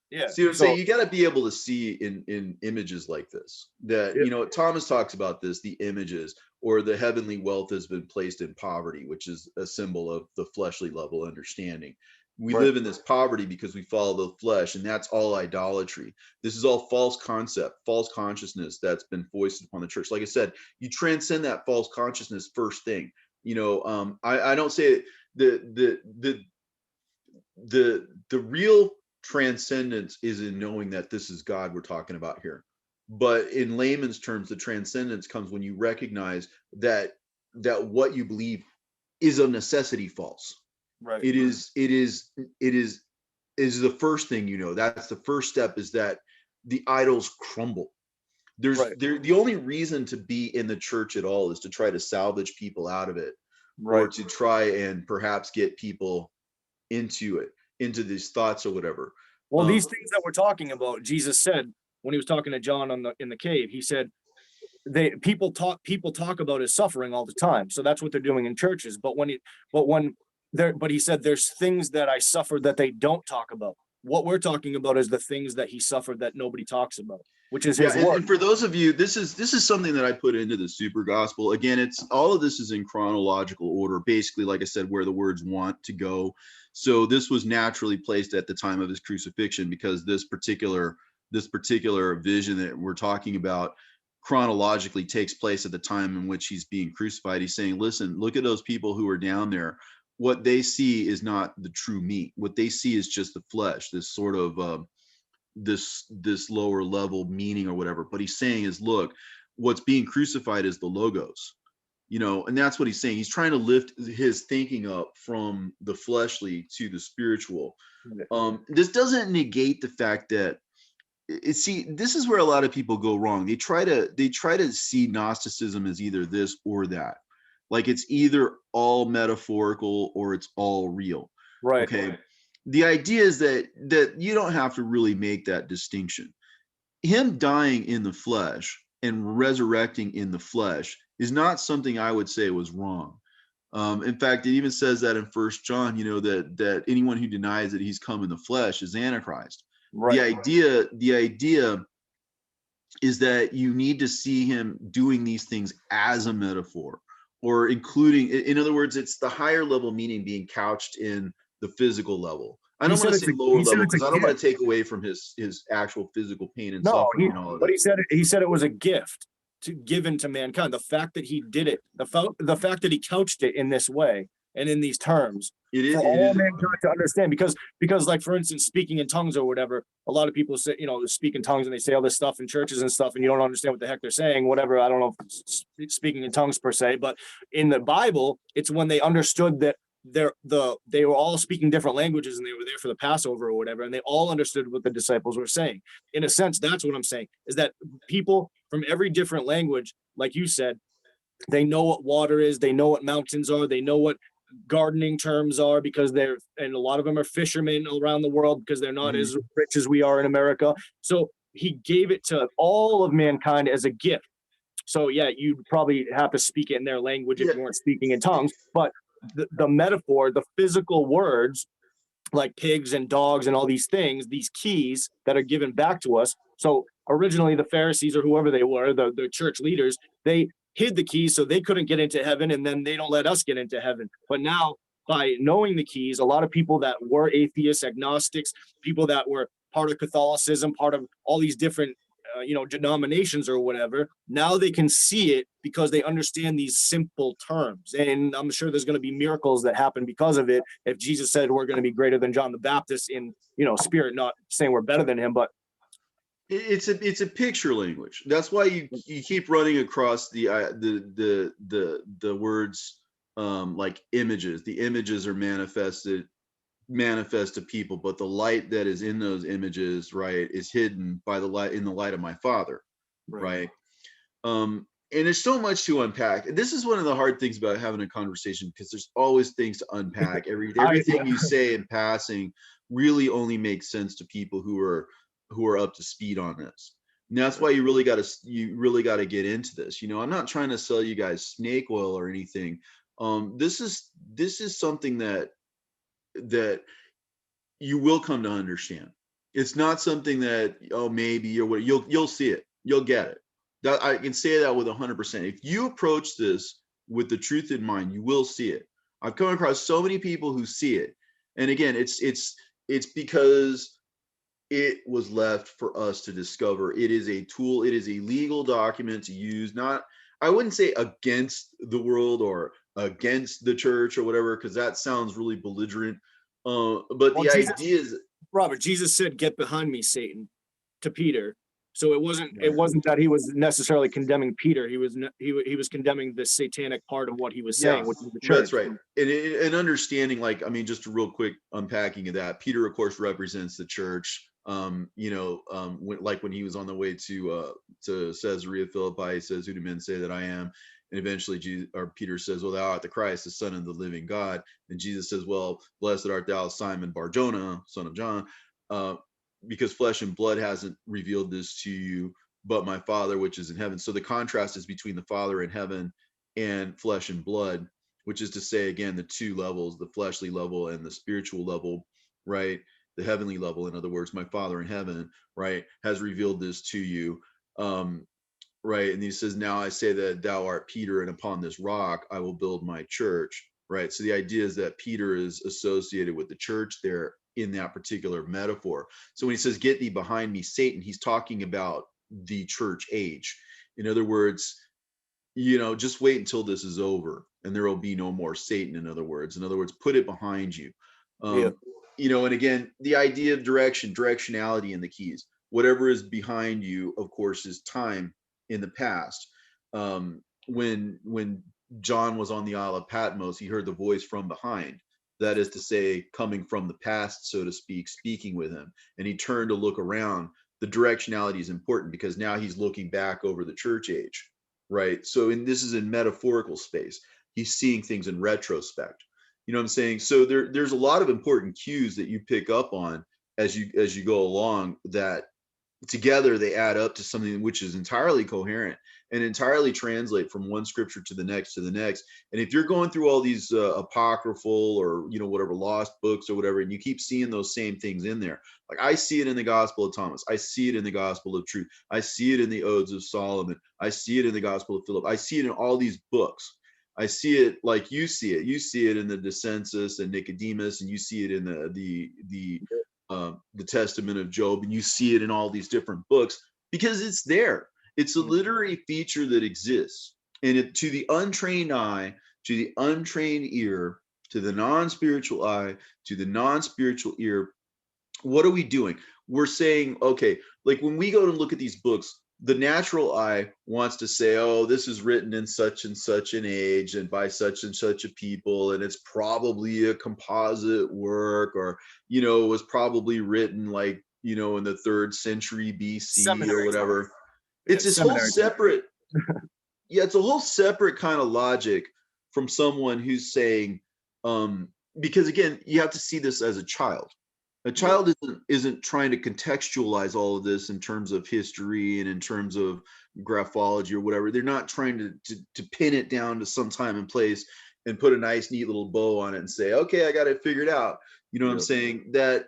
Yeah. See what I'm saying? You got to be able to see in images like this, that, Thomas talks about this, the images, or the heavenly wealth has been placed in poverty, which is a symbol of the fleshly level understanding. We live in this poverty because we follow the flesh, and that's all idolatry. This is all false concept, false consciousness that's been foisted upon the church. Like I said, you transcend that false consciousness first thing. I don't say the real transcendence is in knowing that this is God we're talking about here. But in layman's terms, the transcendence comes when you recognize that what you believe is of necessity false. Right. It is the first thing. That's the first step, is that the idols crumble. The only reason to be in the church at all is to try to salvage people out of it, or to try and perhaps get people into these thoughts or whatever. Well, these things that we're talking about, Jesus said when he was talking to John in the cave, he said people talk about his suffering all the time. So that's what they're doing in churches. But he said there's things that I suffered that they don't talk about. What we're talking about is the things that he suffered that nobody talks about, which is his word. And for those of you, this is something that I put into the super gospel. Again, it's all of this is in chronological order, basically, like I said, where the words want to go. So this was naturally placed at the time of his crucifixion, because this particular vision that we're talking about chronologically takes place at the time in which he's being crucified. He's saying, listen, look at those people who are down there. what they see is not the true meat. What they see is just the flesh, this sort of this lower level meaning or whatever. But he's saying is, look, what's being crucified is the logos, and that's what he's saying. He's trying to lift his thinking up from the fleshly to the spiritual. This doesn't negate the fact that see, this is where a lot of people go wrong. They try to see Gnosticism as either this or that. Like it's either all metaphorical or it's all real. Right. Okay. The idea is that you don't have to really make that distinction. Him dying in the flesh and resurrecting in the flesh is not something I would say was wrong. In fact, it even says that in First John, that anyone who denies that he's come in the flesh is Antichrist. Right. The idea is that you need to see him doing these things as a metaphor, or including, in other words, it's the higher level meaning being couched in the physical level. I don't want to say lower level because I don't want to take away from his actual physical pain and suffering and all of that. But he said it was a gift given to mankind. The fact that he did it, the fact that he couched it in this way and in these terms, for all mankind to understand. Because like, for instance, speaking in tongues or whatever, a lot of people say, speak in tongues and they say all this stuff in churches and stuff, and you don't understand what the heck they're saying, whatever. I don't know if it's speaking in tongues per se, but in the Bible, it's when they understood that they were all speaking different languages and they were there for the Passover or whatever, and they all understood what the disciples were saying. In a sense, that's what I'm saying, is that people from every different language, like you said, they know what water is, they know what mountains are, they know what gardening terms are, because and a lot of them are fishermen around the world because they're not as rich as we are in America. So he gave it to all of mankind as a gift. So yeah, you'd probably have to speak it in their language if you weren't speaking in tongues, but the metaphor, the physical words like pigs and dogs and all these things, these keys that are given back to us. So originally the Pharisees, or whoever they were, the church leaders, they hid the keys so they couldn't get into heaven, and then they don't let us get into heaven. But now, by knowing the keys, a lot of people that were atheists, agnostics, people that were part of Catholicism, part of all these different denominations or whatever, now they can see it because they understand these simple terms. And I'm sure there's going to be miracles that happen because of it. If Jesus said we're going to be greater than John the Baptist in spirit, not saying we're better than him, but it's a picture language. That's why you keep running across the words like images. The images are manifest to people, but the light that is in those images, right, is hidden by the light, in the light of my Father, right? And there's so much to unpack. This is one of the hard things about having a conversation, because there's always things to unpack. Everything you say in passing really only makes sense to people who are up to speed on this. And that's why you really got to get into this. I'm not trying to sell you guys snake oil or anything. This is something that you will come to understand. It's not something that, maybe, or what, you'll see it, you'll get it. That I can say that with 100%. If you approach this with the truth in mind, you will see it. I've come across so many people who see it, and again, it's because it was left for us to discover. It is a tool. It is a legal document to use. Not, I wouldn't say against the world or against the church or whatever, because that sounds really belligerent. But the idea is, Robert, Jesus said, "Get behind me, Satan," to Peter. So it wasn't that he was necessarily condemning Peter. He was condemning the satanic part of what he was saying, which was the church. That's right. And understanding, like, I mean, just a real quick unpacking of that. Peter, of course, represents the church. When he was on the way to Caesarea Philippi, he says, "Who do men say that I am?" And eventually Peter says, "Well, thou art the Christ, the Son of the living God." And Jesus says, "Well, blessed art thou, Simon Bar-Jonah, son of John, because flesh and blood hasn't revealed this to you, but my Father which is in heaven." So the contrast is between the Father in heaven and flesh and blood, which is to say, again, the two levels, the fleshly level and the spiritual level, right? The heavenly level, in other words, my Father in heaven, right, has revealed this to you. Right. And he says, "Now I say that thou art Peter, and upon this rock I will build my church." Right. So the idea is that Peter is associated with the church there in that particular metaphor. So when he says, "Get thee behind me, Satan," he's talking about the church age. In other words, just wait until this is over. and there will be no more Satan. In other words, put it behind you. Yeah. And again, the idea of directionality in the keys. Whatever is behind you, of course, is time in the past. When John was on the Isle of Patmos, he heard the voice from behind. That is to say, coming from the past, so to speak, speaking with him. And he turned to look around. The directionality is important because now he's looking back over the church age, right? So this is in metaphorical space. He's seeing things in retrospect. You know what I'm saying? So there's a lot of important cues that you pick up on as you go along, that together they add up to something which is entirely coherent and entirely translate from one scripture to the next to the next. And if you're going through all these apocryphal or whatever lost books or whatever, and you keep seeing those same things in there, like I see it in the Gospel of Thomas, I see it in the Gospel of Truth, I see it in the Odes of Solomon, I see it in the Gospel of Philip, I see it in all these books. I see it like you see it. You see it in the Descensus and Nicodemus, and you see it in the Testament of Job, and you see it in all these different books because it's there. It's a literary feature that exists, and to the untrained eye, to the untrained ear, to the non-spiritual eye, to the non-spiritual ear, what are we doing? We're saying, okay, like when we go to look at these books, the natural eye wants to say, oh, this is written in such and such an age and by such and such a people, and it's probably a composite work, or it was probably written like in the 3rd century BC or whatever. Time. It's this whole separate it's a whole separate kind of logic from someone who's saying, because again, you have to see this as a child. A child isn't trying to contextualize all of this in terms of history and in terms of graphology or whatever. They're not trying to pin it down to some time and place and put a nice, neat little bow on it and say, okay, I got it figured out. You know what I'm saying? That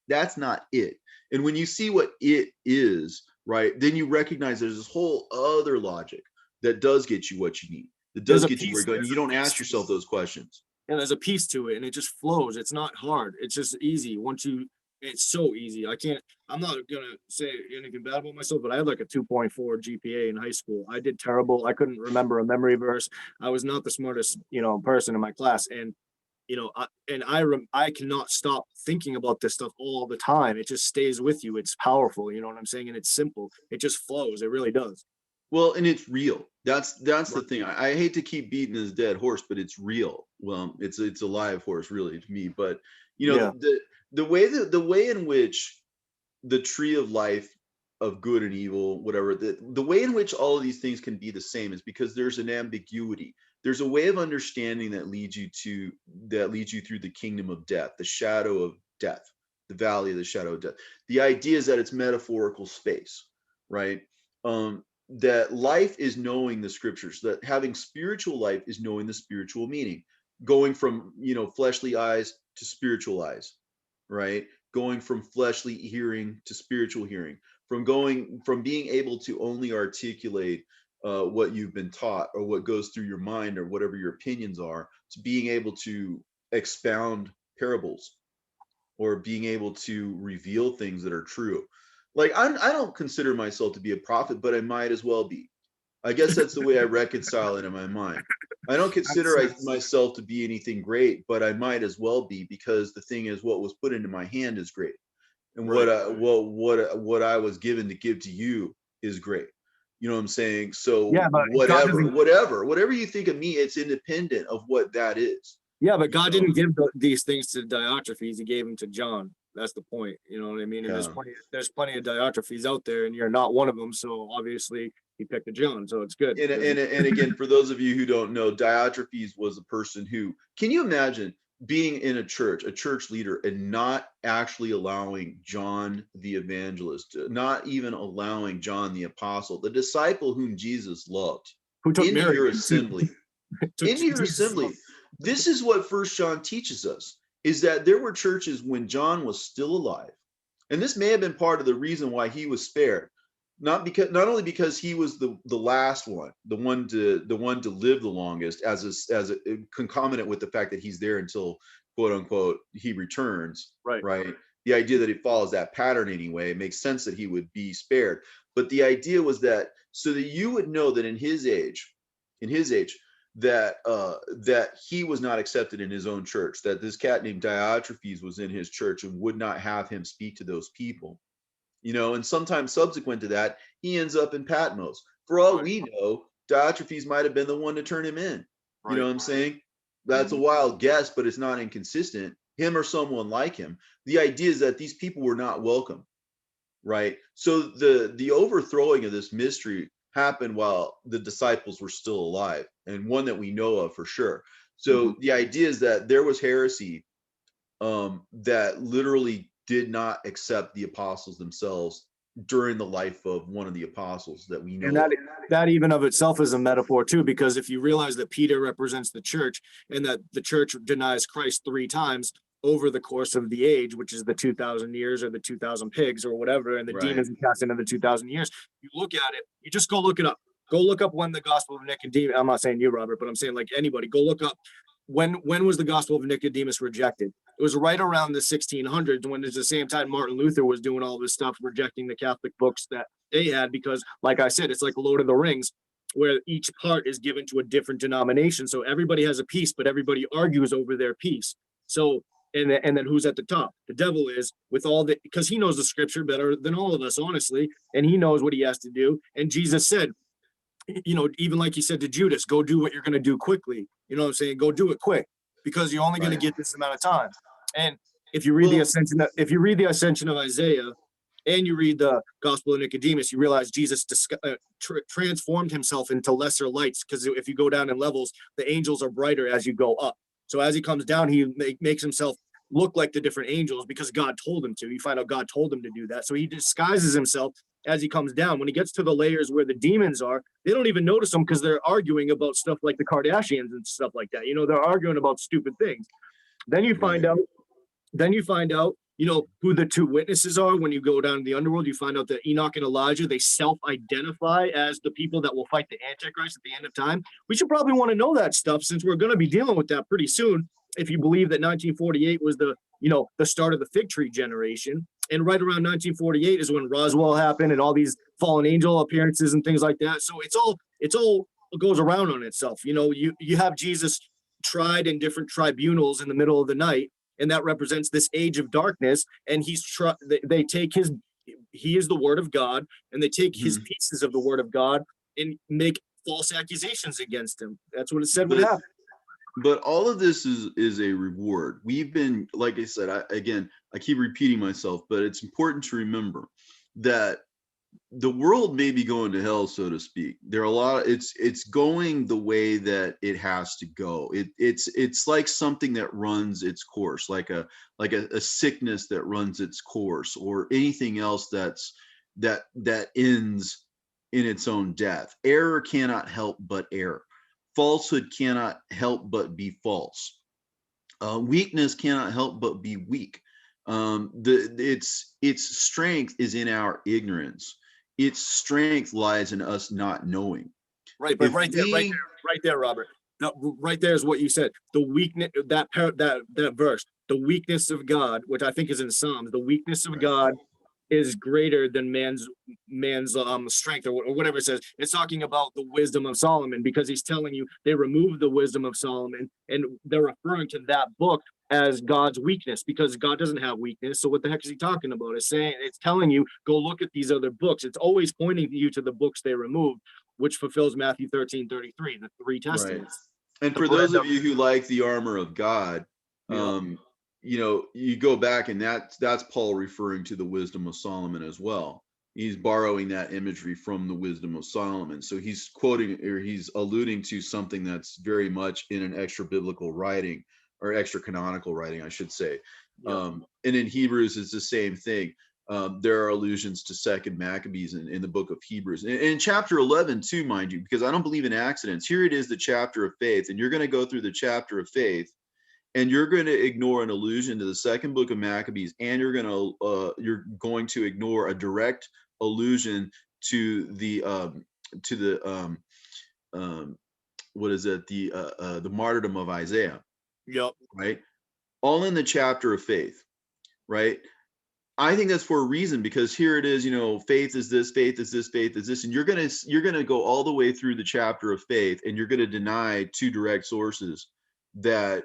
that's not it. And when you see what it is, right, then you recognize there's this whole other logic that does get you what you need. That does get you where you're going. You don't ask yourself those questions. And there's a piece to it, and it just flows. It's not hard. It's just easy. It's so easy. I'm not gonna say anything bad about myself, but I had like a 2.4 GPA in high school. I did terrible. I couldn't remember a memory verse. I was not the smartest, person in my class. And, I cannot stop thinking about this stuff all the time. It just stays with you. It's powerful. You know what I'm saying? And it's simple. It just flows. It really does. Well, and it's real. That's the thing. I hate to keep beating this dead horse, but it's real. Well, it's a live horse, really, to me. But the way in which the tree of life, of good and evil, whatever, the way in which all of these things can be the same is because there's an ambiguity. There's a way of understanding that leads you through the kingdom of death, the shadow of death, the valley of the shadow of death. The idea is that it's metaphorical space, right? That life is knowing the scriptures, that having spiritual life is knowing the spiritual meaning, going from fleshly eyes to spiritual eyes, right? Going from fleshly hearing to spiritual hearing, from being able to only articulate what you've been taught or what goes through your mind or whatever your opinions are, to being able to expound parables or being able to reveal things that are true. Like I don't consider myself to be a prophet, but I might as well be. I guess that's the way I reconcile it in my mind. I don't consider myself to be anything great, but I might as well be, because the thing is, what was put into my hand is great, and what I was given to give to you is great. You know what I'm saying? So Yeah, but whatever you think of me, it's independent of what that is. Yeah, but God didn't give these things to Diotrephes. He gave them to John. That's the point. You know what I mean? And there's plenty of Diotrephes out there, and you're not one of them. So obviously he picked a John. So it's good. And again, for those of you who don't know, Diotrephes was a person who, can you imagine being in a church leader, and not actually allowing John the evangelist, not even allowing John the apostle, the disciple whom Jesus loved, who took into Mary your assembly? Into your assembly. Love. This is what First John teaches us, is that there were churches when John was still alive. And this may have been part of the reason why he was spared. Not only because he was the last one, the one to live the longest, as a concomitant with the fact that he's there until, quote unquote, he returns. Right. The idea that it follows that pattern anyway, it makes sense that he would be spared. But the idea was that so that you would know that in his age, that he was not accepted in his own church, that this cat named Diotrephes was in his church and would not have him speak to those people. And sometime subsequent to that, he ends up in Patmos. For all we know, Diotrephes might have been the one to turn him in. You know what I'm saying? That's a wild guess, but it's not inconsistent. Him or someone like him. The idea is that these people were not welcome, right? So the overthrowing of this mystery happened while the disciples were still alive, and one that we know of for sure. So the idea is that there was heresy that literally did not accept the apostles themselves during the life of one of the apostles that we know. And that even of itself is a metaphor too, because if you realize that Peter represents the church and that the church denies Christ 3 times over the course of the age, which is the 2,000 years or the 2,000 pigs or whatever, and the demons are cast into the 2,000 years, you look at it, you just go look it up. Go look up when the Gospel of Nicodemus, I'm not saying you, Robert, but I'm saying like anybody, go look up when was the Gospel of Nicodemus rejected? It was right around the 1600s, when at the same time Martin Luther was doing all this stuff, rejecting the Catholic books that they had, because like I said, it's like Lord of the Rings, where each part is given to a different denomination. So everybody has a piece, but everybody argues over their piece. So, and then who's at the top? The devil is, with all the, because he knows the scripture better than all of us, honestly, and he knows what he has to do. And Jesus said, even like he said to Judas, go do what you're going to do quickly. You know what I'm saying? Go do it quick, because you're only going to get this amount of time. And if you read the Ascension of Isaiah, and you read the Gospel of Nicodemus, you realize Jesus transformed himself into lesser lights, because if you go down in levels, the angels are brighter as you go up. So as he comes down, he makes himself look like the different angels because God told him to. You find out God told him to do that. So he disguises himself as he comes down. When he gets to the layers where the demons are, they don't even notice him because they're arguing about stuff like the Kardashians and stuff like that. They're arguing about stupid things. Then you find out, who the 2 witnesses are. When you go down to the underworld, you find out that Enoch and Elijah, they self-identify as the people that will fight the Antichrist at the end of time. We should probably want to know that stuff, since we're going to be dealing with that pretty soon. If you believe that 1948 was the start of the fig tree generation, and right around 1948 is when Roswell happened and all these fallen angel appearances and things like that. So it's all goes around on itself. You have Jesus tried in different tribunals in the middle of the night, and that represents this age of darkness. And they take he is the word of God, and they take his pieces of the word of God and make false accusations against him. That's what it said would happen. But all of this is a reward. We've been, like I said, I keep repeating myself, but it's important to remember that the world may be going to hell, so to speak. There are it's going the way that it has to go. It's like something that runs its course, like a sickness that runs its course, or anything else that ends in its own death. Error cannot help but err. Falsehood cannot help but be false. Weakness cannot help but be weak. Its strength is in our ignorance. Its strength lies in us not knowing. Right, but right there, Robert. No, right there is what you said. The weakness, that verse, the weakness of God, which I think is in Psalms, the weakness of God is greater than man's strength, or whatever it says. It's talking about the wisdom of Solomon, because he's telling you they removed the wisdom of Solomon, and they're referring to that book as God's weakness, because God doesn't have weakness. So what the heck is he talking about? It's telling you, go look at these other books. It's always pointing you to the books they removed, which fulfills Matthew 13:33, the 3 testaments. Right. And for those of you who like the armor of God, you go back, and that's Paul referring to the wisdom of Solomon as well. He's borrowing that imagery from the wisdom of Solomon. So he's quoting, or he's alluding to something that's very much in an extra biblical writing, or extra canonical writing, I should say. And in Hebrews, it's the same thing. There are allusions to Second Maccabees in the book of Hebrews. And in chapter 11 too, mind you, because I don't believe in accidents. Here it is, the chapter of faith. And you're going to go through the chapter of faith, and you're going to ignore an allusion to the second book of Maccabees, and you're going to ignore a direct allusion to the martyrdom of Isaiah. Yep. Right. All in the chapter of faith. Right. I think that's for a reason, because here it is, faith is this, faith is this, faith is this, and you're gonna go all the way through the chapter of faith, and you're gonna deny two direct sources that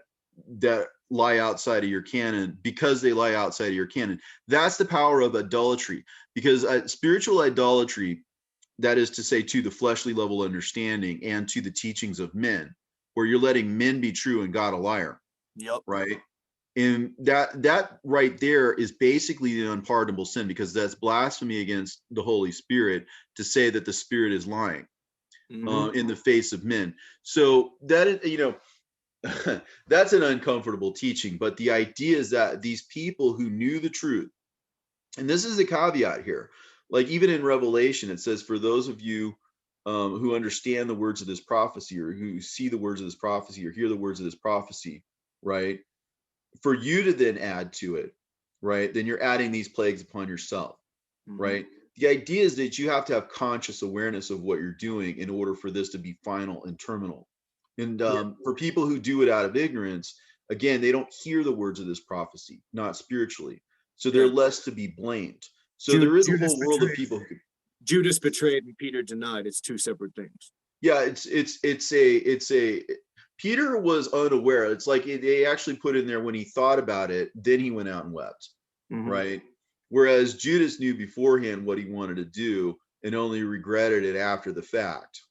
that lie outside of your canon, because they lie outside of your canon. That's the power of idolatry, because spiritual idolatry, that is to say, to the fleshly level understanding and to the teachings of men, where you're letting men be true and God a liar, Yep. right? And that right there is basically the unpardonable sin, because that's blasphemy against the Holy Spirit to say that the Spirit is lying in the face of men. So that is, that's an uncomfortable teaching. But the idea is that these people who knew the truth, and this is a caveat here, like even in Revelation, it says, for those of you who understand the words of this prophecy, or who see the words of this prophecy, or hear the words of this prophecy, right? For you to then add to it, right? Then you're adding these plagues upon yourself, right? The idea is that you have to have conscious awareness of what you're doing in order for this to be final and terminal. And for people who do it out of ignorance, again, they don't hear the words of this prophecy, not spiritually. So they're less to be blamed. So there is a whole world of people who Judas betrayed and Peter denied. It's two separate things. Yeah, it's a Peter was unaware. It's like they actually put in there, when he thought about it, then he went out and wept, right? Whereas Judas knew beforehand what he wanted to do and only regretted it after the fact,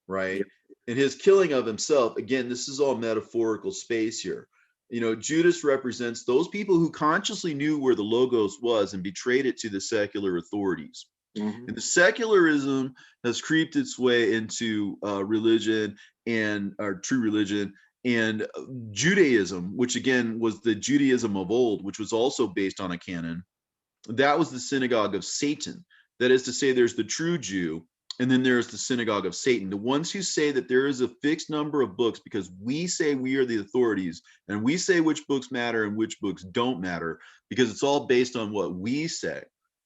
right? Yep. And his killing of himself, again, this is all metaphorical space here. Judas represents those people who consciously knew where the Logos was and betrayed it to the secular authorities. And the secularism has creeped its way into religion and our true religion, and Judaism, which again was the Judaism of old, which was also based on a canon. That was the synagogue of Satan. That is to say, there's the true Jew, and then there's the synagogue of Satan. The ones who say that there is a fixed number of books because we say we are the authorities, and we say which books matter and which books don't matter, because it's all based on what we say.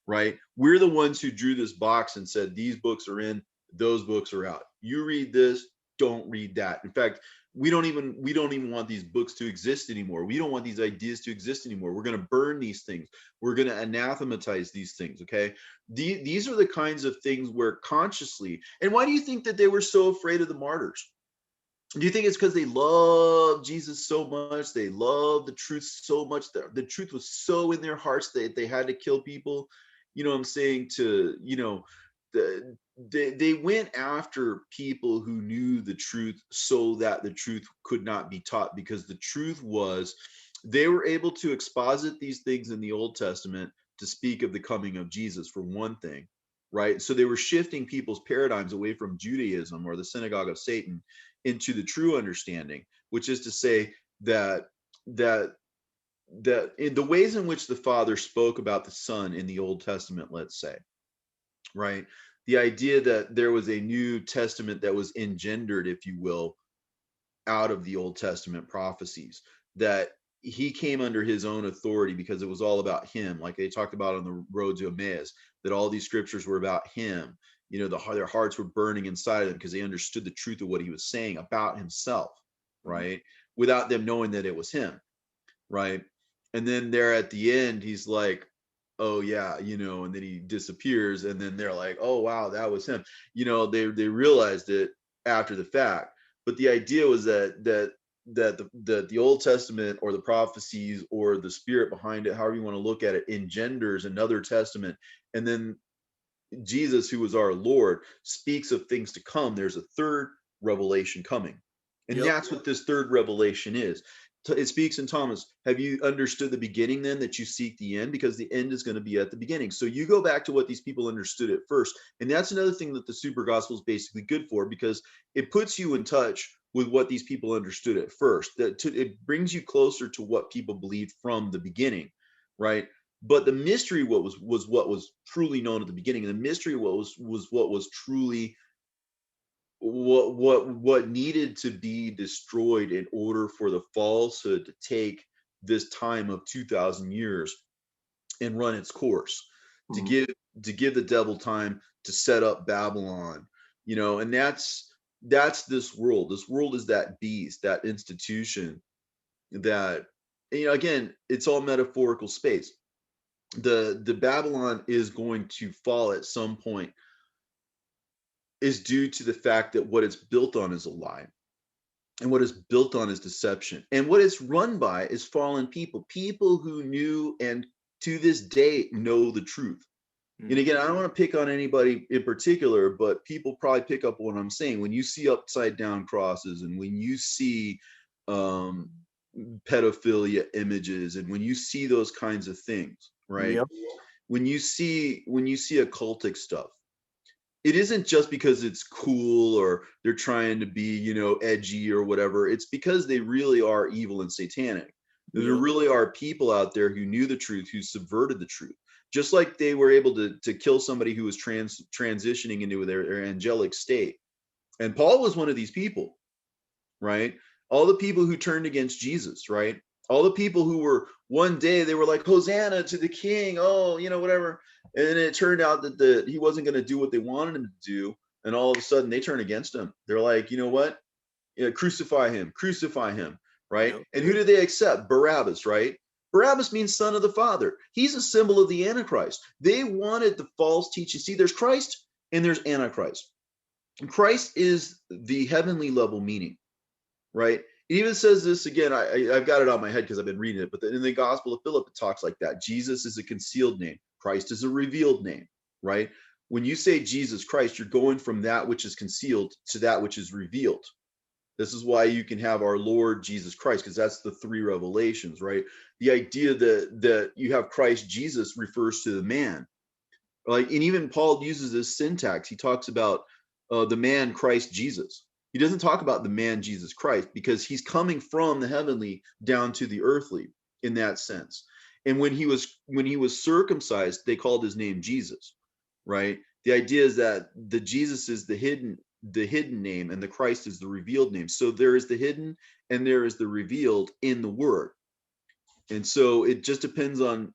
Right? We're the ones who drew this box and said, these books are in, those books are out. You read this, don't read that. In fact, we don't even want these books to exist anymore. We don't want these ideas to exist anymore. We're going to burn these things. We're going to anathematize these things. Okay. These are the kinds of things where consciously, and why do you think that they were so afraid of the martyrs? Do you think it's because they love Jesus so much? They love the truth so much that the truth was so in their hearts that they had to kill people? You know what I'm saying? They went after people who knew the truth so that the truth could not be taught, because the truth was, they were able to exposit these things in the Old Testament to speak of the coming of Jesus, for one thing, right? So they were shifting people's paradigms away from Judaism or the synagogue of Satan into the true understanding, which is to say that in the ways in which the Father spoke about the Son in the Old Testament, let's say, right? The idea that there was a New Testament that was engendered, if you will, out of the Old Testament prophecies, that he came under his own authority because it was all about him, like they talked about on the road to Emmaus, that all these scriptures were about him. Their hearts were burning inside of them because they understood the truth of what he was saying about himself, right? Without them knowing that it was him, right? And then there at the end, he's like, oh yeah, and then he disappears, and then they're like, oh wow, that was him. They realized it after the fact. But the idea was that the Old Testament, or the prophecies, or the spirit behind it, however you want to look at it, engenders another testament. And then Jesus, who was our Lord, speaks of things to come. There's a third revelation coming. And that's what this third revelation is. It speaks in Thomas, have you understood the beginning then, that you seek the end? Because the end is going to be at the beginning. So you go back to what these people understood at first. And that's another thing that the super gospel is basically good for, because it puts you in touch with what these people understood at first. It brings you closer to what people believed from the beginning, right? But the mystery was what was truly known at the beginning. And the mystery was what was truly what needed to be destroyed in order for the falsehood to take this time of 2,000 years and run its course, to give the devil time to set up Babylon, and that's this world. This world is that beast, that institution that, again, it's all metaphorical space. the Babylon is going to fall at some point is due to the fact that what it's built on is a lie. And what it's built on is deception. And what it's run by is fallen people, people who knew and to this day know the truth. And again, I don't want to pick on anybody in particular, but people probably pick up what I'm saying. When you see upside down crosses, and when you see um, pedophilia images, and when you see those kinds of things, right? Yep. When you see occultic stuff, it isn't just because it's cool or they're trying to be, edgy or whatever. It's because they really are evil and satanic. There Yep. really are people out there who knew the truth, who subverted the truth. Just like they were able to kill somebody who was transitioning into their angelic state. And Paul was one of these people, right? All the people who turned against Jesus, right? All the people who were one day they were like, Hosanna to the King, oh, whatever. And then it turned out that he wasn't going to do what they wanted him to do. And all of a sudden they turn against him. They're like, you know what? Crucify him, right? Yep. And who did they accept? Barabbas, right? Barabbas means son of the Father. He's a symbol of the Antichrist. They wanted the false teaching. See, there's Christ and there's Antichrist. And Christ is the heavenly level meaning, right? It even says this again. I've got it on my head because I've been reading it, but in the Gospel of Philip, it talks like that. Jesus is a concealed name. Christ is a revealed name, right? When you say Jesus Christ, you're going from that which is concealed to that which is revealed. This is why you can have our Lord Jesus Christ, because that's the three revelations, right? The idea that you have Christ Jesus refers to the man. And even Paul uses this syntax. He talks about the man Christ Jesus. He doesn't talk about the man Jesus Christ because he's coming from the heavenly down to the earthly in that sense. And when he was circumcised, they called his name Jesus, right? The idea is that the Jesus is the hidden name and the Christ is the revealed name. So there is the hidden and there is the revealed in the word. And so it just depends on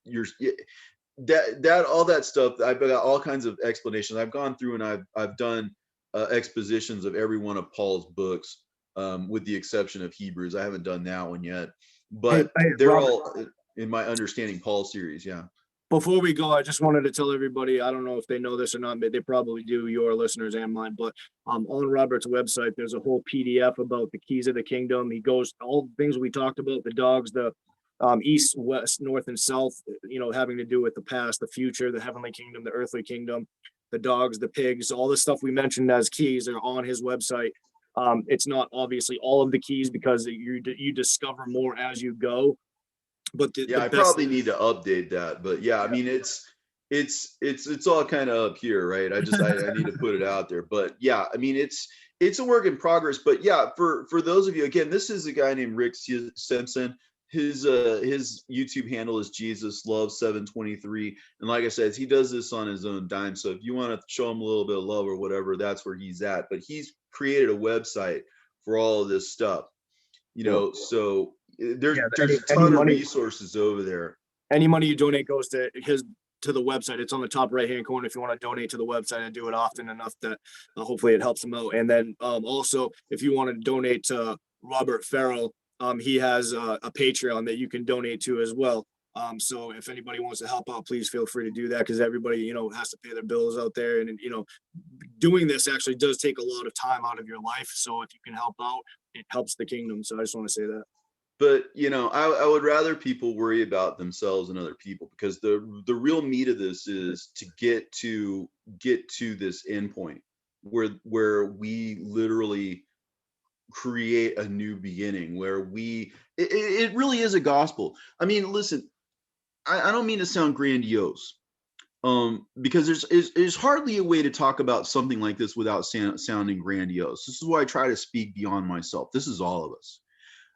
that all that stuff. I've got all kinds of explanations. I've gone through and I've done expositions of every one of Paul's books, with the exception of Hebrews. I haven't done that one yet, but they're Robert, all in my Understanding Paul series. Yeah. before we go, I just wanted to tell everybody, I don't know if they know this or not, but they probably do, your listeners and mine, but on Robert's website, there's a whole PDF about the keys of the kingdom. He goes, all the things we talked about, the dogs, the east, west, north, and south, having to do with the past, the future, the heavenly kingdom, the earthly kingdom, the dogs, the pigs, all the stuff we mentioned as keys are on his website. It's not obviously all of the keys because you discover more as you go. But Yeah, the I best, probably need to update that, but yeah, I mean, it's all kind of up here, right? I need to put it out there, but yeah, I mean, it's a work in progress, but yeah, for those of you, again, this is a guy named Rick Simpson. His YouTube handle is Jesus Love 723, and like I said, he does this on his own dime. So if you want to show him a little bit of love or whatever, that's where he's at. But he's created a website for all of this stuff, so there's yeah, there's a any ton of money, resources over there. any money you donate goes to the website. It's on the top right hand corner if you want to donate to the website and do it often enough that hopefully it helps them out. And then also if you want to donate to Robert Ferrell, he has a Patreon that you can donate to as well. So if anybody wants to help out, please feel free to do that because everybody, has to pay their bills out there. And, doing this actually does take a lot of time out of your life. So if you can help out, it helps the kingdom. So I just want to say that. But I would rather people worry about themselves and other people, because the real meat of this is to get to this endpoint where we literally create a new beginning, where it really is a gospel. I mean, listen, I don't mean to sound grandiose, because there's hardly a way to talk about something like this without sounding grandiose. This is why I try to speak beyond myself. This is all of us.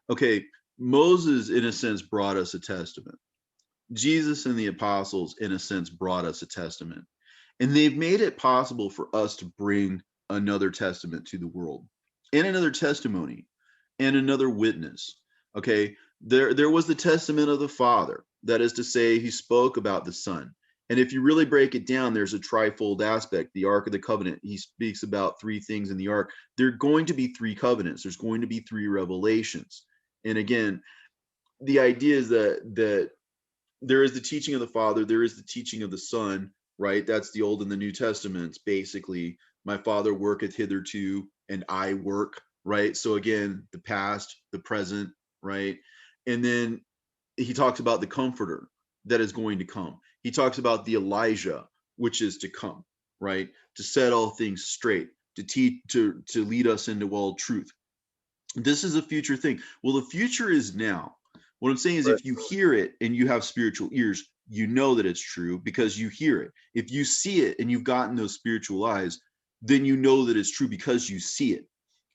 Okay, Moses, in a sense, brought us a testament. Jesus and the apostles, in a sense, brought us a testament. And they've made it possible for us to bring another testament to the world, and another testimony, and another witness. Okay, there was the testament of the Father. That is to say, he spoke about the Son. And if you really break it down, there's a trifold aspect. The Ark of the Covenant, he speaks about three things in the Ark. There are going to be three covenants. There's going to be three revelations. And again, the idea is that there is the teaching of the Father, there is the teaching of the Son, right? That's the Old and the New Testaments. Basically, my Father worketh hitherto, and I work, right? So again, the past, the present, right? And then he talks about the Comforter that is going to come. He talks about the Elijah, which is to come, right? To set all things straight, to teach, to lead us into all truth. This is a future thing. Well, the future is now. What I'm saying is, Right. if you hear it and you have spiritual ears, you know that it's true because you hear it. If you see it and you've gotten those spiritual eyes, then you know that it's true because you see it,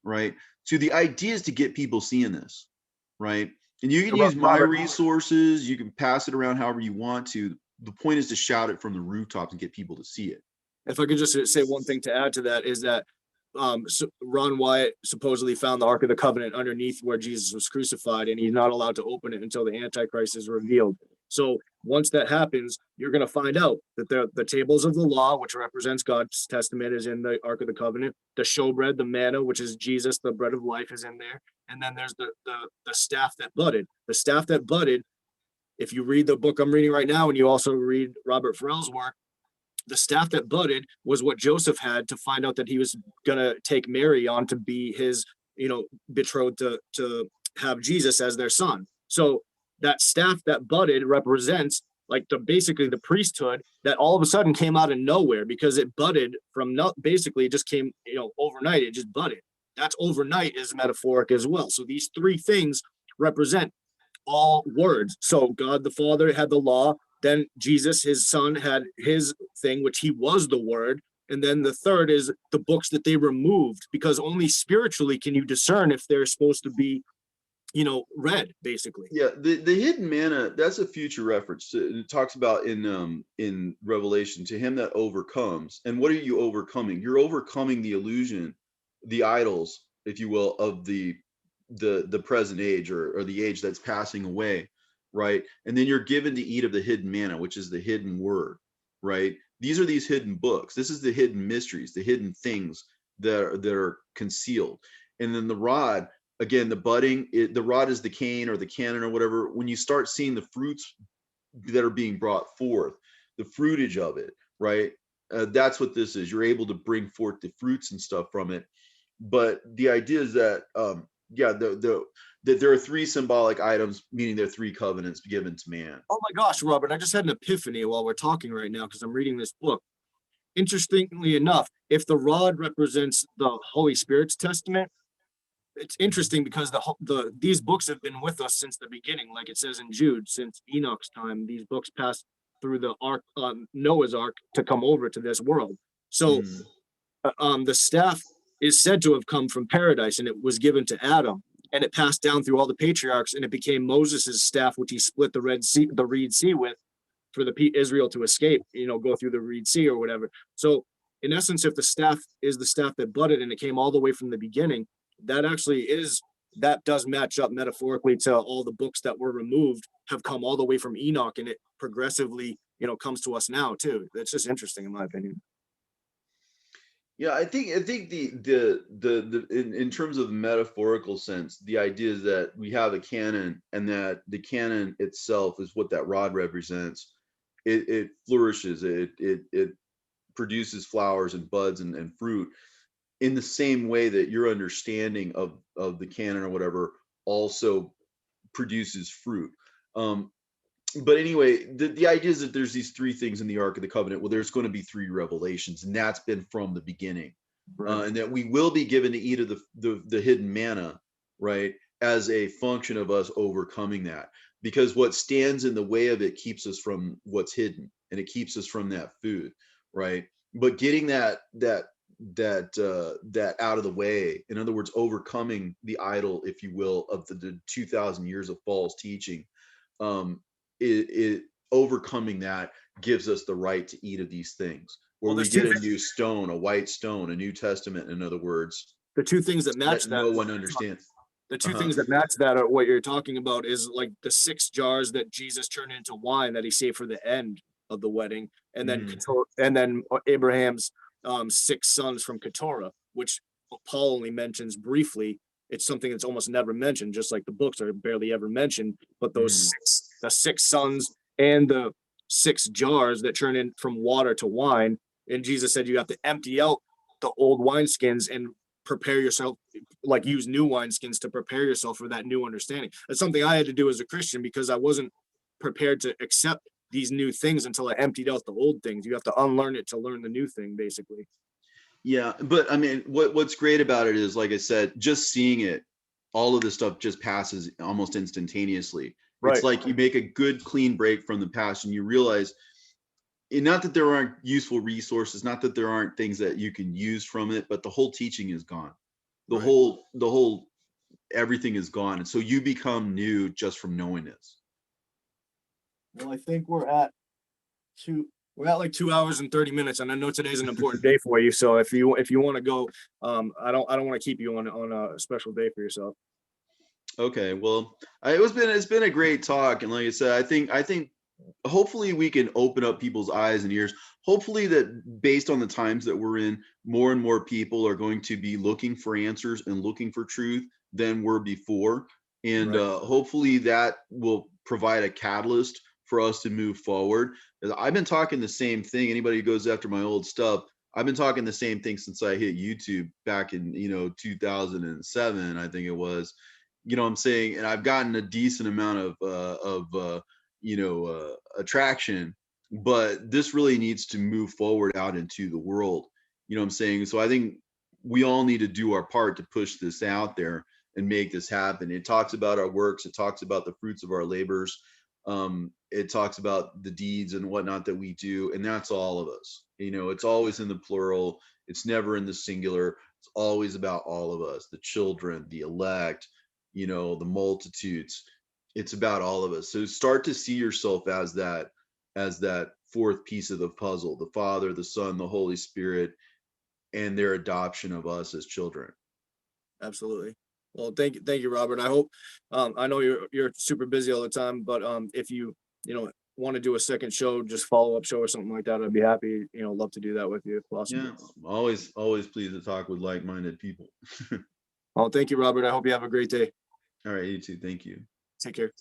right? So the idea is to get people seeing this, right? And you can use my Robert, resources, you can pass it around however you want to. The point is to shout it from the rooftops and get people to see it. if I could just say one thing to add to that is that so Ron Wyatt supposedly found the Ark of the Covenant underneath where Jesus was crucified, and he's not allowed to open it until the Antichrist is revealed. So once that happens, you're going to find out that the tables of the law, which represents God's testament, is in the Ark of the Covenant. The showbread, the manna, which is Jesus, the bread of life, is in there. And then there's the staff that budded. The staff that budded, if you read the book I'm reading right now, and you also read Robert Ferrell's work, the staff that budded was what Joseph had to find out that he was gonna take Mary on to be his, betrothed to have Jesus as their son. So that staff that budded represents like basically the priesthood that all of a sudden came out of nowhere because it budded from not basically it just came, overnight, it just budded. That's overnight is metaphoric as well. So these three things represent all words. So God the Father had the law, then Jesus, his son, had his thing, which he was the word. And then the third is the books that they removed, because only spiritually can you discern if they're supposed to be, read, basically. Yeah, the hidden manna, that's a future reference to, it talks about in Revelation, to him that overcomes. And what are you overcoming? You're overcoming the illusion, the idols, if you will, of the present age, or the age that's passing away, right? And then you're given to eat of the hidden manna, which is the hidden word, right? These are these hidden books. This is the hidden mysteries, the hidden things that are concealed. And then the rod, again, the budding, the rod is the cane or the cannon or whatever. When you start seeing the fruits that are being brought forth, the fruitage of it, right? That's what this is. You're able to bring forth the fruits and stuff from it. But the idea is that, that there are three symbolic items, meaning there are three covenants given to man. Oh my gosh, Robert, I just had an epiphany while we're talking right now because I'm reading this book. Interestingly enough, if the rod represents the Holy Spirit's testament, it's interesting because these books have been with us since the beginning, like it says in Jude, since Enoch's time. These books passed through the ark, Noah's ark, to come over to this world. So, the staff is said to have come from paradise, and it was given to Adam, and it passed down through all the patriarchs, and it became Moses's staff, which he split the Reed Sea with, for the Israel to escape, go through the Reed Sea or whatever. So, in essence, if the staff is the staff that budded and it came all the way from the beginning, that does match up metaphorically to all the books that were removed have come all the way from Enoch, and it progressively, comes to us now too. That's just interesting in my opinion. Yeah, I think the in terms of metaphorical sense, the idea is that we have a canon, and that the canon itself is what that rod represents. It flourishes, it produces flowers and buds and fruit, in the same way that your understanding of the canon or whatever also produces fruit. But anyway, the idea is that there's these three things in the Ark of the Covenant. Well, there's going to be three revelations, and that's been from the beginning. Right. And that we will be given to eat of the hidden manna, right, as a function of us overcoming that. Because what stands in the way of it keeps us from what's hidden, and it keeps us from that food, right? But getting that out of the way, in other words, overcoming the idol, if you will, of the 2,000 years of false teaching, it overcoming that gives us the right to eat of these things, where we get a new stone, a white stone, a New Testament, in other words, The two things that match that no one understands. The two things that match that are what you're talking about is like the 6 jars that Jesus turned into wine that he saved for the end of the wedding, and then Abraham's 6 sons from Keturah, which Paul only mentions briefly. It's something that's almost never mentioned, just like the books are barely ever mentioned. But the 6 sons and the 6 jars that turn in from water to wine. And Jesus said you have to empty out the old wineskins and prepare yourself, like use new wineskins to prepare yourself for that new understanding. That's something I had to do as a Christian because I wasn't prepared to accept these new things until I emptied out the old things. You have to unlearn it to learn the new thing, basically. Yeah, but I mean, what's great about it is, like I said, just seeing it, all of this stuff just passes almost instantaneously. It's Right. like you make a good, clean break from the past, and you realize, not that there aren't useful resources, not that there aren't things that you can use from it, but the whole teaching is gone. Right. The whole everything is gone, and so you become new just from knowing this. Well, I think we're at like 2 hours and 30 minutes, and I know today's an important day for you. So if you want to go, I don't want to keep you on a special day for yourself. Okay, well, it's been a great talk, and like I said, I think hopefully we can open up people's eyes and ears. Hopefully that based on the times that we're in, more and more people are going to be looking for answers and looking for truth than were before, and Right. hopefully that will provide a catalyst for us to move forward. 'Cause I've been talking the same thing. Anybody who goes after my old stuff, I've been talking the same thing since I hit YouTube back in 2007, I think it was. You know what I'm saying? And I've gotten a decent amount of attraction, but this really needs to move forward out into the world. You know what I'm saying? So I think we all need to do our part to push this out there and make this happen. It talks about our works, it talks about the fruits of our labors, it talks about the deeds and whatnot that we do, and that's all of us. It's always in the plural, it's never in the singular. It's always about all of us, the children, the elect, the multitudes. It's about all of us. So start to see yourself as that fourth piece of the puzzle, the Father, the Son, the Holy Spirit, and their adoption of us as children. Absolutely. Well, thank you, Robert. I hope, I know you're super busy all the time, but if you want to do a second show, just follow up show or something like that, I'd be happy. Love to do that with you if possible. Yeah, always pleased to talk with like-minded people. Oh, thank you, Robert. I hope you have a great day. All right, you too. Thank you. Take care.